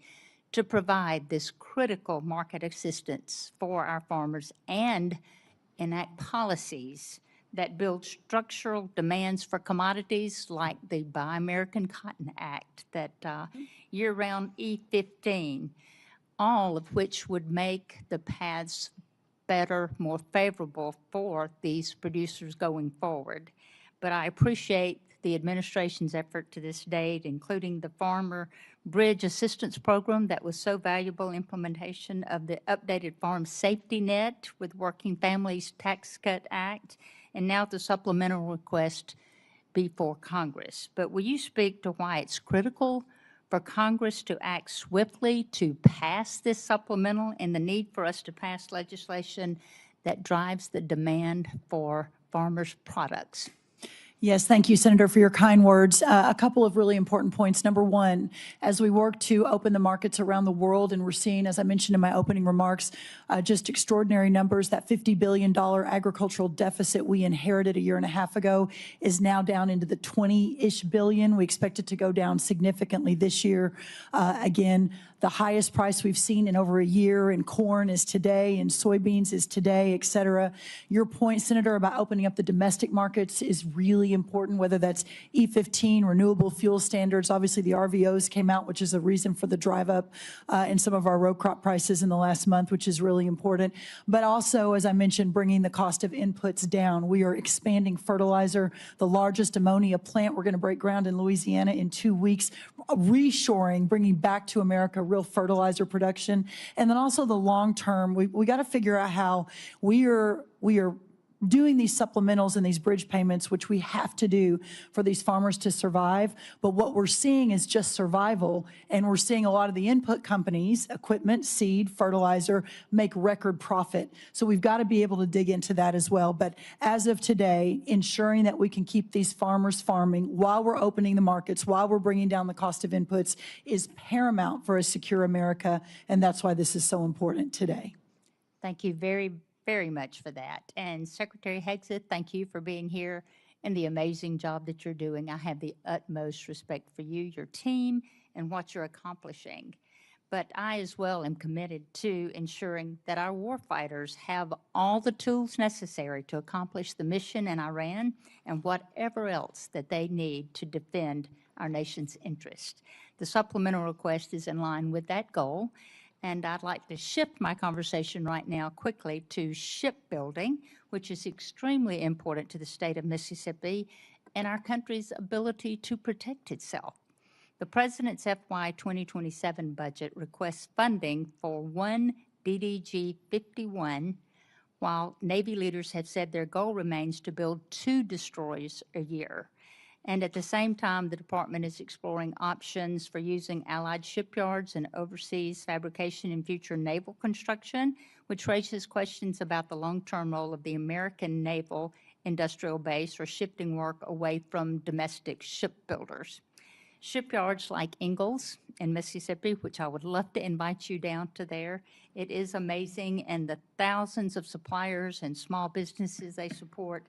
to provide this critical market assistance for our farmers and enact policies that build structural demands for commodities like the Buy American Cotton Act, that year-round E15, all of which would make the paths better, more favorable for these producers going forward. But I appreciate the administration's effort to this date, including the Farmer Bridge Assistance Program that was so valuable, implementation of the updated Farm Safety Net with Working Families Tax Cut Act, and now the supplemental request before Congress. But will you speak to why it's critical for Congress to act swiftly to pass this supplemental and the need for us to pass legislation that drives the demand for farmers' products? Yes, thank you, Senator, for your kind words. A couple of really important points. Number one, as we work to open the markets around the world, and we're seeing, as I mentioned in my opening remarks, just extraordinary numbers. That $50 billion agricultural deficit we inherited a year and a half ago is now down into the 20-ish billion. We expect it to go down significantly this year. Again, the highest price we've seen in over a year in corn is today, in soybeans is today, et cetera. Your point, Senator, about opening up the domestic markets is really important, whether that's E15, renewable fuel standards. Obviously, the RVOs came out, which is a reason for the drive up in some of our row crop prices in the last month, which is really important. But also, as I mentioned, bringing the cost of inputs down. We are expanding fertilizer, the largest ammonia plant. We're going to break ground in Louisiana in 2 weeks, reshoring, bringing back to America real fertilizer production. And then also the long term, we got to figure out how we are doing these supplementals and these bridge payments, which we have to do for these farmers to survive. But what we're seeing is just survival. And we're seeing a lot of the input companies, equipment, seed, fertilizer, make record profit. So we've got to be able to dig into that as well. But as of today, ensuring that we can keep these farmers farming while we're opening the markets, while we're bringing down the cost of inputs, is paramount for a secure America. And that's why this is so important today. Thank you very much for that. And Secretary Hegseth, thank you for being here and the amazing job that you're doing. I have the utmost respect for you, your team, and what you're accomplishing. But I as well am committed to ensuring that our warfighters have all the tools necessary to accomplish the mission in Iran and whatever else that they need to defend our nation's interest. The supplemental request is in line with that goal, and I'd like to shift my conversation right now quickly to shipbuilding, which is extremely important to the state of Mississippi and our country's ability to protect itself. The President's FY 2027 budget requests funding for one DDG 51, while Navy leaders have said their goal remains to build 2 destroyers a year. And at the same time, the department is exploring options for using allied shipyards and overseas fabrication in future naval construction, which raises questions about the long-term role of the American naval industrial base or shifting work away from domestic shipbuilders. Shipyards like Ingalls in Mississippi, which I would love to invite you down to there. It is amazing, and the thousands of suppliers and small businesses they support,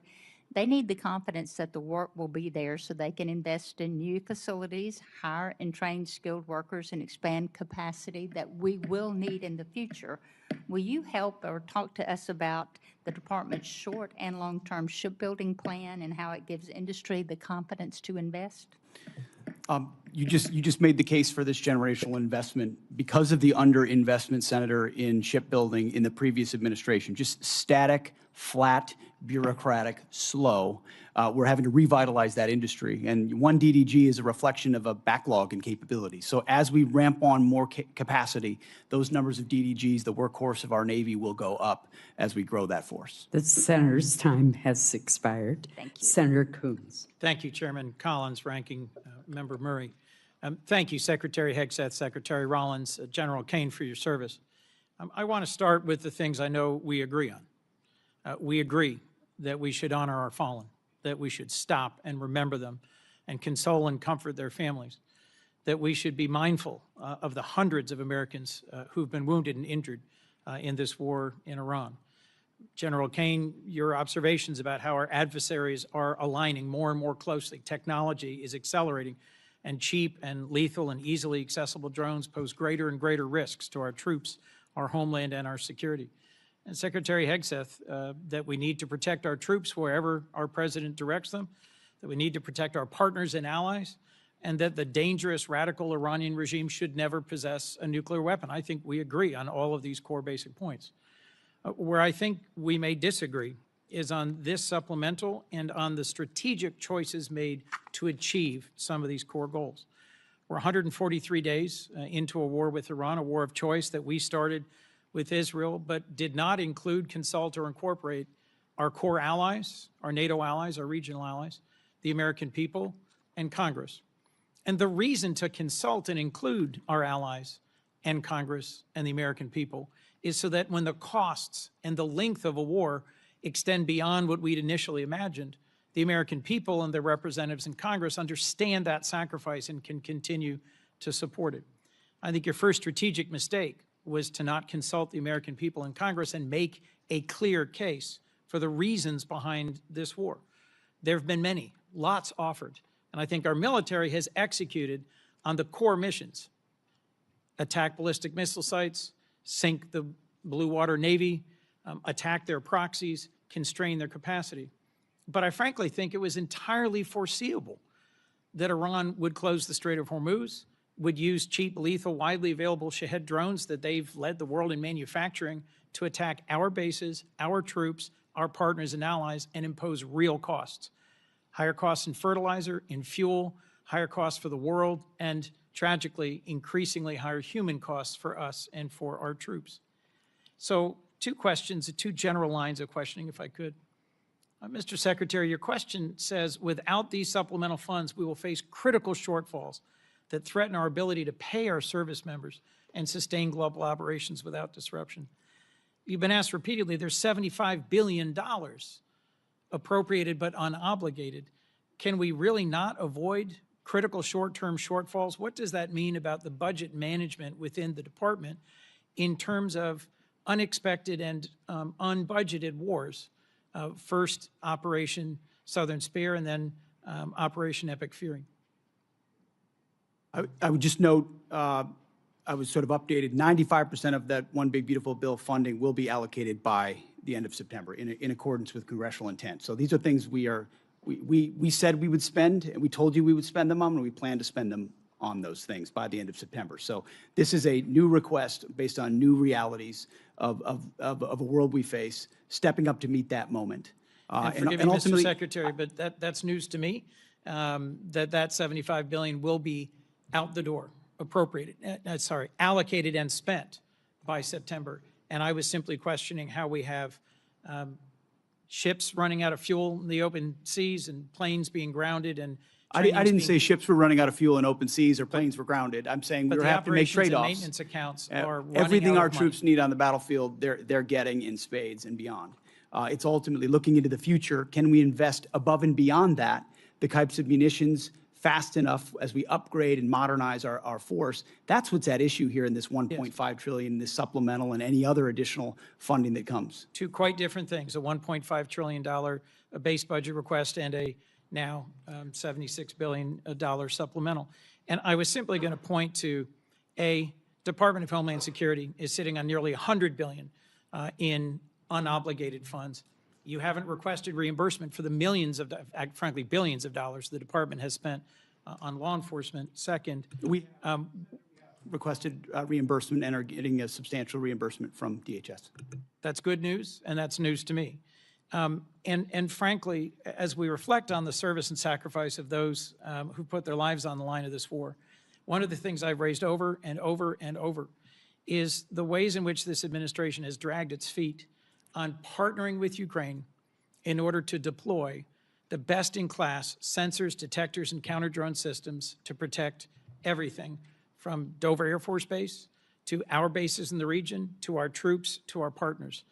they need the confidence that the work will be there so they can invest in new facilities, hire and train skilled workers, and expand capacity that we will need in the future. Will you help or talk to us about the department's short and long-term shipbuilding plan and how it gives industry the confidence to invest? You just made the case for this generational investment because of the underinvestment, Senator, in shipbuilding in the previous administration. Just static, flat, bureaucratic, slow. We're having to revitalize that industry. And one DDG is a reflection of a backlog in capability. So as we ramp on more capacity, those numbers of DDGs, the workhorse of our Navy, will go up as we grow that force. The senator's time has expired. Thank you. Senator Coons. Thank you, Chairman Collins, Ranking Member Murray. Thank you, Secretary Hegseth, Secretary Rollins, General Caine, for your service. I want to start with the things I know we agree on. We agree that we should honor our fallen, that we should stop and remember them and console and comfort their families, that we should be mindful of the hundreds of Americans who've been wounded and injured in this war in Iran. General Caine, your observations about how our adversaries are aligning more and more closely. Technology is accelerating, and cheap and lethal and easily accessible drones pose greater and greater risks to our troops, our homeland, and our security. And Secretary Hegseth, that we need to protect our troops wherever our president directs them, that we need to protect our partners and allies, and that the dangerous radical Iranian regime should never possess a nuclear weapon. I think we agree on all of these core basic points. Where I think we may disagree is on this supplemental and on the strategic choices made to achieve some of these core goals. We're 143 days into a war with Iran, a war of choice that we started with Israel, but did not include, consult, or incorporate our core allies, our NATO allies, our regional allies, the American people, and Congress. And the reason to consult and include our allies and Congress and the American people is so that when the costs and the length of a war extend beyond what we'd initially imagined, the American people and their representatives in Congress understand that sacrifice and can continue to support it. I think your first strategic mistake was to not consult the American people in Congress and make a clear case for the reasons behind this war. There have been many, lots offered, and I think our military has executed on the core missions: attack ballistic missile sites, sink the Blue Water Navy, attack their proxies, constrain their capacity. But I frankly think it was entirely foreseeable that Iran would close the Strait of Hormuz, would use cheap, lethal, widely available Shahed drones that they've led the world in manufacturing to attack our bases, our troops, our partners and allies, and impose real costs. Higher costs in fertilizer, in fuel, higher costs for the world, and tragically, increasingly higher human costs for us and for our troops. So 2 questions, 2 general lines of questioning, if I could. Mr. Secretary, your question says, without these supplemental funds, we will face critical shortfalls that threaten our ability to pay our service members and sustain global operations without disruption. You've been asked repeatedly, there's $75 billion appropriated but unobligated. Can we really not avoid critical short-term shortfalls? What does that mean about the budget management within the department in terms of unexpected and unbudgeted wars? First Operation Southern Spear, and then Operation Epic Fury. I would just note, I was sort of updated, 95% of that One Big Beautiful Bill funding will be allocated by the end of September in accordance with congressional intent. So these are things we said we would spend, and we told you we would spend them on, and we plan to spend them on those things by the end of September. So this is a new request based on new realities of a world we face, stepping up to meet that moment. And forgive me, Mr. Secretary, but that's news to me, that $75 billion will be out the door, allocated and spent by September. And I was simply questioning how we have ships running out of fuel in the open seas and planes being grounded and I didn't say ships were running out of fuel in open seas or planes were grounded. I'm saying we have to make trade-offs. But the maintenance accounts are running everything out our of troops money. need on the battlefield, they're getting in spades and beyond. It's ultimately looking into the future. Can we invest above and beyond that, the types of munitions fast enough as we upgrade and modernize our force? That's what's at issue here in this $1.5 trillion, this supplemental, and any other additional funding that comes. Two quite different things, a $1.5 trillion base budget request and a now $76 billion supplemental. And I was simply going to point to, Department of Homeland Security is sitting on nearly $100 billion in unobligated funds. You haven't requested reimbursement for the millions of, frankly, billions of dollars the department has spent on law enforcement. Second, we requested reimbursement and are getting a substantial reimbursement from DHS. That's good news, and that's news to me. And frankly, as we reflect on the service and sacrifice of those who put their lives on the line of this war, one of the things I've raised over and over and over is the ways in which this administration has dragged its feet on partnering with Ukraine in order to deploy the best-in-class sensors, detectors, and counter-drone systems to protect everything from Dover Air Force Base to our bases in the region, to our troops, to our partners.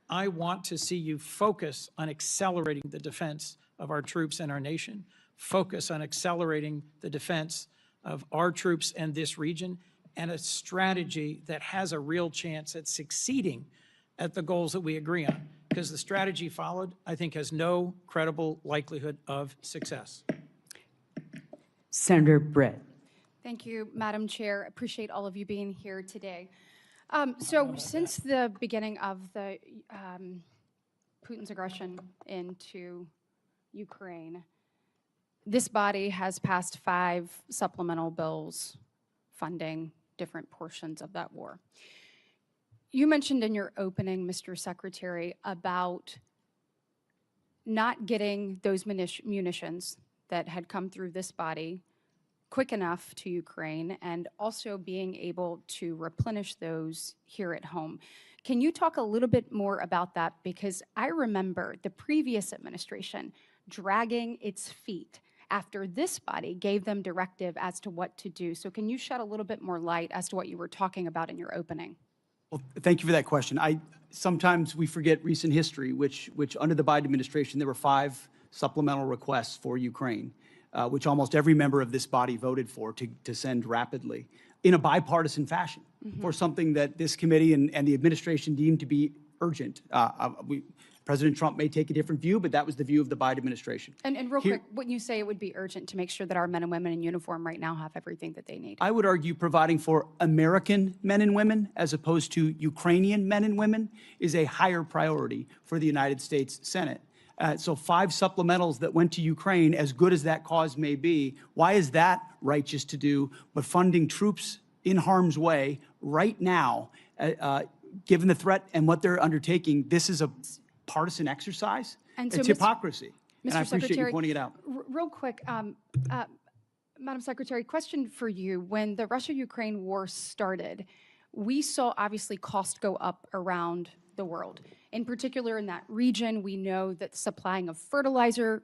I want to see you focus on accelerating the defense of our troops and our nation, focus on accelerating the defense of our troops and this region, and a strategy that has a real chance at succeeding at the goals that we agree on. Because the strategy followed, I think, has no credible likelihood of success. Senator Britt. Thank you, Madam Chair. Appreciate all of you being here today. So since the beginning of the Putin's aggression into Ukraine, this body has passed 5 supplemental bills funding different portions of that war. You mentioned in your opening, Mr. Secretary, about not getting those munitions that had come through this body quick enough to Ukraine, and also being able to replenish those here at home. Can you talk a little bit more about that? Because I remember the previous administration dragging its feet after this body gave them directive as to what to do. So can you shed a little bit more light as to what you were talking about in your opening? Well, thank you for that question. Sometimes we forget recent history, which under the Biden administration, there were 5 supplemental requests for Ukraine, which almost every member of this body voted for to send rapidly in a bipartisan fashion for something that this committee and the administration deemed to be urgent. President Trump may take a different view, but that was the view of the Biden administration. And real quick, wouldn't you say it would be urgent to make sure that our men and women in uniform right now have everything that they need? I would argue providing for American men and women as opposed to Ukrainian men and women is a higher priority for the United States Senate. So 5 supplementals that went to Ukraine, as good as that cause may be, why is that righteous to do? But funding troops in harm's way right now, given the threat and what they're undertaking, this is a partisan exercise. And so, it's hypocrisy. Mr. And I appreciate Secretary, you pointing it out. Real quick, Madam Secretary, question for you. When the Russia-Ukraine war started, we saw obviously cost go up around the world. In particular, in that region, we know that supplying of fertilizer,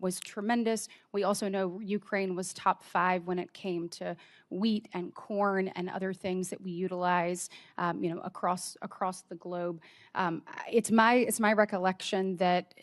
was tremendous. We also know Ukraine was top 5 when it came to wheat and corn and other things that we utilize, across the globe. It's my recollection that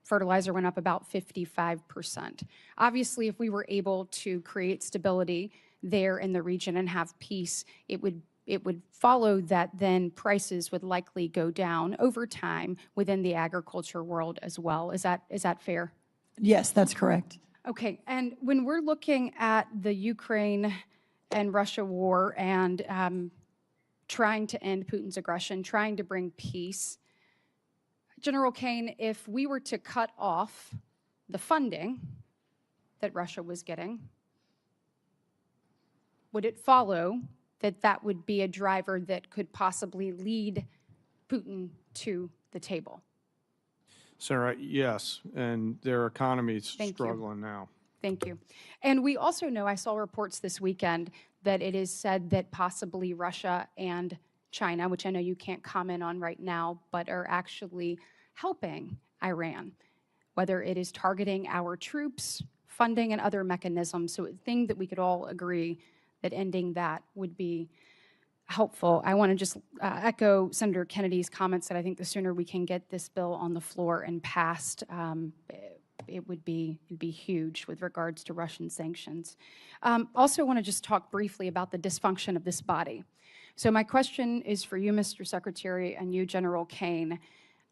fertilizer went up about 55%. Obviously, if we were able to create stability there in the region and have peace, it would follow that then prices would likely go down over time within the agriculture world as well. Is that fair? Yes, that's correct. Okay, and when we're looking at the Ukraine and Russia war and trying to end Putin's aggression, trying to bring peace, General Caine, if we were to cut off the funding that Russia was getting, would it follow that that would be a driver that could possibly lead Putin to the table? Sarah, yes, and their economy is Thank you. struggling now. Thank you. And we also know, I saw reports this weekend, that it is said that possibly Russia and China, which I know you can't comment on right now, but are actually helping Iran, whether it is targeting our troops, funding, and other mechanisms. So a thing that we could all agree that ending that would be helpful. I want to just echo Senator Kennedy's comments that I think the sooner we can get this bill on the floor and passed, it'd be huge with regards to Russian sanctions. Also want to just talk briefly about the dysfunction of this body. So my question is for you, Mr. Secretary, and you, General Caine.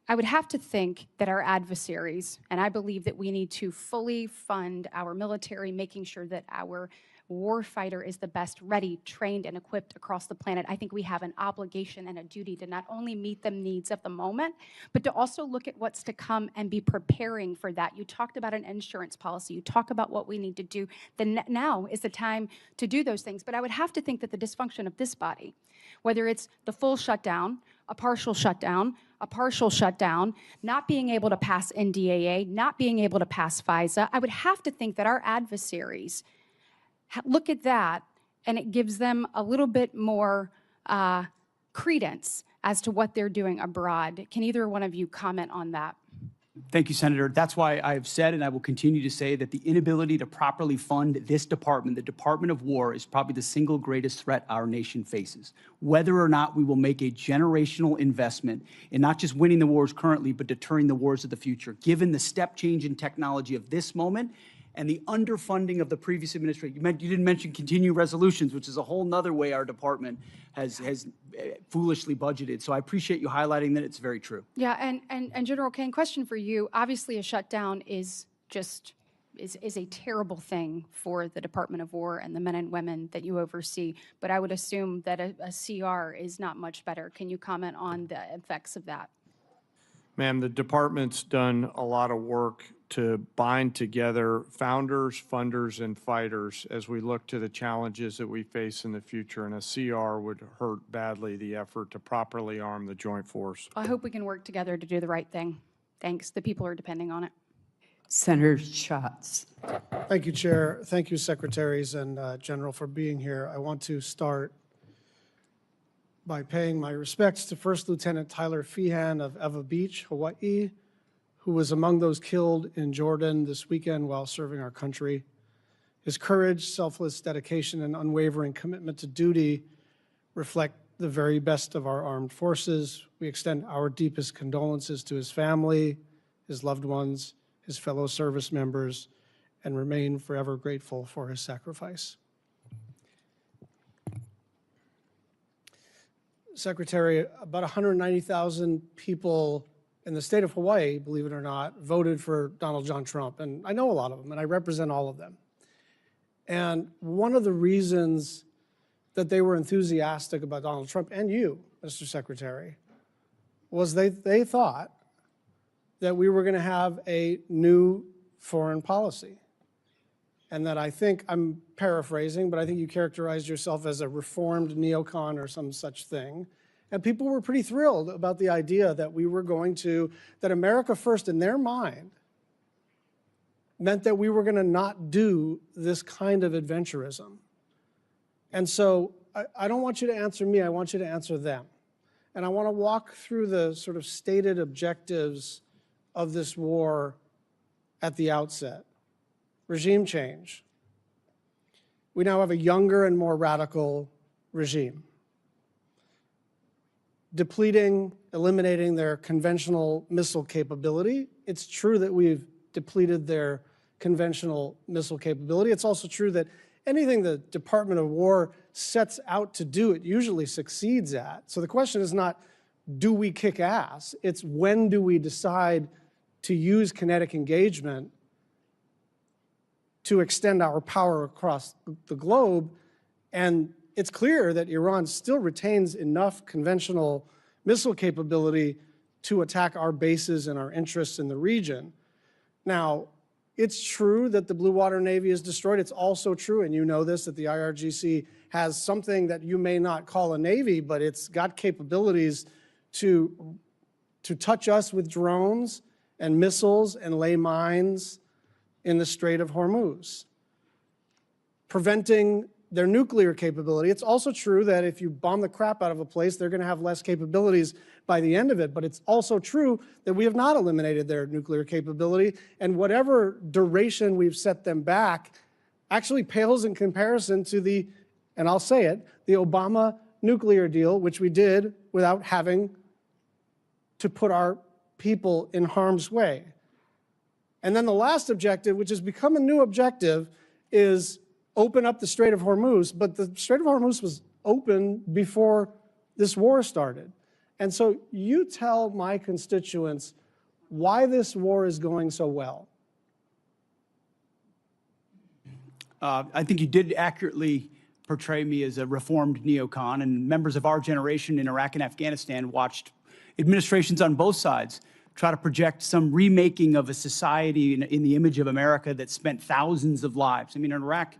I would have to think that our adversaries, and I believe that we need to fully fund our military, making sure that our warfighter is the best ready, trained, and equipped across the planet. I think we have an obligation and a duty to not only meet the needs of the moment, but to also look at what's to come and be preparing for that. You talked about an insurance policy. You talk about what we need to do. Then now is the time to do those things. But I would have to think that the dysfunction of this body, whether it's the full shutdown, a partial shutdown, not being able to pass NDAA, not being able to pass FISA, I would have to think that our adversaries look at that, and it gives them a little bit more credence as to what they're doing abroad. Can either one of you comment on that? Thank you, Senator. That's why I have said, and I will continue to say, that the inability to properly fund this department, the Department of War, is probably the single greatest threat our nation faces. Whether or not we will make a generational investment in not just winning the wars currently, but deterring the wars of the future, given the step change in technology of this moment and the underfunding of the previous administration. You didn't mention continuing resolutions, which is a whole nother way our department has foolishly budgeted. So I appreciate you highlighting that. It's very true. Yeah, and General Caine, question for you. Obviously, a shutdown is a terrible thing for the Department of War and the men and women that you oversee. But I would assume that a CR is not much better. Can you comment on the effects of that? Ma'am, the department's done a lot of work to bind together founders, funders, and fighters as we look to the challenges that we face in the future, and a CR would hurt badly the effort to properly arm the joint force. I hope we can work together to do the right thing. Thanks. The people are depending on it. Senator Schatz. Thank you, Chair. Thank you, Secretaries and General, for being here. I want to start by paying my respects to First Lieutenant Tyler Feehan of Eva Beach, Hawaii, who was among those killed in Jordan this weekend while serving our country. His courage, selfless dedication, and unwavering commitment to duty reflect the very best of our armed forces. We extend our deepest condolences to his family, his loved ones, his fellow service members, and remain forever grateful for his sacrifice. Secretary, about 190,000 people in the state of Hawaii, believe it or not, voted for Donald John Trump. And I know a lot of them, and I represent all of them. And one of the reasons that they were enthusiastic about Donald Trump, and you, Mr. Secretary, was they thought that we were going to have a new foreign policy. And that I think, I'm paraphrasing, but I think you characterized yourself as a reformed neocon or some such thing. And people were pretty thrilled about the idea that we were going to, that America First in their mind meant that we were going to not do this kind of adventurism. And so I don't want you to answer me, I want you to answer them. And I want to walk through the sort of stated objectives of this war at the outset. Regime change. We now have a younger and more radical regime. Depleting, eliminating their conventional missile capability. It's true that we've depleted their conventional missile capability. It's also true that anything the Department of War sets out to do, it usually succeeds at. So the question is not, do we kick ass? It's when do we decide to use kinetic engagement to extend our power across the globe. And it's clear that Iran still retains enough conventional missile capability to attack our bases and our interests in the region. Now, it's true that the Blue Water Navy is destroyed. It's also true, and you know this, that the IRGC has something that you may not call a navy, but it's got capabilities to touch us with drones and missiles and lay mines in the Strait of Hormuz, preventing their nuclear capability. It's also true that if you bomb the crap out of a place, they're going to have less capabilities by the end of it. But it's also true that we have not eliminated their nuclear capability, and whatever duration we've set them back actually pales in comparison to the, and I'll say it, the Obama nuclear deal, which we did without having to put our people in harm's way. And then the last objective, which has become a new objective, is open up the Strait of Hormuz. But the Strait of Hormuz was open before this war started. And so you tell my constituents why this war is going so well. I think you did accurately portray me as a reformed neocon, and members of our generation in Iraq and Afghanistan watched administrations on both sides try to project some remaking of a society in the image of America that spent thousands of lives. I mean, in Iraq,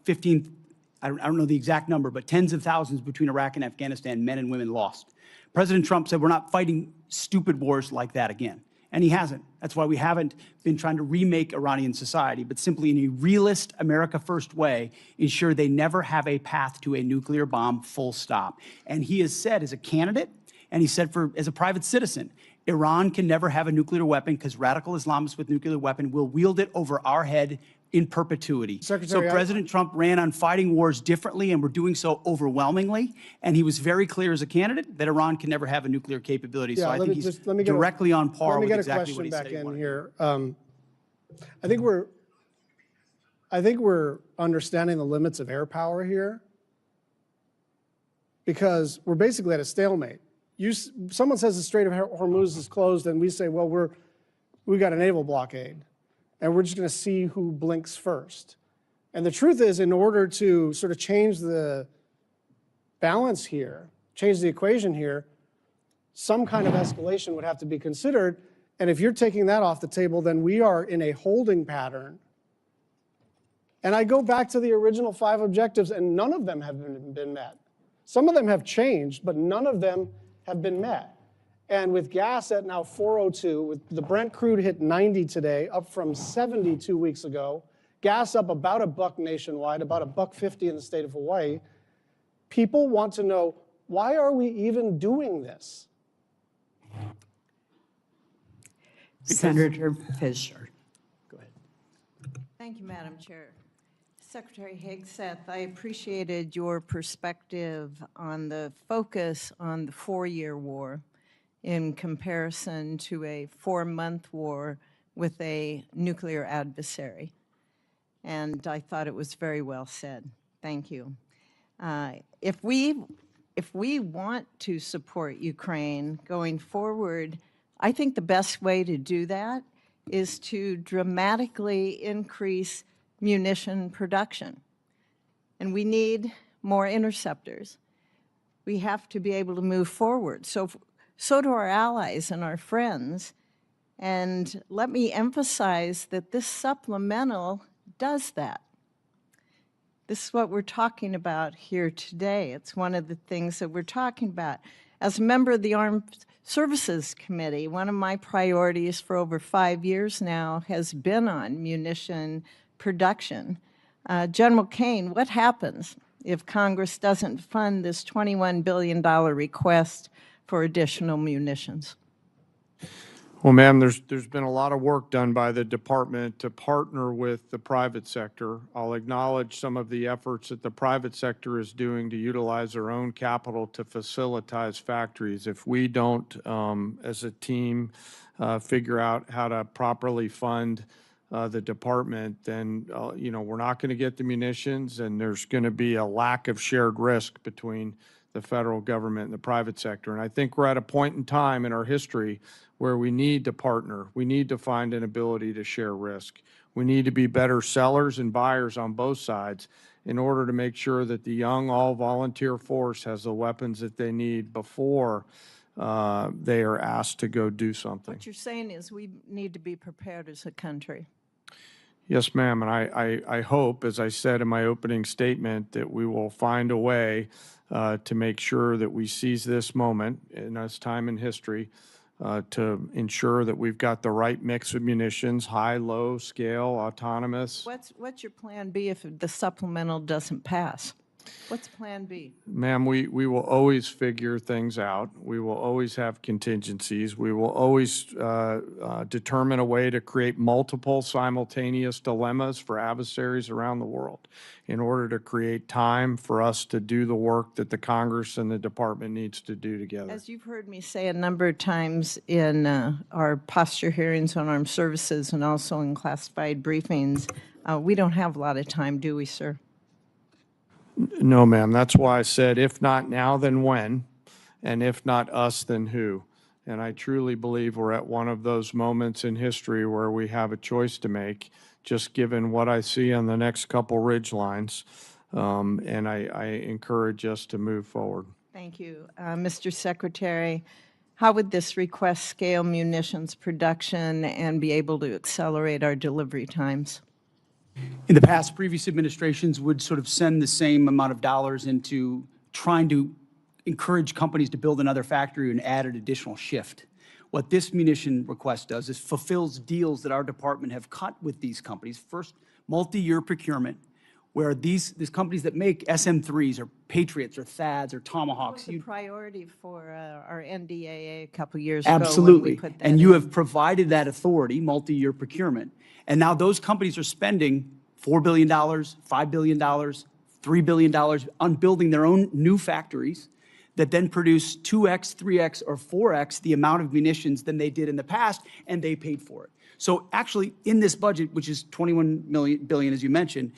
15, I don't know the exact number, but tens of thousands between Iraq and Afghanistan, men and women lost. President Trump said we're not fighting stupid wars like that again. And he hasn't. That's why we haven't been trying to remake Iranian society, but simply in a realist, America first way, ensure they never have a path to a nuclear bomb, full stop. And he has said as a candidate, and he said as a private citizen, Iran can never have a nuclear weapon because radical Islamists with nuclear weapon will wield it over our head in perpetuity. Secretary, so President Trump ran on fighting wars differently, and we're doing so overwhelmingly. And he was very clear as a candidate that Iran can never have a nuclear capability. Yeah, so I think he's directly on par with exactly what he said he wanted. Here. I think we're understanding the limits of air power here, because we're basically at a stalemate. Someone says the Strait of Hormuz is closed, and we say, well, we got a naval blockade, and we're just going to see who blinks first. And the truth is, in order to sort of change the balance here, change the equation here, some kind of escalation would have to be considered. And if you're taking that off the table, then we are in a holding pattern. And I go back to the original 5 objectives, and none of them have been met. Some of them have changed, but none of them have been met. And with gas at now 402, with the Brent crude hit 90 today, up from 70 2 weeks ago, gas up about $1 nationwide, about $1.50 in the state of Hawaii, people want to know, why are we even doing this? Senator Fisher. Go ahead. Thank you, Madam Chair. Secretary Hegseth, I appreciated your perspective on the focus on the 4-year war in comparison to a 4-month war with a nuclear adversary. And I thought it was very well said. Thank you. If we want to support Ukraine going forward, I think the best way to do that is to dramatically increase munition production. And we need more interceptors. We have to be able to move forward. So do our allies and our friends. And let me emphasize that this supplemental does that. This is what we're talking about here today. It's one of the things that we're talking about. As a member of the Armed Services Committee, one of my priorities for over 5 years now has been on munition production. General Caine, what happens if Congress doesn't fund this $21 billion request for additional munitions? Well, ma'am, there's been a lot of work done by the department to partner with the private sector. I'll acknowledge some of the efforts that the private sector is doing to utilize their own capital to facilitate factories. If we don't, as a team, figure out how to properly fund the department, then we're not going to get the munitions, and there's going to be a lack of shared risk between the federal government and the private sector. And I think we're at a point in time in our history where we need to partner. We need to find an ability to share risk. We need to be better sellers and buyers on both sides in order to make sure that the young all-volunteer force has the weapons that they need before they are asked to go do something. What you're saying is we need to be prepared as a country. Yes, ma'am, and I hope, as I said in my opening statement, that we will find a way to make sure that we seize this moment in this time in history to ensure that we've got the right mix of munitions, high, low, scale, autonomous. What's your plan B if the supplemental doesn't pass? What's plan B? Ma'am, we will always figure things out. We will always have contingencies. We will always determine a way to create multiple simultaneous dilemmas for adversaries around the world in order to create time for us to do the work that the Congress and the Department needs to do together. As you've heard me say a number of times in our posture hearings on armed services and also in classified briefings, we don't have a lot of time, do we, sir? No, ma'am. That's why I said, if not now, then when? And if not us, then who? And I truly believe we're at one of those moments in history where we have a choice to make, just given what I see on the next couple ridge lines. And I encourage us to move forward. Thank you. Mr. Secretary, how would this request scale munitions production and be able to accelerate our delivery times? In the past, previous administrations would sort of send the same amount of dollars into trying to encourage companies to build another factory and add an additional shift. What this munition request does is fulfills deals that our department have cut with these companies. First, multi-year procurement, where these companies that make SM-3s or Patriots or THAADs or Tomahawks. That was a priority for our NDAA a couple years ago. Absolutely. When we put that And you in. have provided that authority, multi-year procurement. And now those companies are spending $4 billion, $5 billion, $3 billion on building their own new factories that then produce 2x, 3x, or 4x the amount of munitions than they did in the past, and they paid for it. So actually, in this budget, which is $21 billion, as you mentioned,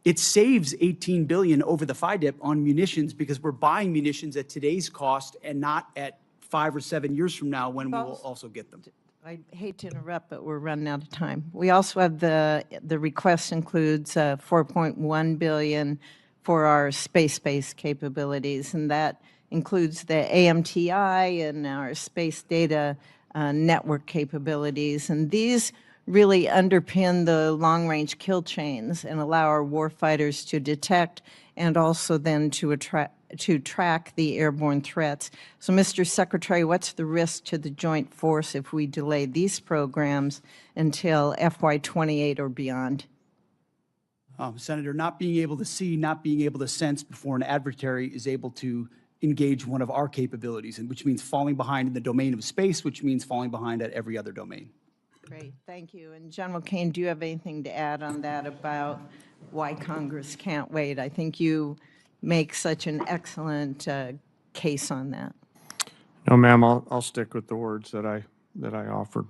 it saves $18 billion over the FIDIP on munitions because we're buying munitions at today's cost and not at 5 or 7 years from now when we will also get them. I hate to interrupt, but we're running out of time. We also have the request includes $4.1 billion for our space-based capabilities, and that includes the AMTI and our space data network capabilities. And these really underpin the long-range kill chains and allow our warfighters to detect and also then to track the airborne threats. So, Mr. Secretary, what's the risk to the joint force if we delay these programs until FY28 or beyond? Senator, not being able to see, not being able to sense before an adversary is able to engage one of our capabilities, and which means falling behind in the domain of space, which means falling behind at every other domain. Great, thank you. And General Caine, do you have anything to add on that about why Congress can't wait? I think you make such an excellent case on that. No, ma'am, I'll stick with the words that I offered.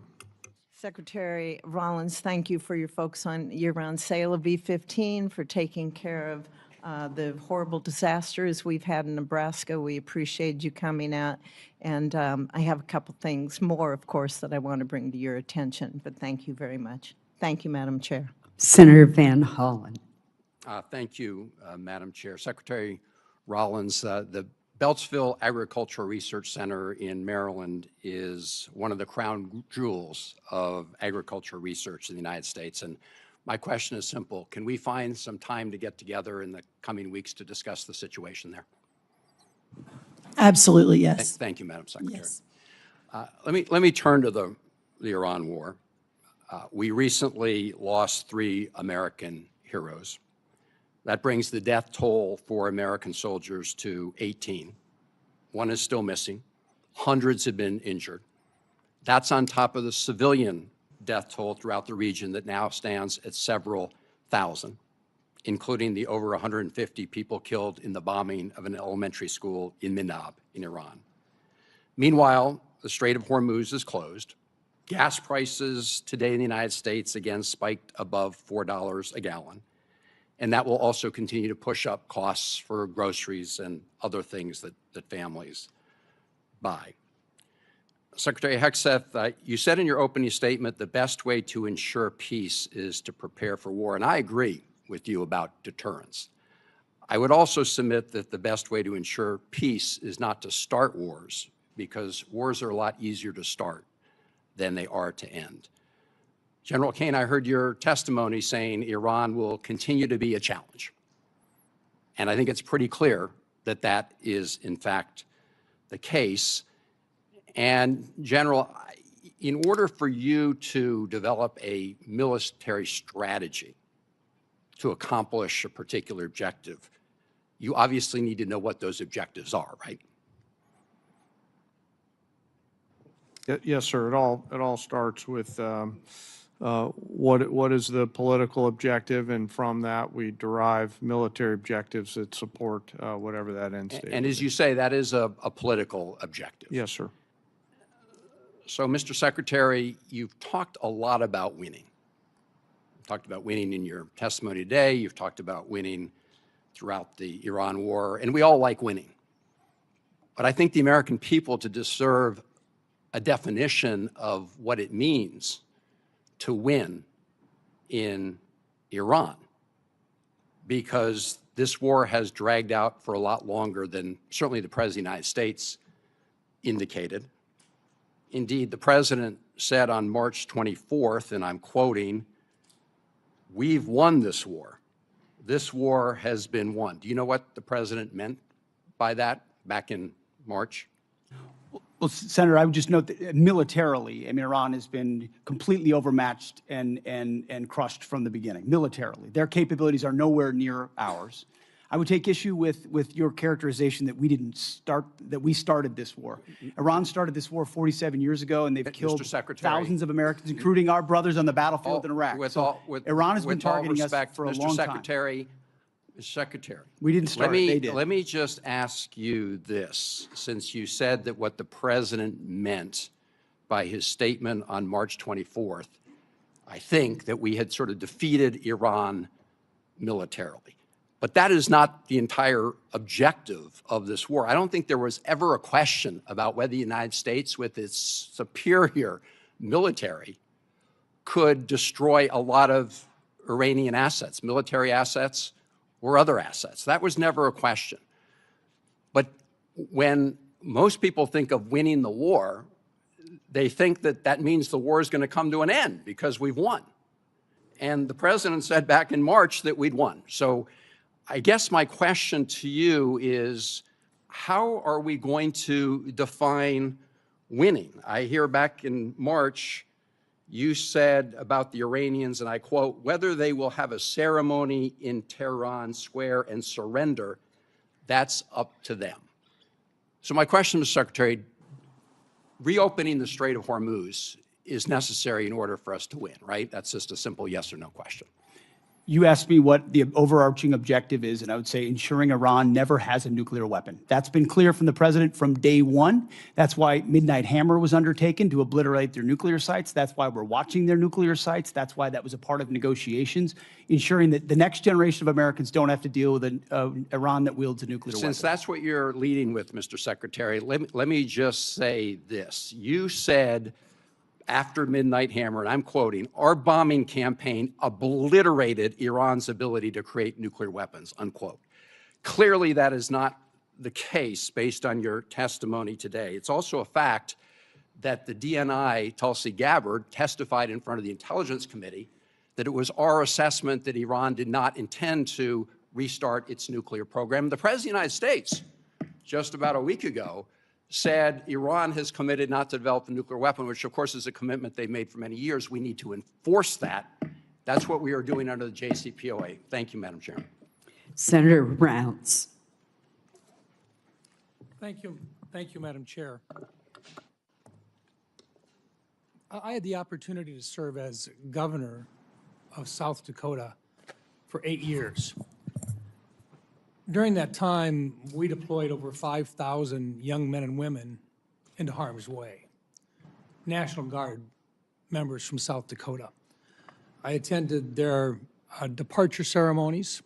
Secretary Rollins, thank you for your focus on year-round sale of E-15, for taking care of the horrible disasters we've had in Nebraska. We appreciate you coming out. And I have a couple things more, of course, that I want to bring to your attention, but thank you very much. Thank you, Madam Chair. Senator Van Hollen. Thank you, Madam Chair. Secretary Rollins, the Beltsville Agricultural Research Center in Maryland is one of the crown jewels of agricultural research in the United States. And my question is simple. Can we find some time to get together in the coming weeks to discuss the situation there? Absolutely, yes. Thank you, Madam Secretary. Yes. Let me turn to the Iran war. We recently lost 3 American heroes. That brings the death toll for American soldiers to 18. 1 is still missing. Hundreds have been injured. That's on top of the civilian death toll throughout the region that now stands at several thousand, including the over 150 people killed in the bombing of an elementary school in Minab in Iran. Meanwhile, the Strait of Hormuz is closed. Gas prices today in the United States again spiked above $4 a gallon. And that will also continue to push up costs for groceries and other things that families buy. Secretary Hegseth, you said in your opening statement the best way to ensure peace is to prepare for war, and I agree with you about deterrence. I would also submit that the best way to ensure peace is not to start wars, because wars are a lot easier to start than they are to end. General Caine, I heard your testimony saying Iran will continue to be a challenge. And I think it's pretty clear that that is, in fact, the case. And General, in order for you to develop a military strategy to accomplish a particular objective, you obviously need to know what those objectives are, right? Yes, sir. It all starts with what is the political objective, and from that we derive military objectives that support whatever that end state. And as you say, that is a political objective. Yes, sir. So, Mr. Secretary, you've talked a lot about winning. You've talked about winning in your testimony today. You've talked about winning throughout the Iran war, and we all like winning. But I think the American people deserve a definition of what it means to win in Iran, because this war has dragged out for a lot longer than certainly the President of the United States indicated. Indeed, the President said on March 24th, and I'm quoting, "We've won this war. This war has been won." Do you know what the President meant by that back in March? Well, Senator, I would just note that militarily, I mean, Iran has been completely overmatched and crushed from the beginning, militarily. Their capabilities are nowhere near ours. I would take issue with your characterization that we started this war. Iran started this war 47 years ago, and they've killed thousands of Americans, including our brothers on the battlefield in Iraq. Iran has been targeting us for a long time. Mr. Secretary, we didn't start it, they did. Let me just ask you this, since you said that what the President meant by his statement on March 24th, I think that we had sort of defeated Iran militarily. But that is not the entire objective of this war. I don't think there was ever a question about whether the United States, with its superior military, could destroy a lot of Iranian assets, military assets or other assets. That was never a question. But when most people think of winning the war, they think that that means the war is going to come to an end because we've won. And the President said back in March that we'd won. So I guess my question to you is, how are we going to define winning? I hear back in March, you said about the Iranians, and I quote, "Whether they will have a ceremony in Tehran Square and surrender, that's up to them." So my question, Mr. Secretary, reopening the Strait of Hormuz is necessary in order for us to win, right? That's just a simple yes or no question. You asked me what the overarching objective is, and I would say ensuring Iran never has a nuclear weapon. That's been clear from the President from day one. That's why Midnight Hammer was undertaken, to obliterate their nuclear sites. That's why we're watching their nuclear sites. That's why that was a part of negotiations, ensuring that the next generation of Americans don't have to deal with an Iran that wields a nuclear weapon. Since that's what you're leading with, Mr. Secretary, let me just say this. You said after Midnight Hammer, and I'm quoting, "Our bombing campaign obliterated Iran's ability to create nuclear weapons," unquote. Clearly, that is not the case based on your testimony today. It's also a fact that the DNI, Tulsi Gabbard, testified in front of the Intelligence Committee that it was our assessment that Iran did not intend to restart its nuclear program. The President of the United States, just about a week ago, said Iran has committed not to develop a nuclear weapon, which of course is a commitment they've made for many years. We need to enforce that. That's what we are doing under the JCPOA. Thank you, Madam Chairman. Senator Rounds. Thank you, Madam Chair. I had the opportunity to serve as governor of South Dakota for 8 years. During that time, we deployed over 5,000 young men and women into harm's way, National Guard members from South Dakota. I attended their departure ceremonies.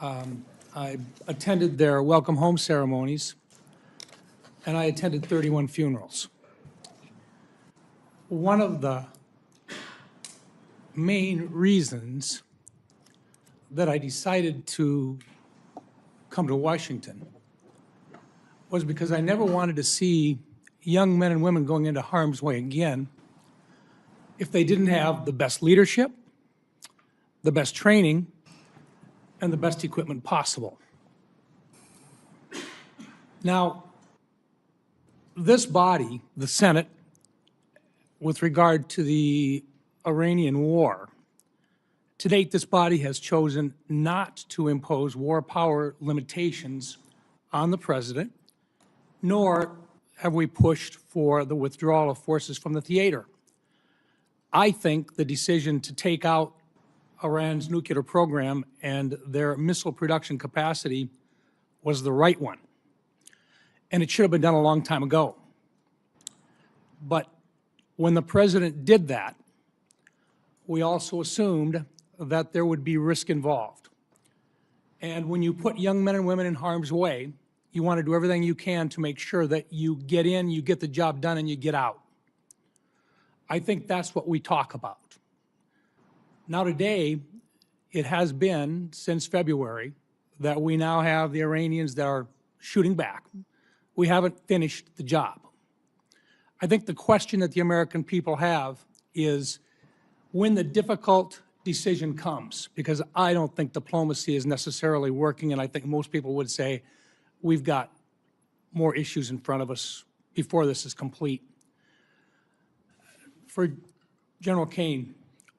I attended their welcome home ceremonies, and I attended 31 funerals. one of the main reasons that I decided to come to Washington was because I never wanted to see young men and women going into harm's way again if they didn't have the best leadership, the best training, and the best equipment possible. Now, this body, the Senate, with regard to the Iranian war, to date, this body has chosen not to impose war power limitations on the president, nor have we pushed for the withdrawal of forces from the theater. I think the decision to take out Iran's nuclear program and their missile production capacity was the right one. And it should have been done a long time ago. But when the president did that, we also assumed that there would be risk involved. And when you put young men and women in harm's way, you want to do everything you can to make sure that you get in, you get the job done, and you get out. I think that's what we talk about. Now today, it has been since February that we now have the Iranians that are shooting back. We haven't finished the job. I think the question that the American people have is when the difficult decision comes, because I don't think diplomacy is necessarily working, and I think most people would say we've got more issues in front of us before this is complete. For General Caine,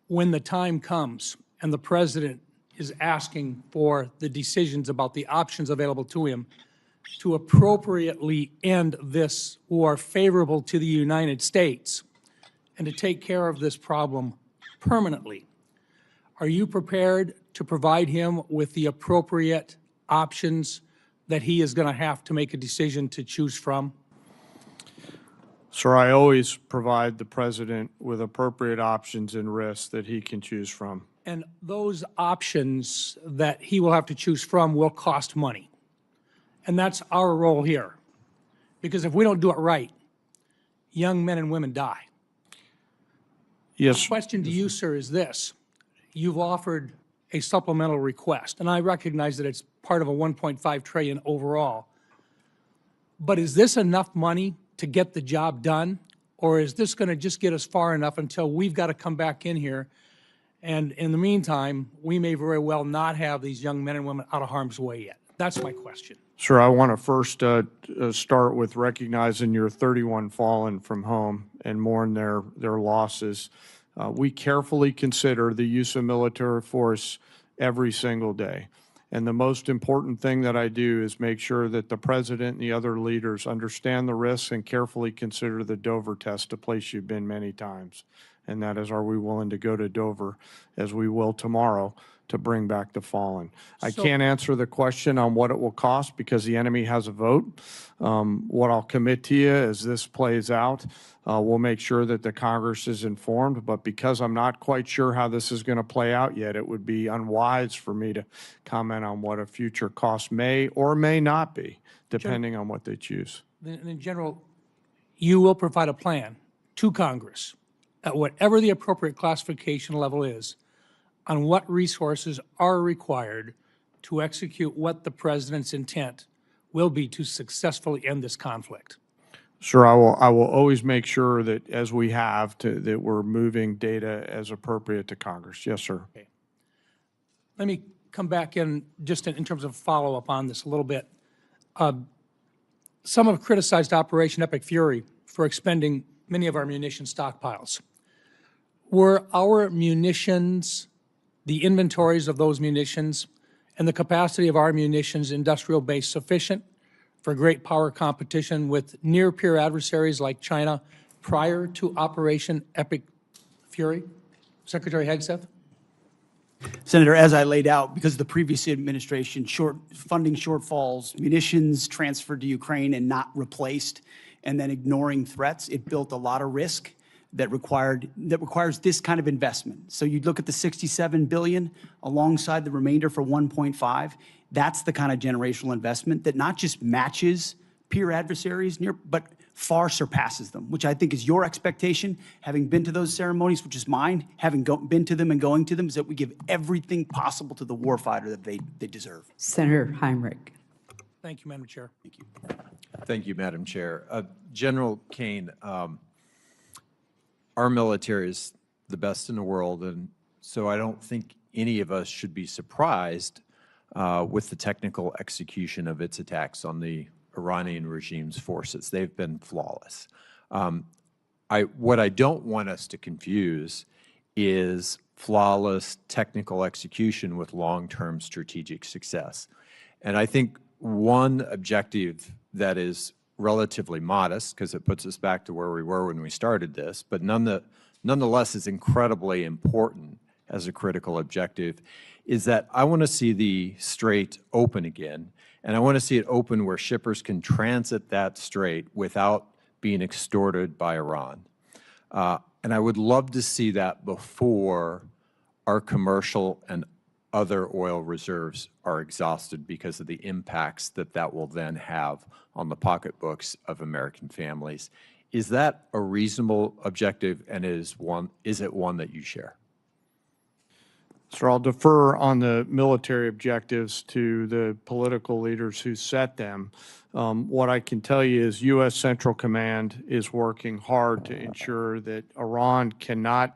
when the time comes and the president is asking for the decisions about the options available to him to appropriately end this war favorable to the United States and to take care of this problem permanently, are you prepared to provide him with the appropriate options that he is going to have to make a decision to choose from? Sir, I always provide the president with appropriate options and risks that he can choose from. And those options that he will have to choose from will cost money. And that's our role here. Because if we don't do it right, young men and women die. Yes. My question to you, sir, is this. You've offered a supplemental request, and I recognize that it's part of a $1.5 trillion overall. But is this enough money to get the job done, or is this going to just get us far enough until we've got to come back in here, and in the meantime, we may very well not have these young men and women out of harm's way yet? That's my question. Sir, I want to first start with recognizing your 31 fallen from home and mourn their losses. We carefully consider the use of military force every single day. And the most important thing that I do is make sure that the president and the other leaders understand the risks and carefully consider the Dover test, a place you've been many times. And that is, are we willing to go to Dover, as we will tomorrow, to bring back the fallen? I can't answer the question on what it will cost because the enemy has a vote. What I'll commit to you as this plays out, we'll make sure that the Congress is informed. But because I'm not quite sure how this is going to play out yet, it would be unwise for me to comment on what a future cost may or may not be, depending on what they choose. In general, you will provide a plan to Congress at whatever the appropriate classification level is on what resources are required to execute what the president's intent will be to successfully end this conflict. Sure, I will always make sure that, as we have, that we're moving data as appropriate to Congress. Yes, sir. Okay. Let me come back in just in terms of follow-up on this a little bit. Some have criticized Operation Epic Fury for expending many of our munition stockpiles. Were our munitions, the inventories of those munitions, and the capacity of our munitions industrial base sufficient for great power competition with near-peer adversaries like China prior to Operation Epic Fury? Secretary Hegseth? Senator, as I laid out, because of the previous administration, funding shortfalls, munitions transferred to Ukraine and not replaced, and then ignoring threats, it built a lot of risk that requires this kind of investment. So you'd look at the $67 billion alongside the remainder for 1.5. That's the kind of generational investment that not just matches peer adversaries, but far surpasses them, which I think is your expectation, having been to those ceremonies, which is mine, having been to them and going to them, is that we give everything possible to the warfighter that they deserve. Senator Heinrich. Thank you, Madam Chair. Thank you. Thank you, Madam Chair. General Caine, our military is the best in the world, and so I don't think any of us should be surprised with the technical execution of its attacks on the Iranian regime's forces. They've been flawless. What I don't want us to confuse is flawless technical execution with long-term strategic success. And I think one objective that is relatively modest, because it puts us back to where we were when we started this, but nonetheless is incredibly important as a critical objective, is that I want to see the strait open again, and I want to see it open where shippers can transit that strait without being extorted by Iran. And I would love to see that before our commercial and other oil reserves are exhausted because of the impacts that that will then have on the pocketbooks of American families. Is that a reasonable objective, and is it one that you share? So I'll defer on the military objectives to the political leaders who set them. What I can tell you is U.S. Central Command is working hard to ensure that Iran cannot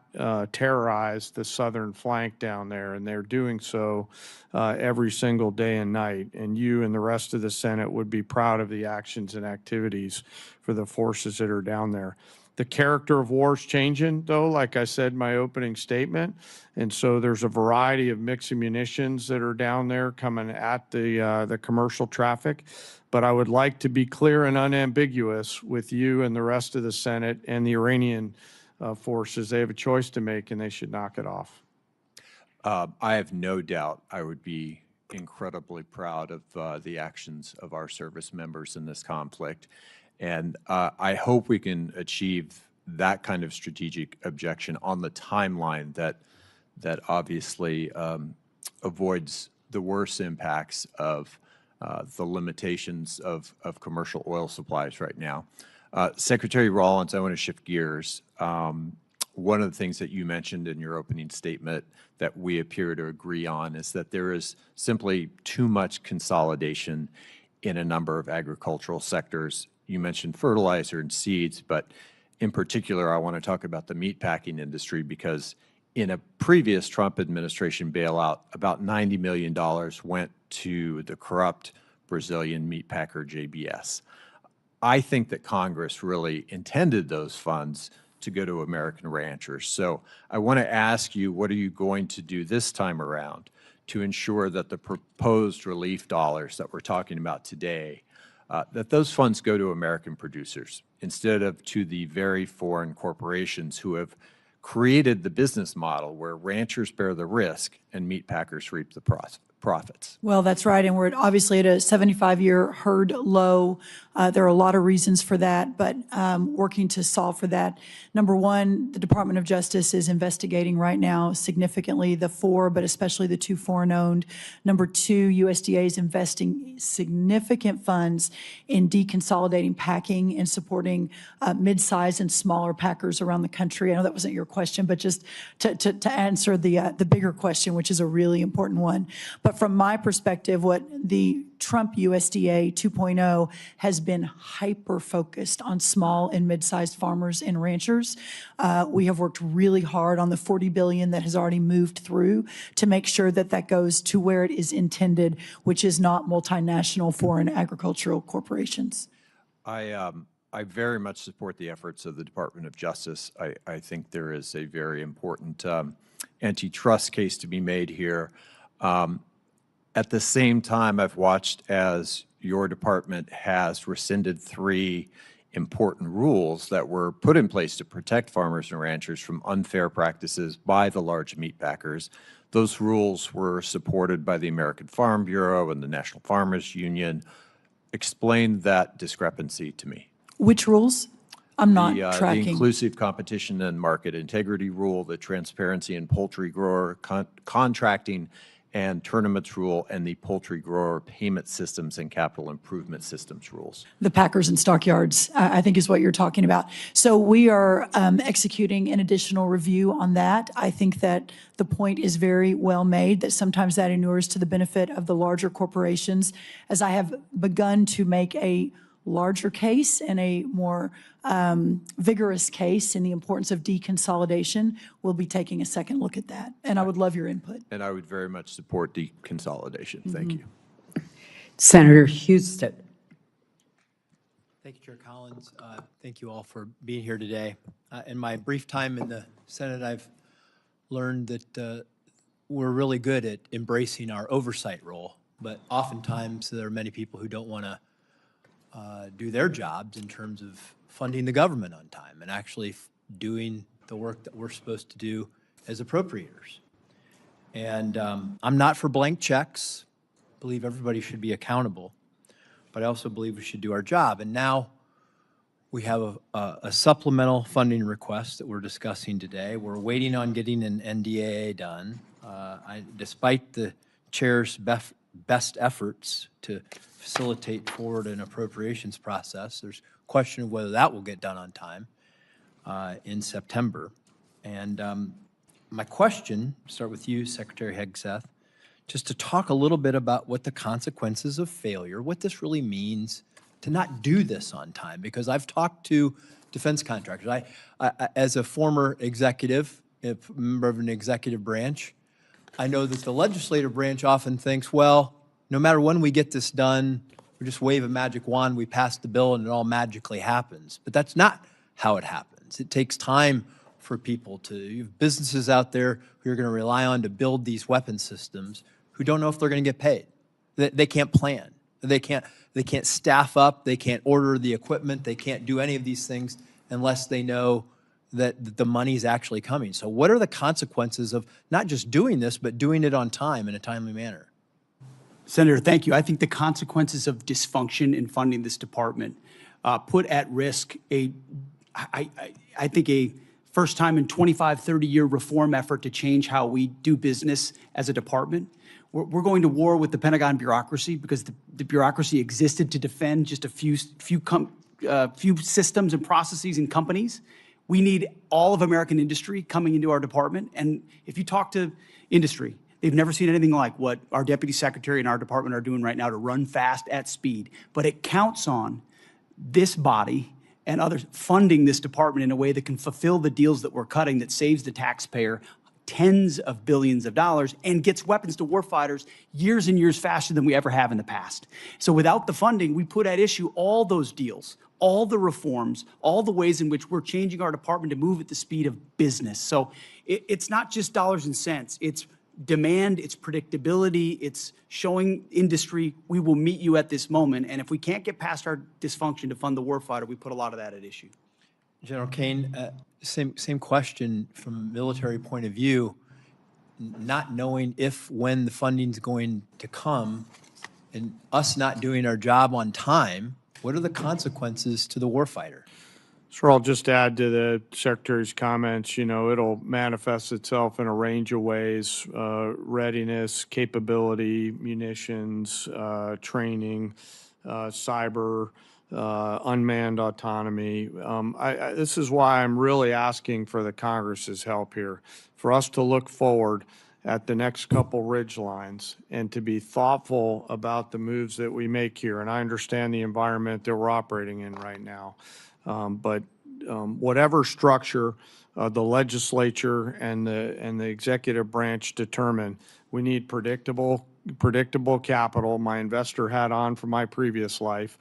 terrorize the southern flank down there, and they're doing so every single day and night. And you and the rest of the Senate would be proud of the actions and activities for the forces that are down there. The character of war is changing, though, like I said in my opening statement. And so there's a variety of mixed munitions that are down there coming at the commercial traffic. But I would like to be clear and unambiguous with you and the rest of the Senate and the Iranian forces. They have a choice to make, and they should knock it off. I have no doubt I would be incredibly proud of the actions of our service members in this conflict. And I hope we can achieve that kind of strategic objection on the timeline that obviously avoids the worst impacts of the limitations of commercial oil supplies right now. Secretary Rollins, I want to shift gears. One of the things that you mentioned in your opening statement that we appear to agree on is that there is simply too much consolidation in a number of agricultural sectors. You mentioned fertilizer and seeds, but in particular, I want to talk about the meatpacking industry because in a previous Trump administration bailout, about $90 million went to the corrupt Brazilian meatpacker JBS. I think that Congress really intended those funds to go to American ranchers. So I want to ask you, what are you going to do this time around to ensure that the proposed relief dollars that we're talking about today, that those funds go to American producers instead of to the very foreign corporations who have created the business model where ranchers bear the risk and meat packers reap the profits? Well, that's right, and we're obviously at a 75-year herd low. There are a lot of reasons for that, but working to solve for that. Number one, the Department of Justice is investigating right now significantly the four, but especially the two foreign-owned. Number two, USDA is investing significant funds in deconsolidating packing and supporting mid-size and smaller packers around the country. I know that wasn't your question, but just to answer the bigger question, which is a really important one. But from my perspective, what the Trump USDA 2.0 has been hyper-focused on small and mid-sized farmers and ranchers. We have worked really hard on the $40 billion that has already moved through to make sure that that goes to where it is intended, which is not multinational foreign agricultural corporations. I very much support the efforts of the Department of Justice. I think there is a very important antitrust case to be made here. At the same time, I've watched as your department has rescinded 3 important rules that were put in place to protect farmers and ranchers from unfair practices by the large meat packers. Those rules were supported by the American Farm Bureau and the National Farmers Union. Explain that discrepancy to me. Which rules? I'm not tracking. The inclusive competition and market integrity rule, the transparency in poultry grower contracting, and tournaments rule and the poultry grower payment systems and capital improvement systems rules. The Packers and Stockyards, I think is what you're talking about. So we are executing an additional review on that. I think that the point is very well made, that sometimes that inures to the benefit of the larger corporations. As I have begun to make a larger case and a more vigorous case in the importance of deconsolidation, we'll be taking a second look at that. And I would love your input. And I would very much support deconsolidation. Thank you. Senator Hegseth. Thank you, Chair Collins. Thank you all for being here today. In my brief time in the Senate, I've learned that we're really good at embracing our oversight role, but oftentimes there are many people who don't want to do their jobs in terms of funding the government on time and actually doing the work that we're supposed to do as appropriators. And I'm not for blank checks. I believe everybody should be accountable, but I also believe we should do our job. And now we have a supplemental funding request that we're discussing today. We're waiting on getting an NDAA done. Despite the chair's best efforts to facilitate forward an appropriations process, there's question of whether that will get done on time in September. And my question, start with you, Secretary Hegseth, just to talk a little bit about what the consequences of failure, what this really means to not do this on time, because I've talked to defense contractors. I as a former executive, a member of an executive branch, I know that the legislative branch often thinks, well, no matter when we get this done, we just wave a magic wand, we pass the bill, and it all magically happens. But that's not how it happens. It takes time for people to, you have businesses out there who you're going to rely on to build these weapon systems who don't know if they're going to get paid. They can't plan. They can't staff up. They can't order the equipment. They can't do any of these things unless they know that the money's actually coming. So what are the consequences of not just doing this, but doing it on time in a timely manner? Senator, thank you. I think the consequences of dysfunction in funding this department put at risk I think a first time in 25, 30-year reform effort to change how we do business as a department. We're going to war with the Pentagon bureaucracy because the bureaucracy existed to defend just a few systems and processes and companies. We need all of American industry coming into our department. And if you talk to industry, they've never seen anything like what our deputy secretary and our department are doing right now to run fast at speed. But it counts on this body and others funding this department in a way that can fulfill the deals that we're cutting that saves the taxpayer tens of billions of dollars and gets weapons to warfighters years and years faster than we ever have in the past. So without the funding, we put at issue all those deals, all the reforms, all the ways in which we're changing our department to move at the speed of business. So it's not just dollars and cents. It's demand, it's predictability, it's showing industry we will meet you at this moment. And if we can't get past our dysfunction to fund the warfighter, we put a lot of that at issue. General Caine, same question from a military point of view, not knowing if, when the funding's going to come, and us not doing our job on time, what are the consequences to the warfighter? Sure, I'll just add to the Secretary's comments, you know, it'll manifest itself in a range of ways, readiness, capability, munitions, training, cyber, unmanned autonomy. This is why I'm really asking for the Congress's help here, for us to look forward at the next couple ridge lines and to be thoughtful about the moves that we make here. And I understand the environment that we're operating in right now. But whatever structure the legislature and the executive branch determine, we need predictable capital, my investor hat on from my previous life,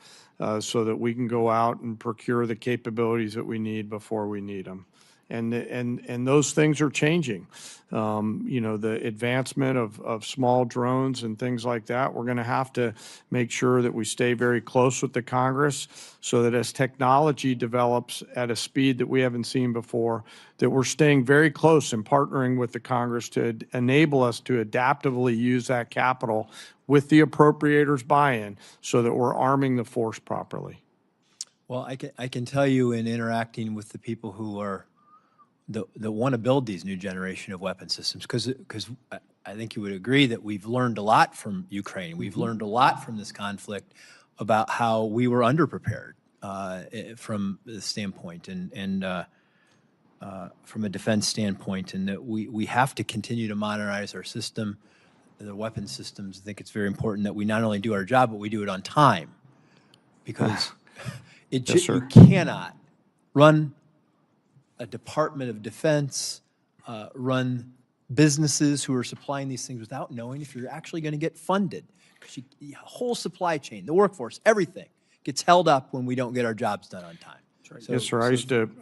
so that we can go out and procure the capabilities that we need before we need them. And those things are changing. You know, the advancement of small drones and things like that, we're going to have to make sure that we stay very close with the Congress so that as technology develops at a speed that we haven't seen before, that we're staying very close and partnering with the Congress to enable us to adaptively use that capital with the appropriators' buy-in so that we're arming the force properly. Well, I can tell you in interacting with the people who are that want to build these new generation of weapon systems, because I think you would agree that we've learned a lot from Ukraine. We've learned a lot from this conflict about how we were underprepared from the standpoint and from a defense standpoint, and that we have to continue to modernize our system, the weapon systems. I think it's very important that we not only do our job, but we do it on time, because you cannot run a Department of Defense, run businesses who are supplying these things without knowing if you're actually going to get funded. Because the whole supply chain, the workforce, everything gets held up when we don't get our jobs done on time. So, Yes, sir.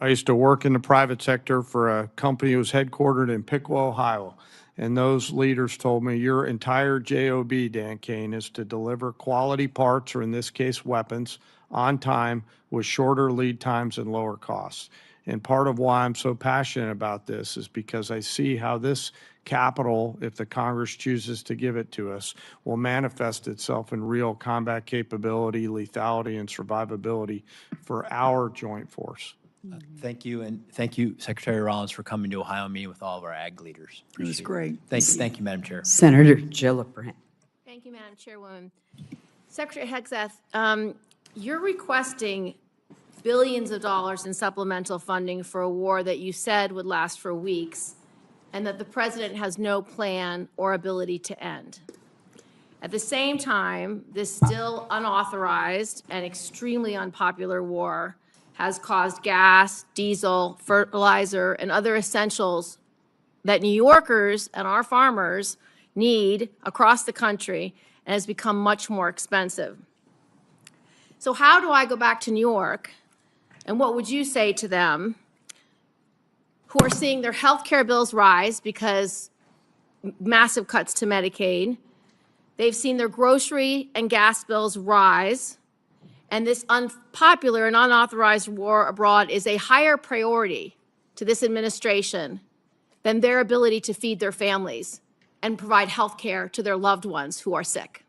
I used to work in the private sector for a company that was headquartered in Piqua, Ohio. And those leaders told me, your entire job, Dan Caine, is to deliver quality parts, or in this case, weapons, on time with shorter lead times and lower costs. And part of why I'm so passionate about this is because I see how this capital, if the Congress chooses to give it to us, will manifest itself in real combat capability, lethality, and survivability for our joint force. Thank you, and thank you, Secretary Rollins, for coming to Ohio and meeting with all of our ag leaders. It was great. Thank you, Madam Chair. Senator Gillibrand. Thank you, Madam Chairwoman. Secretary Hegseth, you're requesting billions of dollars in supplemental funding for a war that you said would last for weeks, and that the president has no plan or ability to end. At the same time, this still unauthorized and extremely unpopular war has caused gas, diesel, fertilizer, and other essentials that New Yorkers and our farmers need across the country, and has become much more expensive. So how do I go back to New York, and what would you say to them who are seeing their health care bills rise because massive cuts to Medicaid? They've seen their grocery and gas bills rise, and this unpopular and unauthorized war abroad is a higher priority to this administration than their ability to feed their families and provide health care to their loved ones who are sick.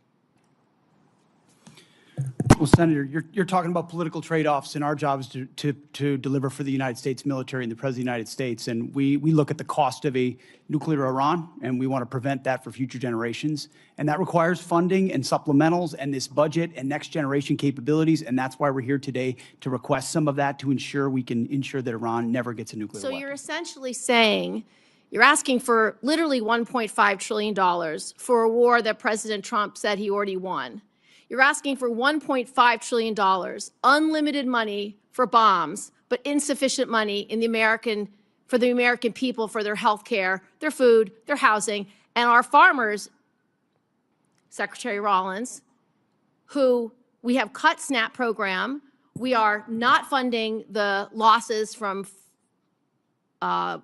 Well, Senator, you're talking about political trade-offs, and our job is to deliver for the United States military and the President of the United States. And we look at the cost of a nuclear Iran, and we want to prevent that for future generations. And that requires funding and supplementals and this budget and next generation capabilities. And that's why we're here today, to request some of that to ensure we can ensure that Iran never gets a nuclear weapon. So you're essentially saying, you're asking for literally $1.5 trillion for a war that President Trump said he already won. You're asking for $1.5 trillion, unlimited money for bombs, but insufficient money in for the American people, for their health care, their food, their housing, and our farmers, Secretary Rollins, who we have cut SNAP program. We are not funding the losses from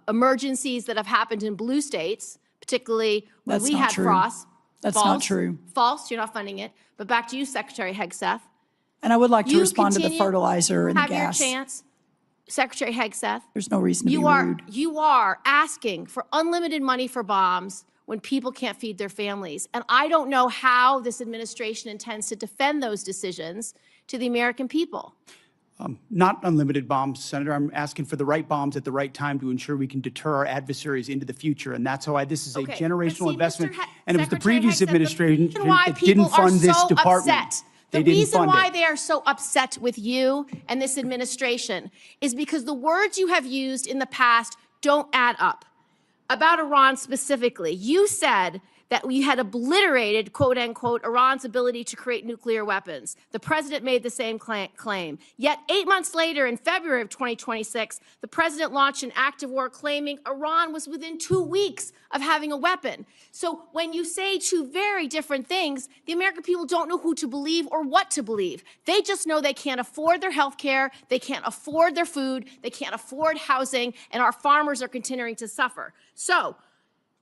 emergencies that have happened in blue states, particularly when we had frost. That's not true. False, you're not funding it. But back to you, Secretary Hegseth. And I would like to respond to the fertilizer and the gas. Have your chance, Secretary Hegseth. There's no reason to be rude. You are asking for unlimited money for bombs when people can't feed their families. And I don't know how this administration intends to defend those decisions to the American people. Not unlimited bombs, Senator. I'm asking for the right bombs at the right time to ensure we can deter our adversaries into the future. And that's how this is a generational investment. And it was the previous administration that didn't fund this department. The reason why they are so upset with you and this administration is because the words you have used in the past don't add up. About Iran specifically, you said that we had obliterated, quote unquote, Iran's ability to create nuclear weapons. The president made the same claim. Yet 8 months later, in February of 2026, the president launched an active war claiming Iran was within 2 weeks of having a weapon. So when you say two very different things, the American people don't know who to believe or what to believe. They just know they can't afford their health care, they can't afford their food, they can't afford housing, and our farmers are continuing to suffer. So,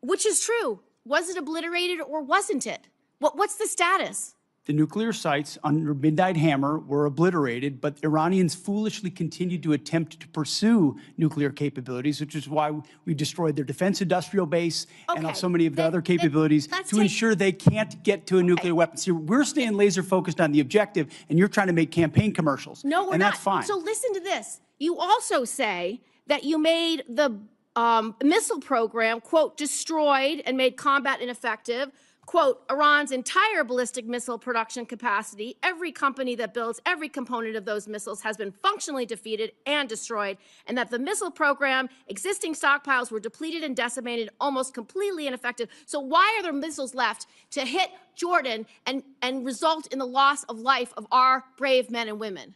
which is true? Was it obliterated or wasn't it? What's the status? The nuclear sites under Midnight Hammer were obliterated, but Iranians foolishly continued to attempt to pursue nuclear capabilities, which is why we destroyed their defense industrial base and so many of the other capabilities to ensure they can't get to a nuclear weapon. See, we're staying laser focused on the objective, and you're trying to make campaign commercials. No, we're not. And that's fine. So listen to this. You also say that you made the missile program, quote, destroyed and made combat ineffective, quote, Iran's entire ballistic missile production capacity. Every company that builds every component of those missiles has been functionally defeated and destroyed, and that the missile program, existing stockpiles were depleted and decimated, almost completely ineffective. So why are there missiles left to hit Jordan and result in the loss of life of our brave men and women?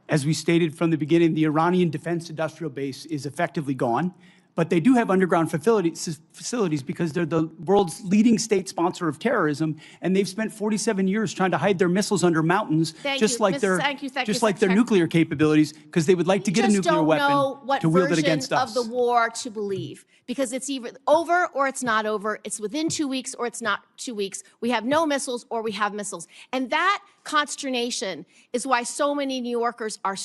As we stated from the beginning, the Iranian defense industrial base is effectively gone, but they do have underground facilities because they're the world's leading state sponsor of terrorism, and they've spent 47 years trying to hide their missiles under mountains, just like their nuclear capabilities, because they would like to get a nuclear weapon to wield it against us. Of the war to believe, because it's either over or it's not over. It's within 2 weeks or it's not 2 weeks. We have no missiles or we have missiles, and that consternation is why so many New Yorkers are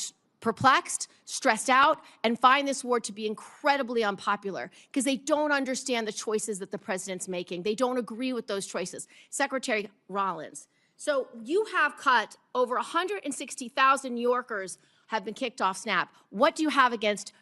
perplexed, stressed out, and find this war to be incredibly unpopular because they don't understand the choices that the president's making. They don't agree with those choices. Secretary Rollins, so you have cut over 160,000 New Yorkers have been kicked off SNAP. What do you have against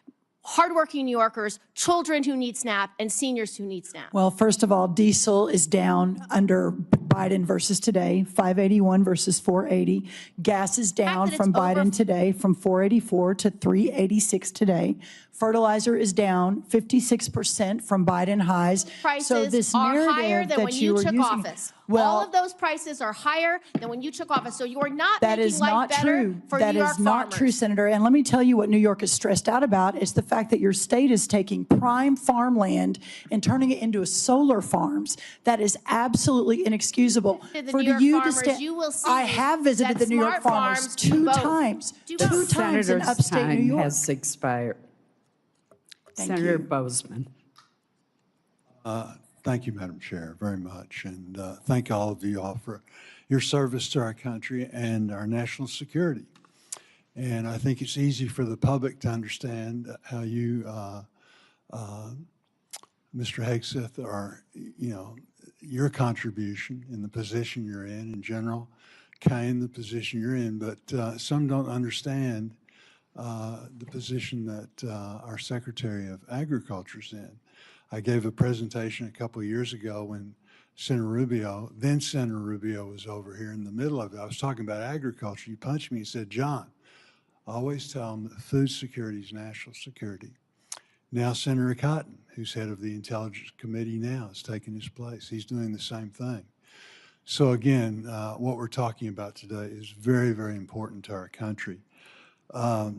hardworking New Yorkers, children who need SNAP, and seniors who need SNAP? Well, first of all, diesel is down under Biden versus today, 581 versus 480. Gas is down from Biden today from 484 to 386 today. Fertilizer is down 56% from Biden highs. Prices so this are narrative higher than that when you took using, office. well, all of those prices are higher than when you took office. So you are not that making is life not better true. for That New York is not farmers. true, Senator. And let me tell you what New York is stressed out about is the fact that your state is taking prime farmland and turning it into solar farms. That is absolutely inexcusable. The For New the York you to farmers, stand, you will see I have visited that the New York smart farmers farms do two both. times. Do Two both. times in Senator's upstate New time York. has expired. Senator Bozeman. Thank you, Madam Chair, very much. And thank all of you all for your service to our country and our national security. And I think it's easy for the public to understand how you, Mr. Hegseth, are, your contribution in the position you're in general, Caine, the position you're in, but some don't understand the position that our Secretary of Agriculture's in. I gave a presentation a couple of years ago when Senator Rubio was over here in the middle of it. I was talking about agriculture. He punched me and said, John, always tell them that food security is national security. Now Senator Cotton, who's head of the Intelligence Committee now, is taking his place. He's doing the same thing. So again, what we're talking about today is very, very important to our country. Right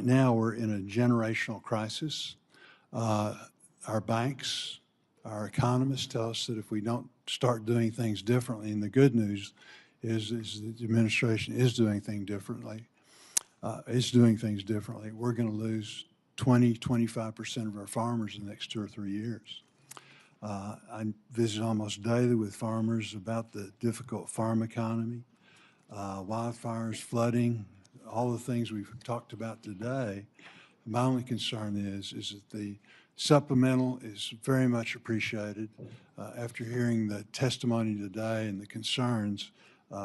now, we're in a generational crisis. Our banks, our economists tell us that if we don't start doing things differently, and the good news is the administration is doing things differently, we're going to lose 20–25% of our farmers in the next 2 or 3 years. I visit almost daily with farmers about the difficult farm economy, wildfires, flooding, all the things we've talked about today. My only concern is that the supplemental is very much appreciated. After hearing the testimony today and the concerns,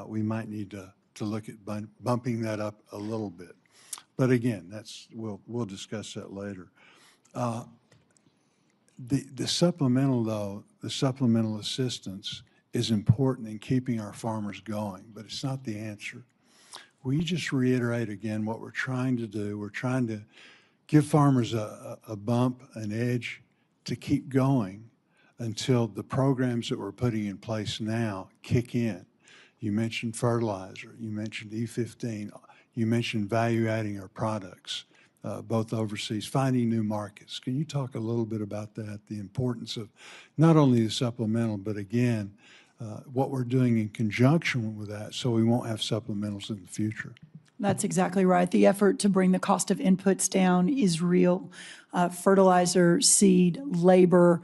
we might need to look at bumping that up a little bit. But again, we'll discuss that later. The supplemental, though, the supplemental assistance is important in keeping our farmers going, but it's not the answer. Will you just reiterate again what we're trying to do? We're trying to give farmers a bump, an edge to keep going until the programs that we're putting in place now kick in. You mentioned fertilizer, you mentioned E15, you mentioned value adding our products, both overseas, finding new markets. Can you talk a little bit about that, the importance of not only the supplemental, but again, what we're doing in conjunction with that so we won't have supplementals in the future? That's exactly right. The effort to bring the cost of inputs down is real. Fertilizer, seed, labor,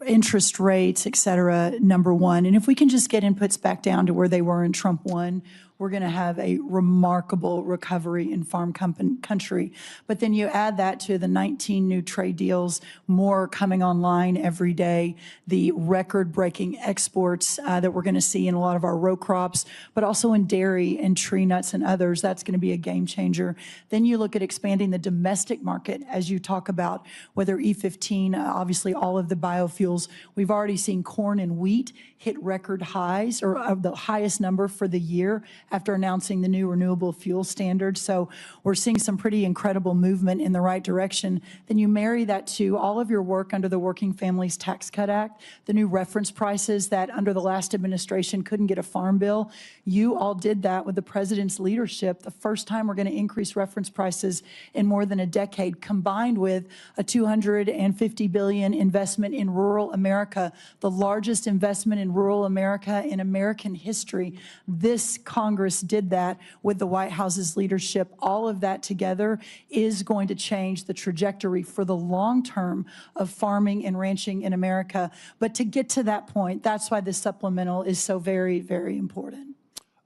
interest rates, et cetera, number one. And if we can just get inputs back down to where they were in Trump 1, we're going to have a remarkable recovery in farm country. But then you add that to the 19 new trade deals, more coming online every day, the record-breaking exports that we're going to see in a lot of our row crops, but also in dairy and tree nuts and others. That's going to be a game changer. Then you look at expanding the domestic market, as you talk about, whether E15, obviously all of the biofuels. We've already seen corn and wheat hit record highs, or the highest number for the year after announcing the new renewable fuel standard. So we're seeing some pretty incredible movement in the right direction. Then you marry that to all of your work under the Working Families Tax Cut Act, the new reference prices that under the last administration couldn't get a farm bill. You all did that with the president's leadership. The first time we're going to increase reference prices in more than a decade, combined with a $250 billion investment in rural America, the largest investment in rural America in American history. This Congress did that with the White House's leadership. All of that together is going to change the trajectory for the long term of farming and ranching in America. But to get to that point, that's why this supplemental is so very, very important.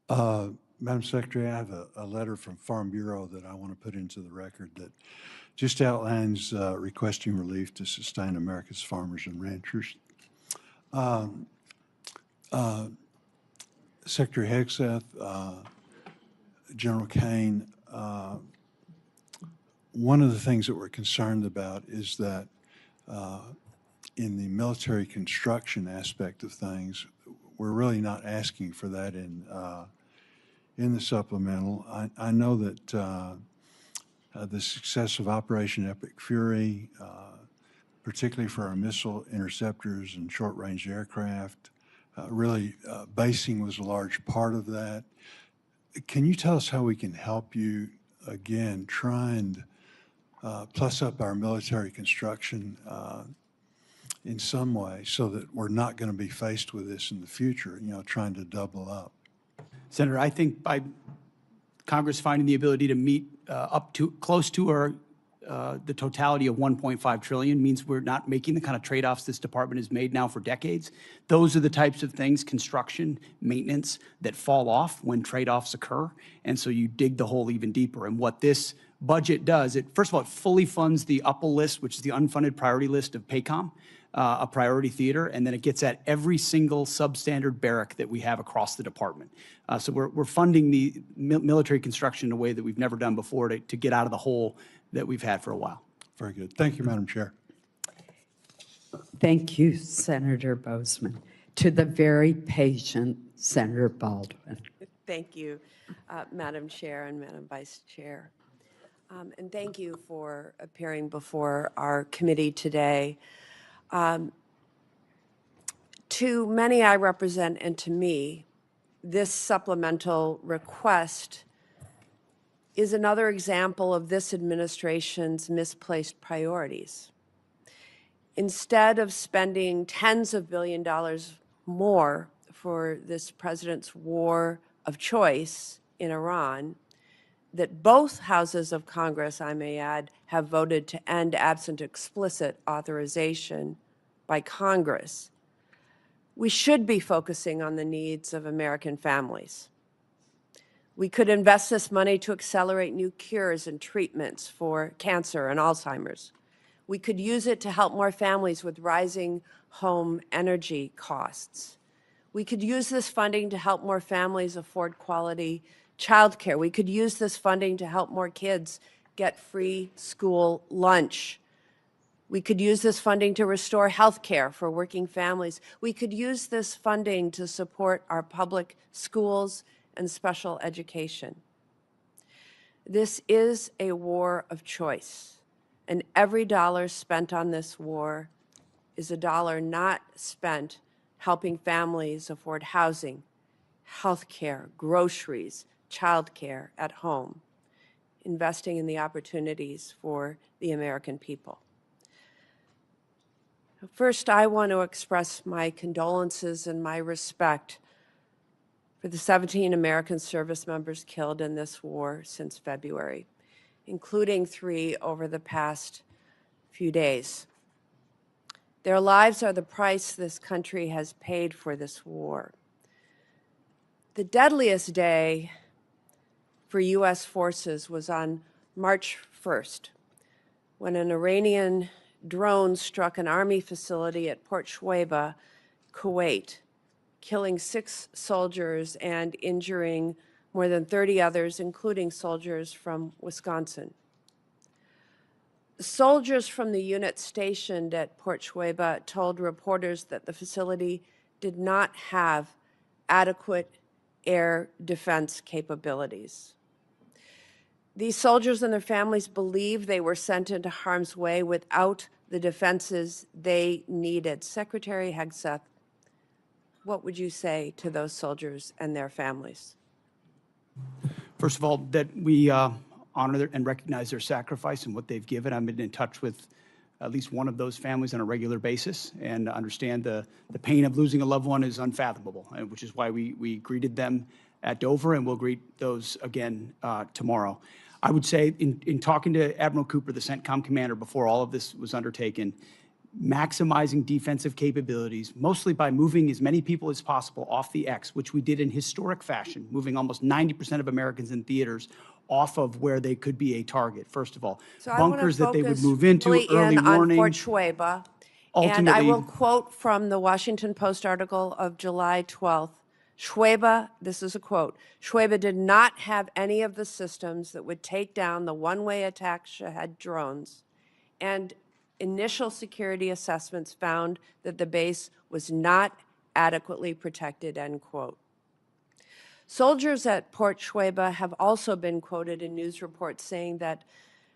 Madam Secretary, I have a letter from Farm Bureau that I want to put into the record that just outlines requesting relief to sustain America's farmers and ranchers. Secretary Hegseth, General Caine, one of the things that we're concerned about is that in the military construction aspect of things, we're really not asking for that in the supplemental. I know that the success of Operation Epic Fury, particularly for our missile interceptors and short-range aircraft, really basing was a large part of that. Can you tell us how we can help you, again, try and plus up our military construction in some way so that we're not going to be faced with this in the future, you know, trying to double up? Senator, I think by Congress finding the ability to meet up to close to our the totality of $1.5 trillion means we're not making the kind of trade-offs this department has made now for decades. Those are the types of things, construction, maintenance, that fall off when trade-offs occur. And so you dig the hole even deeper. And what this budget does, first of all, it fully funds the UPL list, which is the unfunded priority list of PACOM, a priority theater, and then it gets at every single substandard barrack that we have across the department. So we're funding the military construction in a way that we've never done before to get out of the hole that we've had for a while. Very good. Thank you, Madam Chair. Thank you, Senator Bozeman. To the very patient Senator Baldwin. Thank you, Madam Chair and Madam Vice Chair. And thank you for appearing before our committee today. To many I represent and to me, this supplemental request is another example of this administration's misplaced priorities. Instead of spending tens of billions of dollars more for this president's war of choice in Iran, that both houses of Congress, I may add, have voted to end absent explicit authorization by Congress, we should be focusing on the needs of American families. We could invest this money to accelerate new cures and treatments for cancer and Alzheimer's. We could use it to help more families with rising home energy costs. We could use this funding to help more families afford quality childcare. We could use this funding to help more kids get free school lunch. We could use this funding to restore health care for working families. We could use this funding to support our public schools and special education. This is a war of choice, and every dollar spent on this war is a dollar not spent helping families afford housing, health care, groceries, childcare at home, investing in the opportunities for the American people. First, I want to express my condolences and my respect for the 17 American service members killed in this war since February, including 3 over the past few days. Their lives are the price this country has paid for this war. The deadliest day for U.S. forces was on March 1st, when an Iranian drone struck an Army facility at Port Shuaibah, Kuwait, killing 6 soldiers and injuring more than 30 others, including soldiers from Wisconsin. Soldiers from the unit stationed at Port Shuaibah told reporters that the facility did not have adequate air defense capabilities. These soldiers and their families believe they were sent into harm's way without the defenses they needed. Secretary Hegseth, what would you say to those soldiers and their families? First of all, that we honor and recognize their sacrifice and what they've given. I've been in touch with at least one of those families on a regular basis and understand the pain of losing a loved one is unfathomable, which is why we greeted them at Dover, and we'll greet those again tomorrow. I would say in talking to Admiral Cooper, the CENTCOM commander, before all of this was undertaken, maximizing defensive capabilities, mostly by moving as many people as possible off the X, which we did in historic fashion, moving almost 90% of Americans in theaters off of where they could be a target, first of all. So Bunkers that they would move really into, early warning. on Fort Shuaibah. And I Ultimately, will quote from the Washington Post article of July 12th. Shuaibah, this is a quote, Shuaibah did not have any of the systems that would take down the one-way attack Shahed drones, and initial security assessments found that the base was not adequately protected, end quote. Soldiers at Port Shuaibah have also been quoted in news reports saying that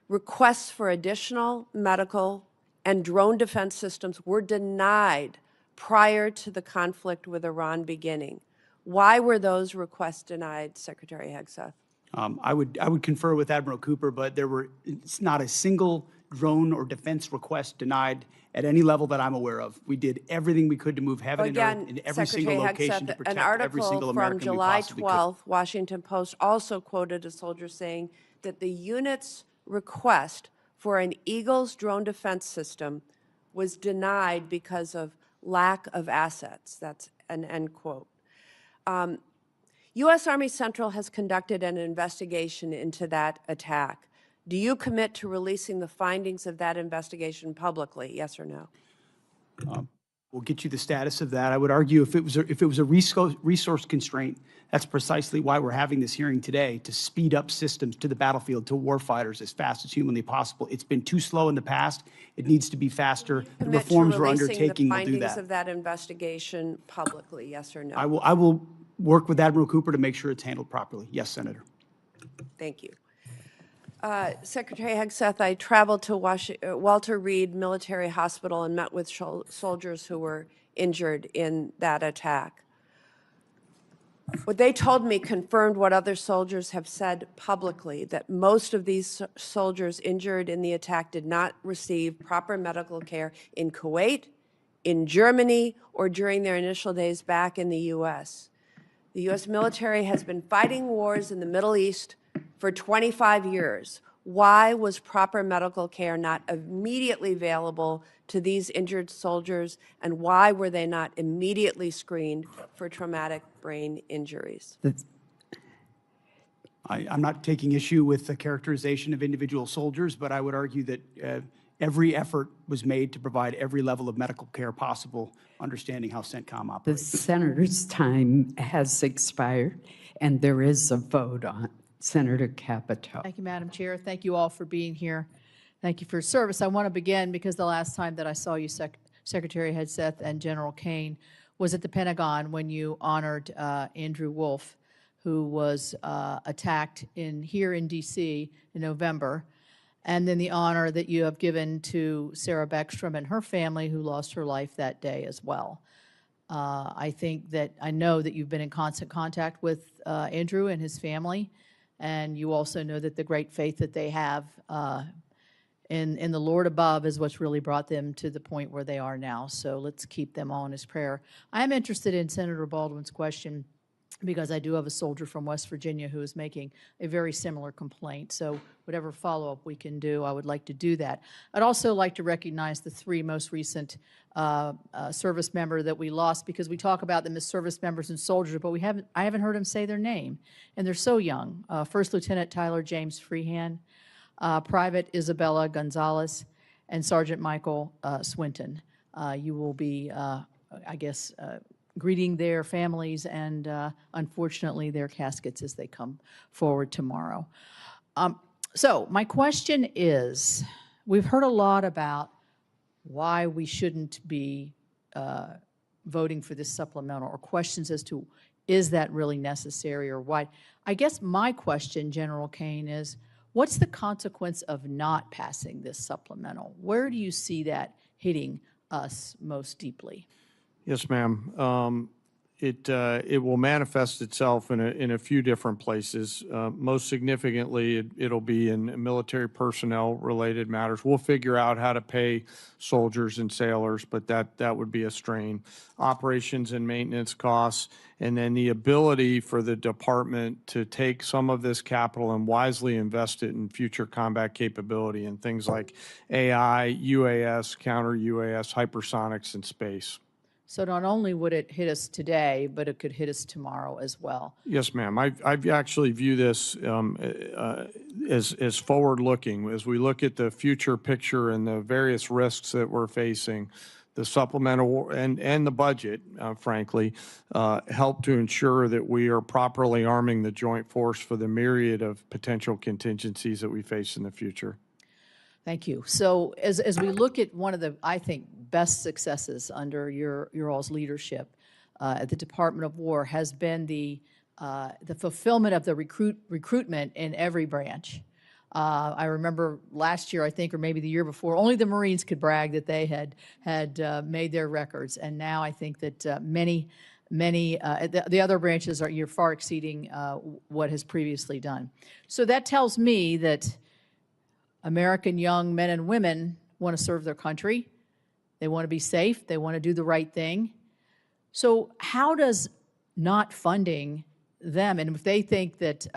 requests for additional medical and drone defense systems were denied prior to the conflict with Iran beginning. Why were those requests denied, Secretary Hegseth? I would confer with Admiral Cooper, but it's not a single drone or defense request denied at any level that I'm aware of. We did everything we could to move heaven and earth in every single location to protect every single American we possibly could. An article from July 12th, Washington Post also quoted a soldier saying that the unit's request for an Eagles drone defense system was denied because of lack of assets. That's an end quote. U.S. Army Central has conducted an investigation into that attack. Do you commit to releasing the findings of that investigation publicly, yes or no? We'll get you the status of that. I would argue if it was a resource constraint, that's precisely why we're having this hearing today, to speed up systems to the battlefield, to warfighters as fast as humanly possible. It's been too slow in the past. It needs to be faster. The reforms we're undertaking will do the findings that. of that investigation publicly, yes or no? I will work with Admiral Cooper to make sure it's handled properly. Yes, Senator. Thank you. Secretary Hegseth, I traveled to Walter Reed Military Hospital and met with soldiers who were injured in that attack. What they told me confirmed what other soldiers have said publicly, that most of these soldiers injured in the attack did not receive proper medical care in Kuwait, in Germany, or during their initial days back in the U.S. The U.S. military has been fighting wars in the Middle East for 25 years. Why was proper medical care not immediately available to these injured soldiers, and why were they not immediately screened for traumatic brain injuries? I'm not taking issue with the characterization of individual soldiers, but I would argue that every effort was made to provide every level of medical care possible, understanding how CENTCOM operates. The senator's time has expired, and there is a vote on Senator Capito. Thank you, Madam Chair. Thank you all for being here. Thank you for your service. I want to begin because the last time that I saw you, Secretary Hegseth and General Caine, was at the Pentagon when you honored Andrew Wolf, who was attacked here in D.C. in November, and then the honor that you have given to Sarah Beckstrom and her family, who lost her life that day as well. I know that you've been in constant contact with Andrew and his family, and you also know that the great faith that they have in the Lord above is what's really brought them to the point where they are now. So let's keep them all in his prayer. I am interested in Senator Baldwin's question because I do have a soldier from West Virginia who is making a very similar complaint. So whatever follow-up we can do, I would like to do that. I'd also like to recognize the three most recent service member that we lost, because we talk about them as service members and soldiers, but I haven't heard them say their name, and they're so young. First Lieutenant Tyler James Freehan, Private Isabella Gonzalez, and Sergeant Michael Swinton. You will be, I guess, greeting their families and unfortunately their caskets as they come forward tomorrow. So my question is, we've heard a lot about why we shouldn't be voting for this supplemental, or questions as to is that really necessary or why. I guess my question, General Caine, is what's the consequence of not passing this supplemental? Where do you see that hitting us most deeply? Yes, ma'am. It will manifest itself in a few different places. Most significantly, it'll be in military personnel-related matters. We'll figure out how to pay soldiers and sailors, but that would be a strain. Operations and maintenance costs, and then the ability for the department to take some of this capital and wisely invest it in future combat capability and things like AI, UAS, counter-UAS, hypersonics, and space. So not only would it hit us today, but it could hit us tomorrow as well. Yes, ma'am. I actually view this as forward-looking. As we look at the future picture and the various risks that we're facing, the supplemental and the budget, frankly, help to ensure that we are properly arming the joint force for the myriad of potential contingencies that we face in the future. Thank you. So as we look at one of the, I think, best successes under your all's leadership at the Department of War has been the fulfillment of the recruitment in every branch. I remember last year, I think, or maybe the year before, only the Marines could brag that they had made their records, and now I think that the other branches you're far exceeding what has previously done. So that tells me that American young men and women want to serve their country. They want to be safe. They want to do the right thing. So how does not funding them, and if they think that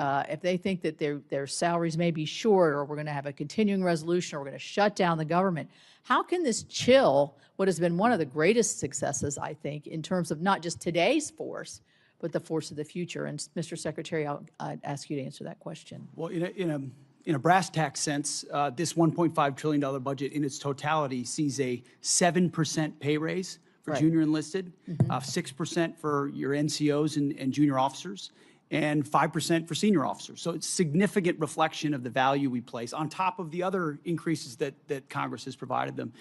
their salaries may be short, or we're going to have a continuing resolution, or we're going to shut down the government, how can this chill what has been one of the greatest successes, I think, in terms of not just today's force, but the force of the future? And Mr. Secretary, I'd ask you to answer that question. Well, in a brass tax sense, this $1.5 trillion budget in its totality sees a 7% pay raise for junior enlisted, 6% for your NCOs and junior officers, and 5% for senior officers. So it's significant reflection of the value we place on top of the other increases that Congress has provided them.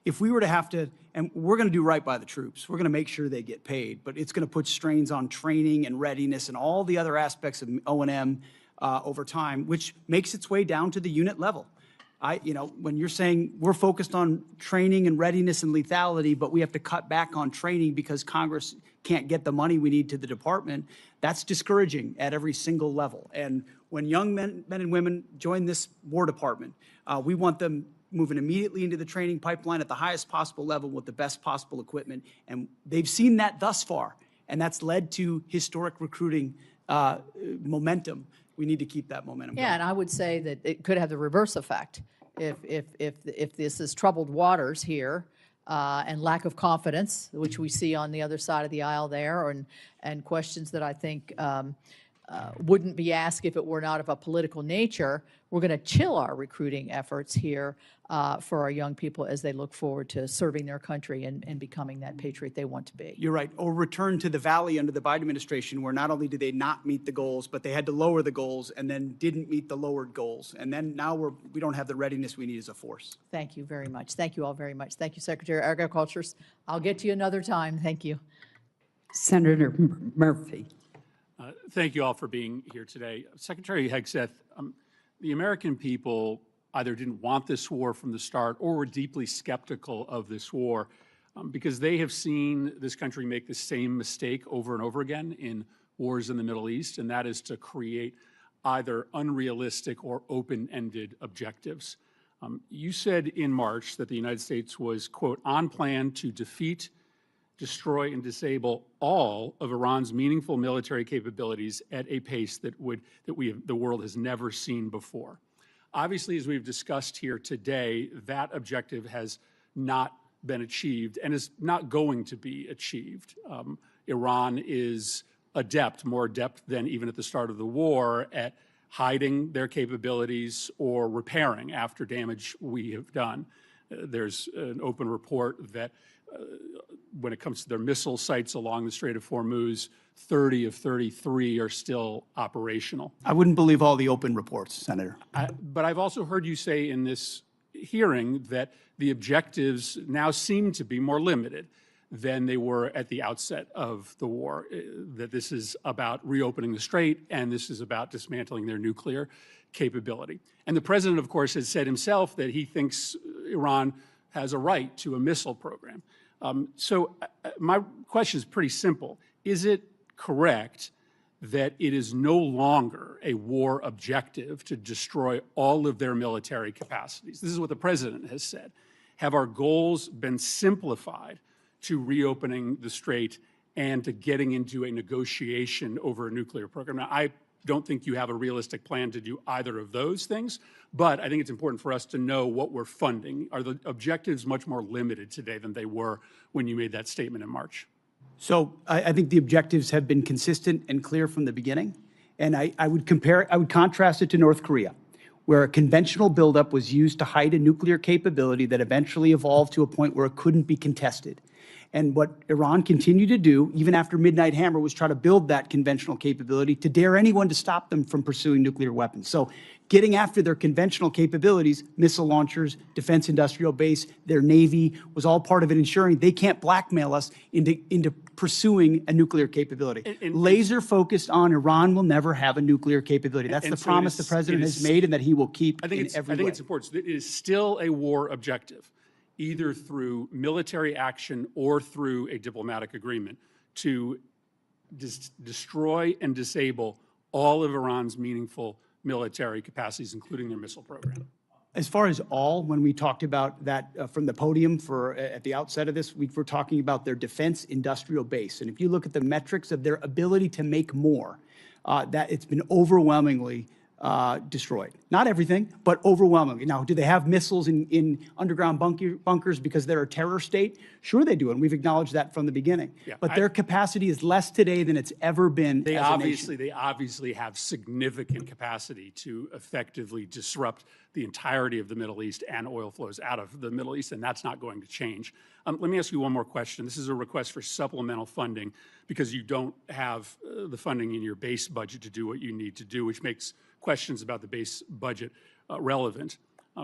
If we were to have to, and we're going to do right by the troops, we're going to make sure they get paid, but it's going to put strains on training and readiness and all the other aspects of O&M over time, which makes its way down to the unit level. When you're saying we're focused on training and readiness and lethality, but we have to cut back on training because Congress can't get the money we need to the department, that's discouraging at every single level. And when young men and women join this War Department, we want them moving immediately into the training pipeline at the highest possible level with the best possible equipment. And they've seen that thus far, and that's led to historic recruiting momentum. We need to keep that momentum going. Yeah, and I would say that it could have the reverse effect. If this is troubled waters here and lack of confidence, which we see on the other side of the aisle there, and questions that I think wouldn't be asked if it were not of a political nature, we're going to chill our recruiting efforts here for our young people as they look forward to serving their country and becoming that patriot they want to be. You're right. Or return to the valley under the Biden administration, where not only did they not meet the goals, but they had to lower the goals and then didn't meet the lowered goals. And then now we don't have the readiness we need as a force. Thank you very much. Thank you all very much. Thank you, Secretary of Agriculture. I'll get to you another time. Thank you. Senator Murphy. Thank you all for being here today. Secretary Hegseth, the American people either didn't want this war from the start or were deeply skeptical of this war because they have seen this country make the same mistake over and over again in wars in the Middle East, and that is to create either unrealistic or open-ended objectives. You said in March that the United States was, quote, on plan to defeat, destroy and disable all of Iran's meaningful military capabilities at a pace that the world has never seen before. Obviously, as we've discussed here today, that objective has not been achieved and is not going to be achieved. Iran is adept, more adept than even at the start of the war, at hiding their capabilities or repairing after damage we have done. There's an open report that when it comes to their missile sites along the Strait of Hormuz, 30 of 33 are still operational. I wouldn't believe all the open reports, Senator. But I've also heard you say in this hearing that the objectives now seem to be more limited than they were at the outset of the war, that this is about reopening the strait and this is about dismantling their nuclear capability. And the president, of course, has said himself that he thinks Iran has a right to a missile program. So my question is pretty simple. Is it correct that it is no longer a war objective to destroy all of their military capacities? This is what the president has said. Have our goals been simplified to reopening the strait and to getting into a negotiation over a nuclear program? Now, I don't think you have a realistic plan to do either of those things, but I think it's important for us to know what we're funding. Are the objectives much more limited today than they were when you made that statement in March? So I think the objectives have been consistent and clear from the beginning. And I would contrast it to North Korea, where a conventional buildup was used to hide a nuclear capability that eventually evolved to a point where it couldn't be contested. And what Iran continued to do, even after Midnight Hammer, was try to build that conventional capability to dare anyone to stop them from pursuing nuclear weapons. So getting after their conventional capabilities, missile launchers, defense industrial base, their Navy, was all part of it ensuring they can't blackmail us into pursuing a nuclear capability. Laser focused on Iran will never have a nuclear capability. That's the promise the president has made and that he will keep in every way. I think it's important. It is still a war objective, either through military action or through a diplomatic agreement, to destroy and disable all of Iran's meaningful military capacities, including their missile program. As far as all, when we talked about that from the podium at the outset of this, we were talking about their defense industrial base. And if you look at the metrics of their ability to make more, that it's been overwhelmingly destroyed. Not everything, but overwhelmingly. Now, do they have missiles in underground bunkers because they're a terror state? Sure they do, and we've acknowledged that from the beginning. Yeah, but their capacity is less today than it's ever been as a nation. They obviously have significant capacity to effectively disrupt the entirety of the Middle East and oil flows out of the Middle East, and that's not going to change. Let me ask you one more question. This is a request for supplemental funding because you don't have the funding in your base budget to do what you need to do, which makes questions about the base budget relevant.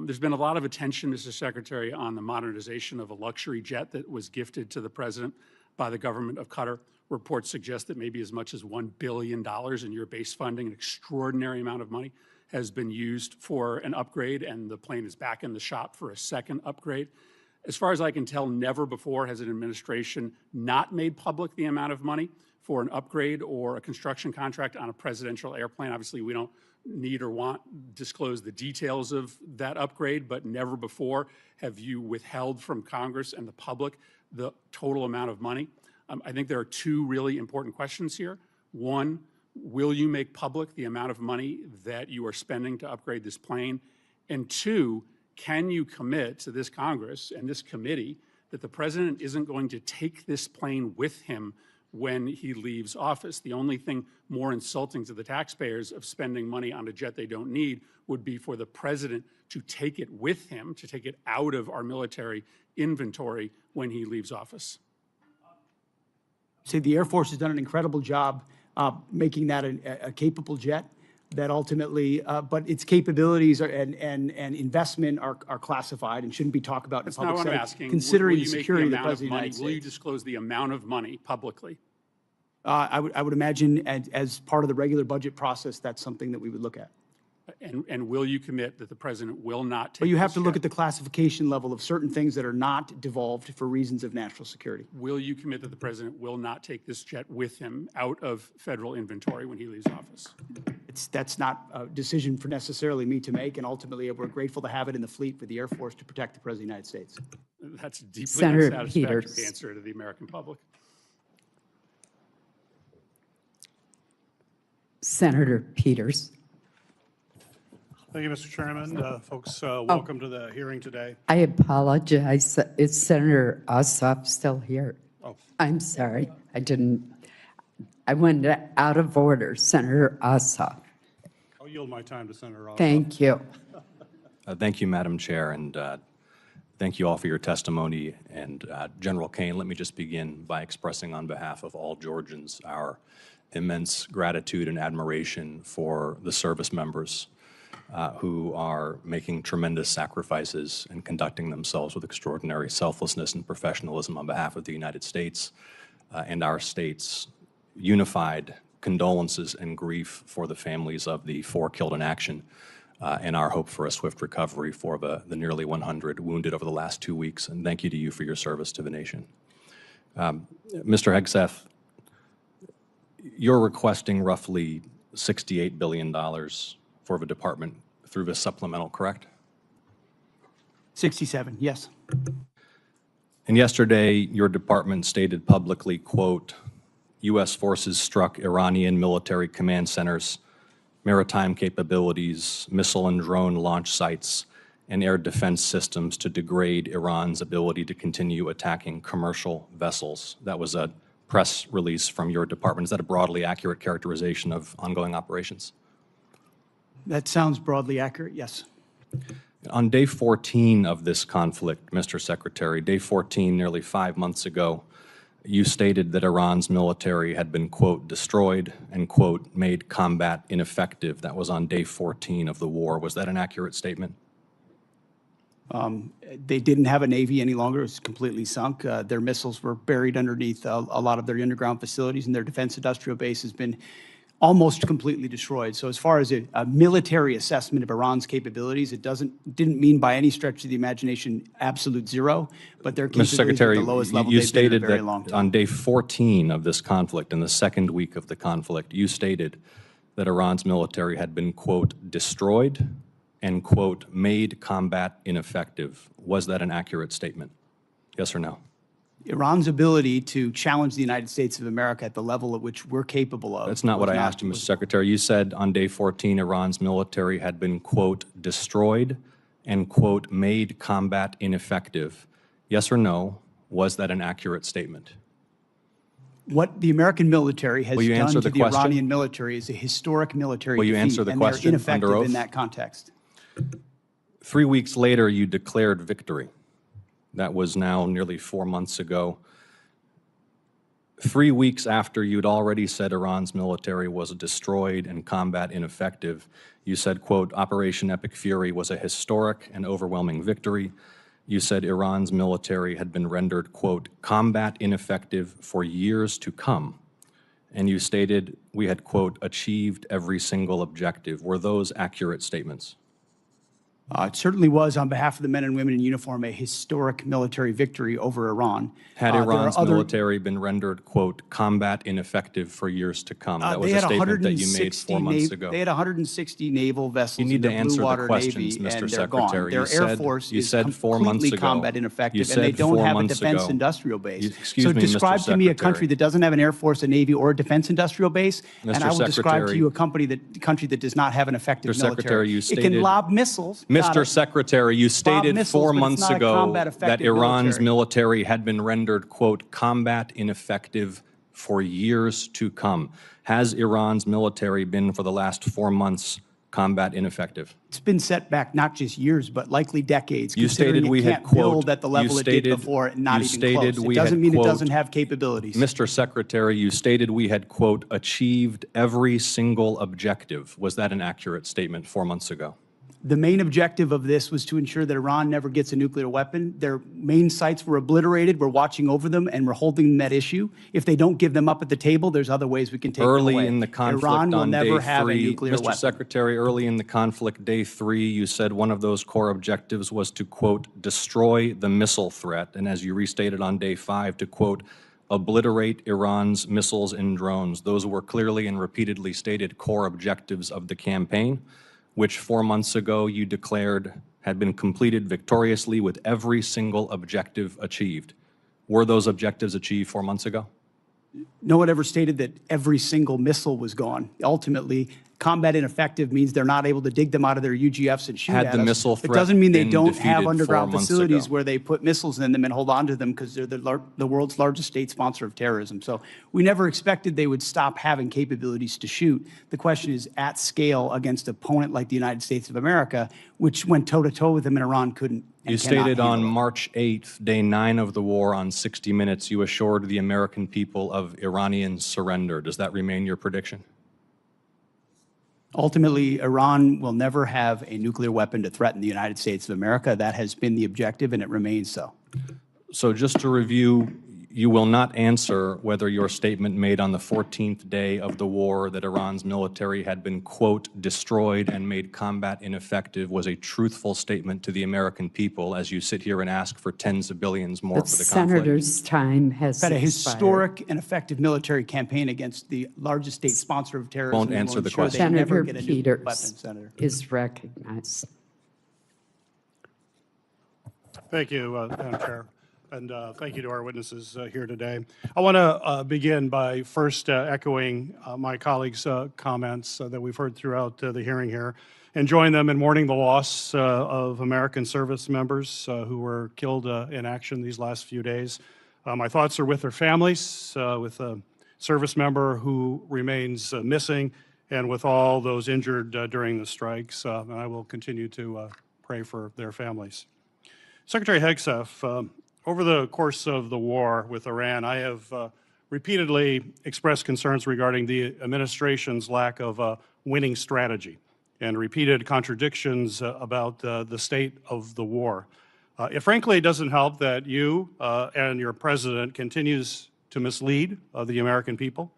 There's been a lot of attention, Mr. Secretary, on the modernization of a luxury jet that was gifted to the president by the government of Qatar. Reports suggest that maybe as much as $1 billion in your base funding, an extraordinary amount of money, has been used for an upgrade, and the plane is back in the shop for a second upgrade. As far as I can tell, never before has an administration not made public the amount of money for an upgrade or a construction contract on a presidential airplane. Obviously, we don't need or want disclose the details of that upgrade, but never before have you withheld from Congress and the public the total amount of money. I think there are two really important questions here. One, will you make public the amount of money that you are spending to upgrade this plane? And two, can you commit to this Congress and this committee that the president isn't going to take this plane with him when he leaves office? The only thing more insulting to the taxpayers of spending money on a jet they don't need would be for the president to take it with him, to take it out of our military inventory when he leaves office. So the Air Force has done an incredible job making that a capable jet that ultimately, but its capabilities and investment are classified and shouldn't be talked about in the public setting. That's not what I'm asking. Considering Will you the make security of the amount President of the money? United States. Will you disclose the amount of money publicly? I would imagine as part of the regular budget process, that's something that we would look at. And will you commit that the president will not take But you have this to look jet? at the classification level of certain things that are not devolved for reasons of national security. Will you commit that the president will not take this jet with him out of federal inventory when he leaves office? That's not a decision for necessarily me to make, and ultimately we're grateful to have it in the fleet for the Air Force to protect the President of the United States. That's a deeply Senator unsatisfactory Peters. answer to the American public. Senator Peters. Thank you, Mr. Chairman. Folks, welcome to the hearing today. I apologize. Is Senator Ossoff still here? Oh. I'm sorry. I went out of order. Senator Ossoff. I'll yield my time to Senator Ossoff. Thank you. Thank you, Madam Chair, and thank you all for your testimony. And General Caine, let me just begin by expressing on behalf of all Georgians our immense gratitude and admiration for the service members who are making tremendous sacrifices and conducting themselves with extraordinary selflessness and professionalism on behalf of the United States and our state's unified condolences and grief for the families of the 4 killed in action and our hope for a swift recovery for the nearly 100 wounded over the last 2 weeks. And thank you to you for your service to the nation. Mr. Hegseth, you're requesting roughly $68 billion for the department through this supplemental, correct? 67, yes. And yesterday, your department stated publicly, quote, U.S. forces struck Iranian military command centers, maritime capabilities, missile and drone launch sites, and air defense systems to degrade Iran's ability to continue attacking commercial vessels. That was a press release from your department. Is that a broadly accurate characterization of ongoing operations? That sounds broadly accurate, yes. On day 14 of this conflict, Mr. Secretary, day 14, nearly 5 months ago, you stated that Iran's military had been, quote, destroyed and, quote, made combat ineffective. That was on day 14 of the war. Was that an accurate statement? They didn't have a Navy any longer. It was completely sunk. Their missiles were buried underneath a lot of their underground facilities, and their defense industrial base has been almost completely destroyed. So as far as a military assessment of Iran's capabilities, it didn't mean by any stretch of the imagination absolute zero, but their capabilities Mr. Secretary, at the lowest level you they've been in a stated very that long time. on day 14 of this conflict, in the second week of the conflict, you stated that Iran's military had been, quote, destroyed and, quote, made combat ineffective. Was that an accurate statement? Yes or no? Iran's ability to challenge the United States of America at the level at which we're capable of. That's not what I asked you, Mr. Secretary. You said on day 14 Iran's military had been, quote, destroyed and, quote, made combat ineffective. Yes or no? Was that an accurate statement? What the American military has done answer to the the question? Iranian military is a historic military Will you defeat, answer the and they're question under ineffective oath? in that context. 3 weeks later, you declared victory. That was now nearly 4 months ago. 3 weeks after you'd already said Iran's military was destroyed and combat ineffective, you said, quote, Operation Epic Fury was a historic and overwhelming victory. You said Iran's military had been rendered, quote, combat ineffective for years to come. And you stated we had, quote, achieved every single objective. Were those accurate statements? It certainly was, on behalf of the men and women in uniform, a historic military victory over Iran. Had Iran's military been rendered, quote, combat ineffective for years to come? That was a statement that you made 4 months ago. They had 160 naval vessels You need in to the answer Blue the Water questions, Navy, Mr. and they're gone. Secretary. Their Air Force you is said 4 months completely ago. combat You ineffective, said and they don't 4 have a months defense ago. industrial base. Excuse So me, Mr. describe to me a Secretary. country that doesn't have an Air Force, a Navy, or a defense industrial base, and Mr. I will describe to Secretary. you a country that does not have an effective Mr. military. Secretary, you It stated, can lob missiles. Mr. Secretary, you stated missiles, 4 but it's months not a ago combat that effective Iran's military had been rendered, quote, combat ineffective for years to come. Has Iran's military been, for the last 4 months, combat ineffective? It's been set back not just years, but likely decades. You stated we had, quote, build at the level it did before, and not even close. It doesn't mean it doesn't have capabilities. Mr. Secretary, you stated we had, quote, achieved every single objective. Was that an accurate statement 4 months ago? The main objective of this was to ensure that Iran never gets a nuclear weapon. Their main sites were obliterated. We're watching over them, and we're holding that issue. If they don't give them up at the table, there's other ways we can take them away. Early in the conflict Iran will on day never have a 3, nuclear Mr. weapon. Secretary, early in the conflict, day 3, you said one of those core objectives was to, quote, destroy the missile threat, and as you restated on day 5, to, quote, obliterate Iran's missiles and drones. Those were clearly and repeatedly stated core objectives of the campaign, which 4 months ago you declared had been completed victoriously with every single objective achieved. Were those objectives achieved 4 months ago? No one ever stated that every single missile was gone. Ultimately, combat ineffective means they're not able to dig them out of their UGFs and shoot Had at the us. missile It threat doesn't mean they been don't have defeated 4 underground months facilities ago? where they put missiles in them and hold on to them because they're the world's largest state sponsor of terrorism. So we never expected they would stop having capabilities to shoot. The question is at scale against an opponent like the United States of America, which went toe-to-toe with them and Iran couldn't and You cannot stated on handle it. March 8th, day 9 of the war, on 60 Minutes, you assured the American people of Iranian surrender. Does that remain your prediction? Ultimately, Iran will never have a nuclear weapon to threaten the United States of America. That has been the objective, and it remains so. So just to review, you will not answer whether your statement made on the 14th day of the war that Iran's military had been, quote, destroyed and made combat ineffective was a truthful statement to the American people as you sit here and ask for tens of billions more for the conflict? Senator's time has Had a expired. historic and effective military campaign against the largest state sponsor of terrorism. Won't and will answer the ensure they question. never Senator get a nuclear weapon, Peters Senator. is recognized. Thank you, Madam Chair. And thank you to our witnesses here today. I want to begin by first echoing my colleagues' comments that we've heard throughout the hearing here and join them in mourning the loss of American service members who were killed in action these last few days. My thoughts are with their families, with a service member who remains missing, and with all those injured during the strikes. And I will continue to pray for their families. Secretary Hegseth, over the course of the war with Iran, I have repeatedly expressed concerns regarding the administration's lack of a winning strategy and repeated contradictions about the state of the war. Frankly, it doesn't help that you and your president continues to mislead the American people.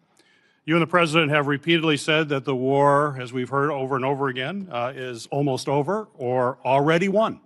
You and the president have repeatedly said that the war, as we've heard over and over again, is almost over or already won.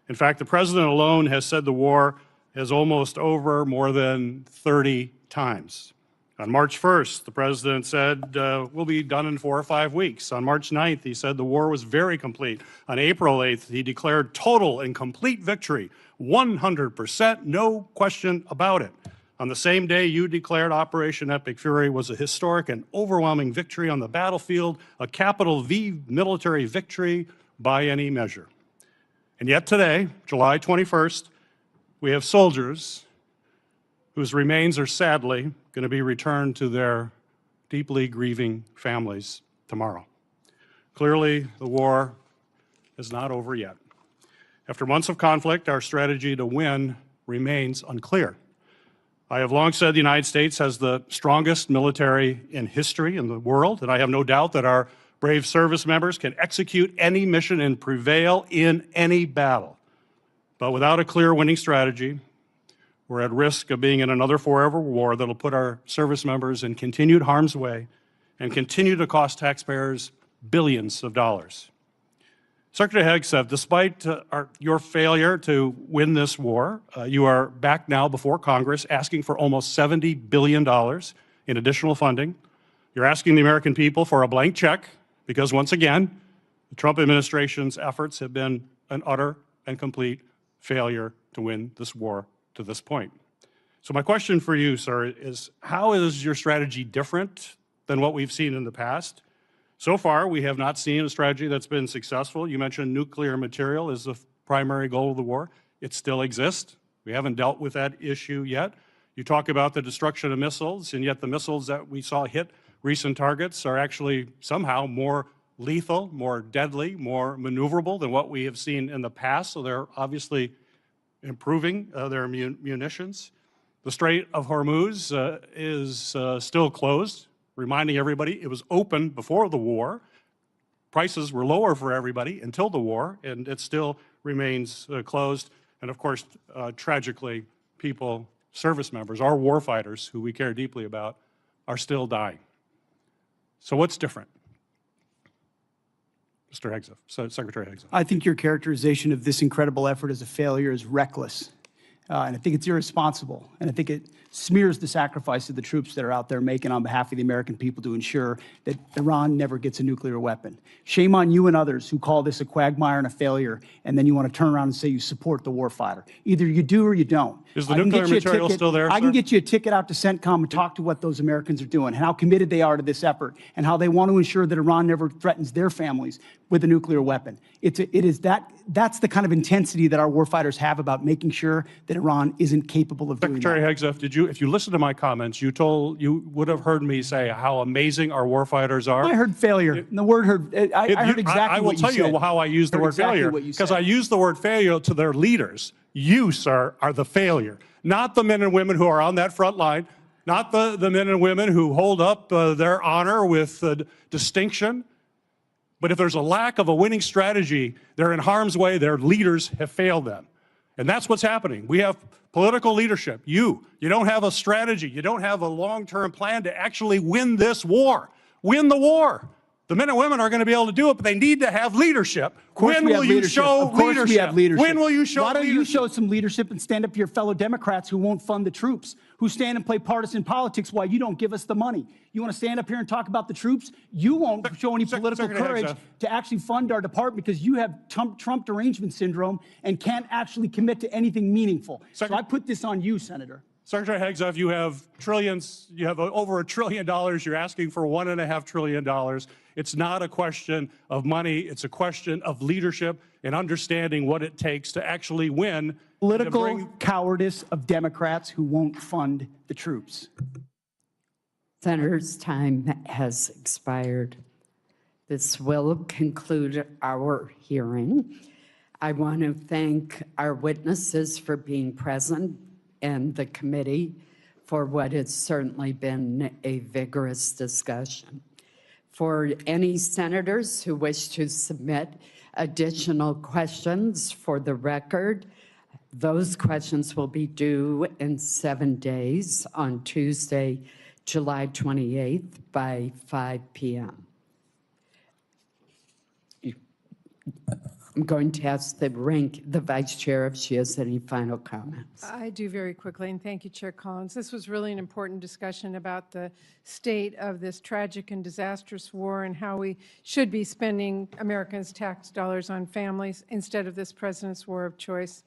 In fact, the president alone has said the war is almost over more than 30 times. On March 1st, the president said, we'll be done in 4 or 5 weeks. On March 9th, he said the war was very complete. On April 8th, he declared total and complete victory, 100%, no question about it. On the same day, you declared Operation Epic Fury was a historic and overwhelming victory on the battlefield, a capital V military victory by any measure. And yet today, July 21st, we have soldiers whose remains are sadly going to be returned to their deeply grieving families tomorrow. Clearly, the war is not over yet. After months of conflict, our strategy to win remains unclear. I have long said the United States has the strongest military in history in the world, and I have no doubt that our brave service members can execute any mission and prevail in any battle. But without a clear winning strategy, we're at risk of being in another forever war that'll put our service members in continued harm's way and continue to cost taxpayers billions of dollars. Secretary Hegseth, despite your failure to win this war, you are back now before Congress asking for almost $70 billion in additional funding. You're asking the American people for a blank check because, once again, the Trump administration's efforts have been an utter and complete failure to win this war to this point. So my question for you, sir, is how is your strategy different than what we've seen in the past? So far, we have not seen a strategy that's been successful. You mentioned nuclear material as the primary goal of the war. It still exists. We haven't dealt with that issue yet. You talk about the destruction of missiles, and yet the missiles that we saw hit recent targets are actually somehow more lethal, more deadly, more maneuverable than what we have seen in the past. So they're obviously improving their munitions. The Strait of Hormuz is still closed, reminding everybody it was open before the war. Prices were lower for everybody until the war, and it still remains closed. And of course, tragically, people, service members, our warfighters, who we care deeply about, are still dying. So what's different? Mr. Hegseth, Secretary Hegseth. I think your characterization of this incredible effort as a failure is reckless. And I think it's irresponsible. And I think it smears the sacrifice of the troops that are out there making on behalf of the American people to ensure that Iran never gets a nuclear weapon. Shame on you and others who call this a quagmire and a failure, and then you want to turn around and say you support the warfighter. Either you do or you don't. Is the nuclear material still there, I can sir? get you a ticket out to CENTCOM and talk to what those Americans are doing and how committed they are to this effort and how they want to ensure that Iran never threatens their families with a nuclear weapon. That's the kind of intensity that our warfighters have about making sure that Iran isn't capable of doing that. Secretary Hegseth, if you listen to my comments, you would have heard me say how amazing our warfighters are. I heard failure. And the word I heard exactly what you said. I will tell you how I use the word failure, because I use the word failure to their leaders. You, sir, are the failure, not the men and women who are on that front line, not the men and women who hold up their honor with distinction. But if there's a lack of a winning strategy, they're in harm's way. Their leaders have failed them. And that's what's happening. We have political leadership. You don't have a strategy. You don't have a long-term plan to actually win this war. Win the war. The men and women are going to be able to do it, but they need to have leadership. When will you show leadership? We have leadership. When will you show leadership? Why don't you leadership? show some leadership and stand up to your fellow Democrats who won't fund the troops, who stand and play partisan politics while you don't give us the money? You want to stand up here and talk about the troops? You won't show any political courage to actually fund our department because you have Trump derangement syndrome and can't actually commit to anything meaningful. So I put this on you, Senator. Secretary Hegseth, you have trillions, you have over $1 trillion. You're asking for $1.5 trillion. It's not a question of money. It's a question of leadership and understanding what it takes to actually win. Political cowardice of Democrats who won't fund the troops. Senator's time has expired. This will conclude our hearing. I want to thank our witnesses for being present and the committee for what has certainly been a vigorous discussion. For any senators who wish to submit additional questions for the record, those questions will be due in 7 days on Tuesday, July 28th by 5 p.m. I'm going to ask the Vice Chair if she has any final comments. I do very quickly, and thank you, Chair Collins. This was really an important discussion about the state of this tragic and disastrous war and how we should be spending Americans' tax dollars on families instead of this president's war of choice.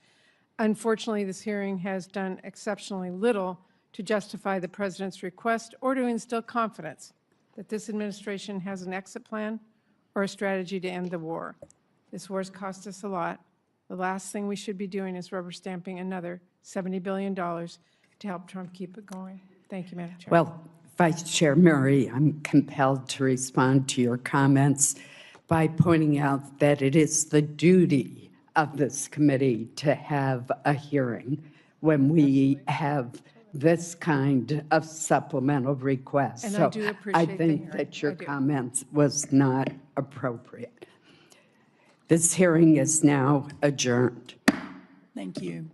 Unfortunately, this hearing has done exceptionally little to justify the president's request or to instill confidence that this administration has an exit plan or a strategy to end the war. This war has cost us a lot. The last thing we should be doing is rubber stamping another $70 billion to help Trump keep it going. Thank you, Madam Chair. Well, Vice Chair Murray, I'm compelled to respond to your comments by pointing out that it is the duty of this committee to have a hearing when we have this kind of supplemental request. And so I do appreciate the think hearing. that your I do. comments was not appropriate. This hearing is now adjourned. Thank you.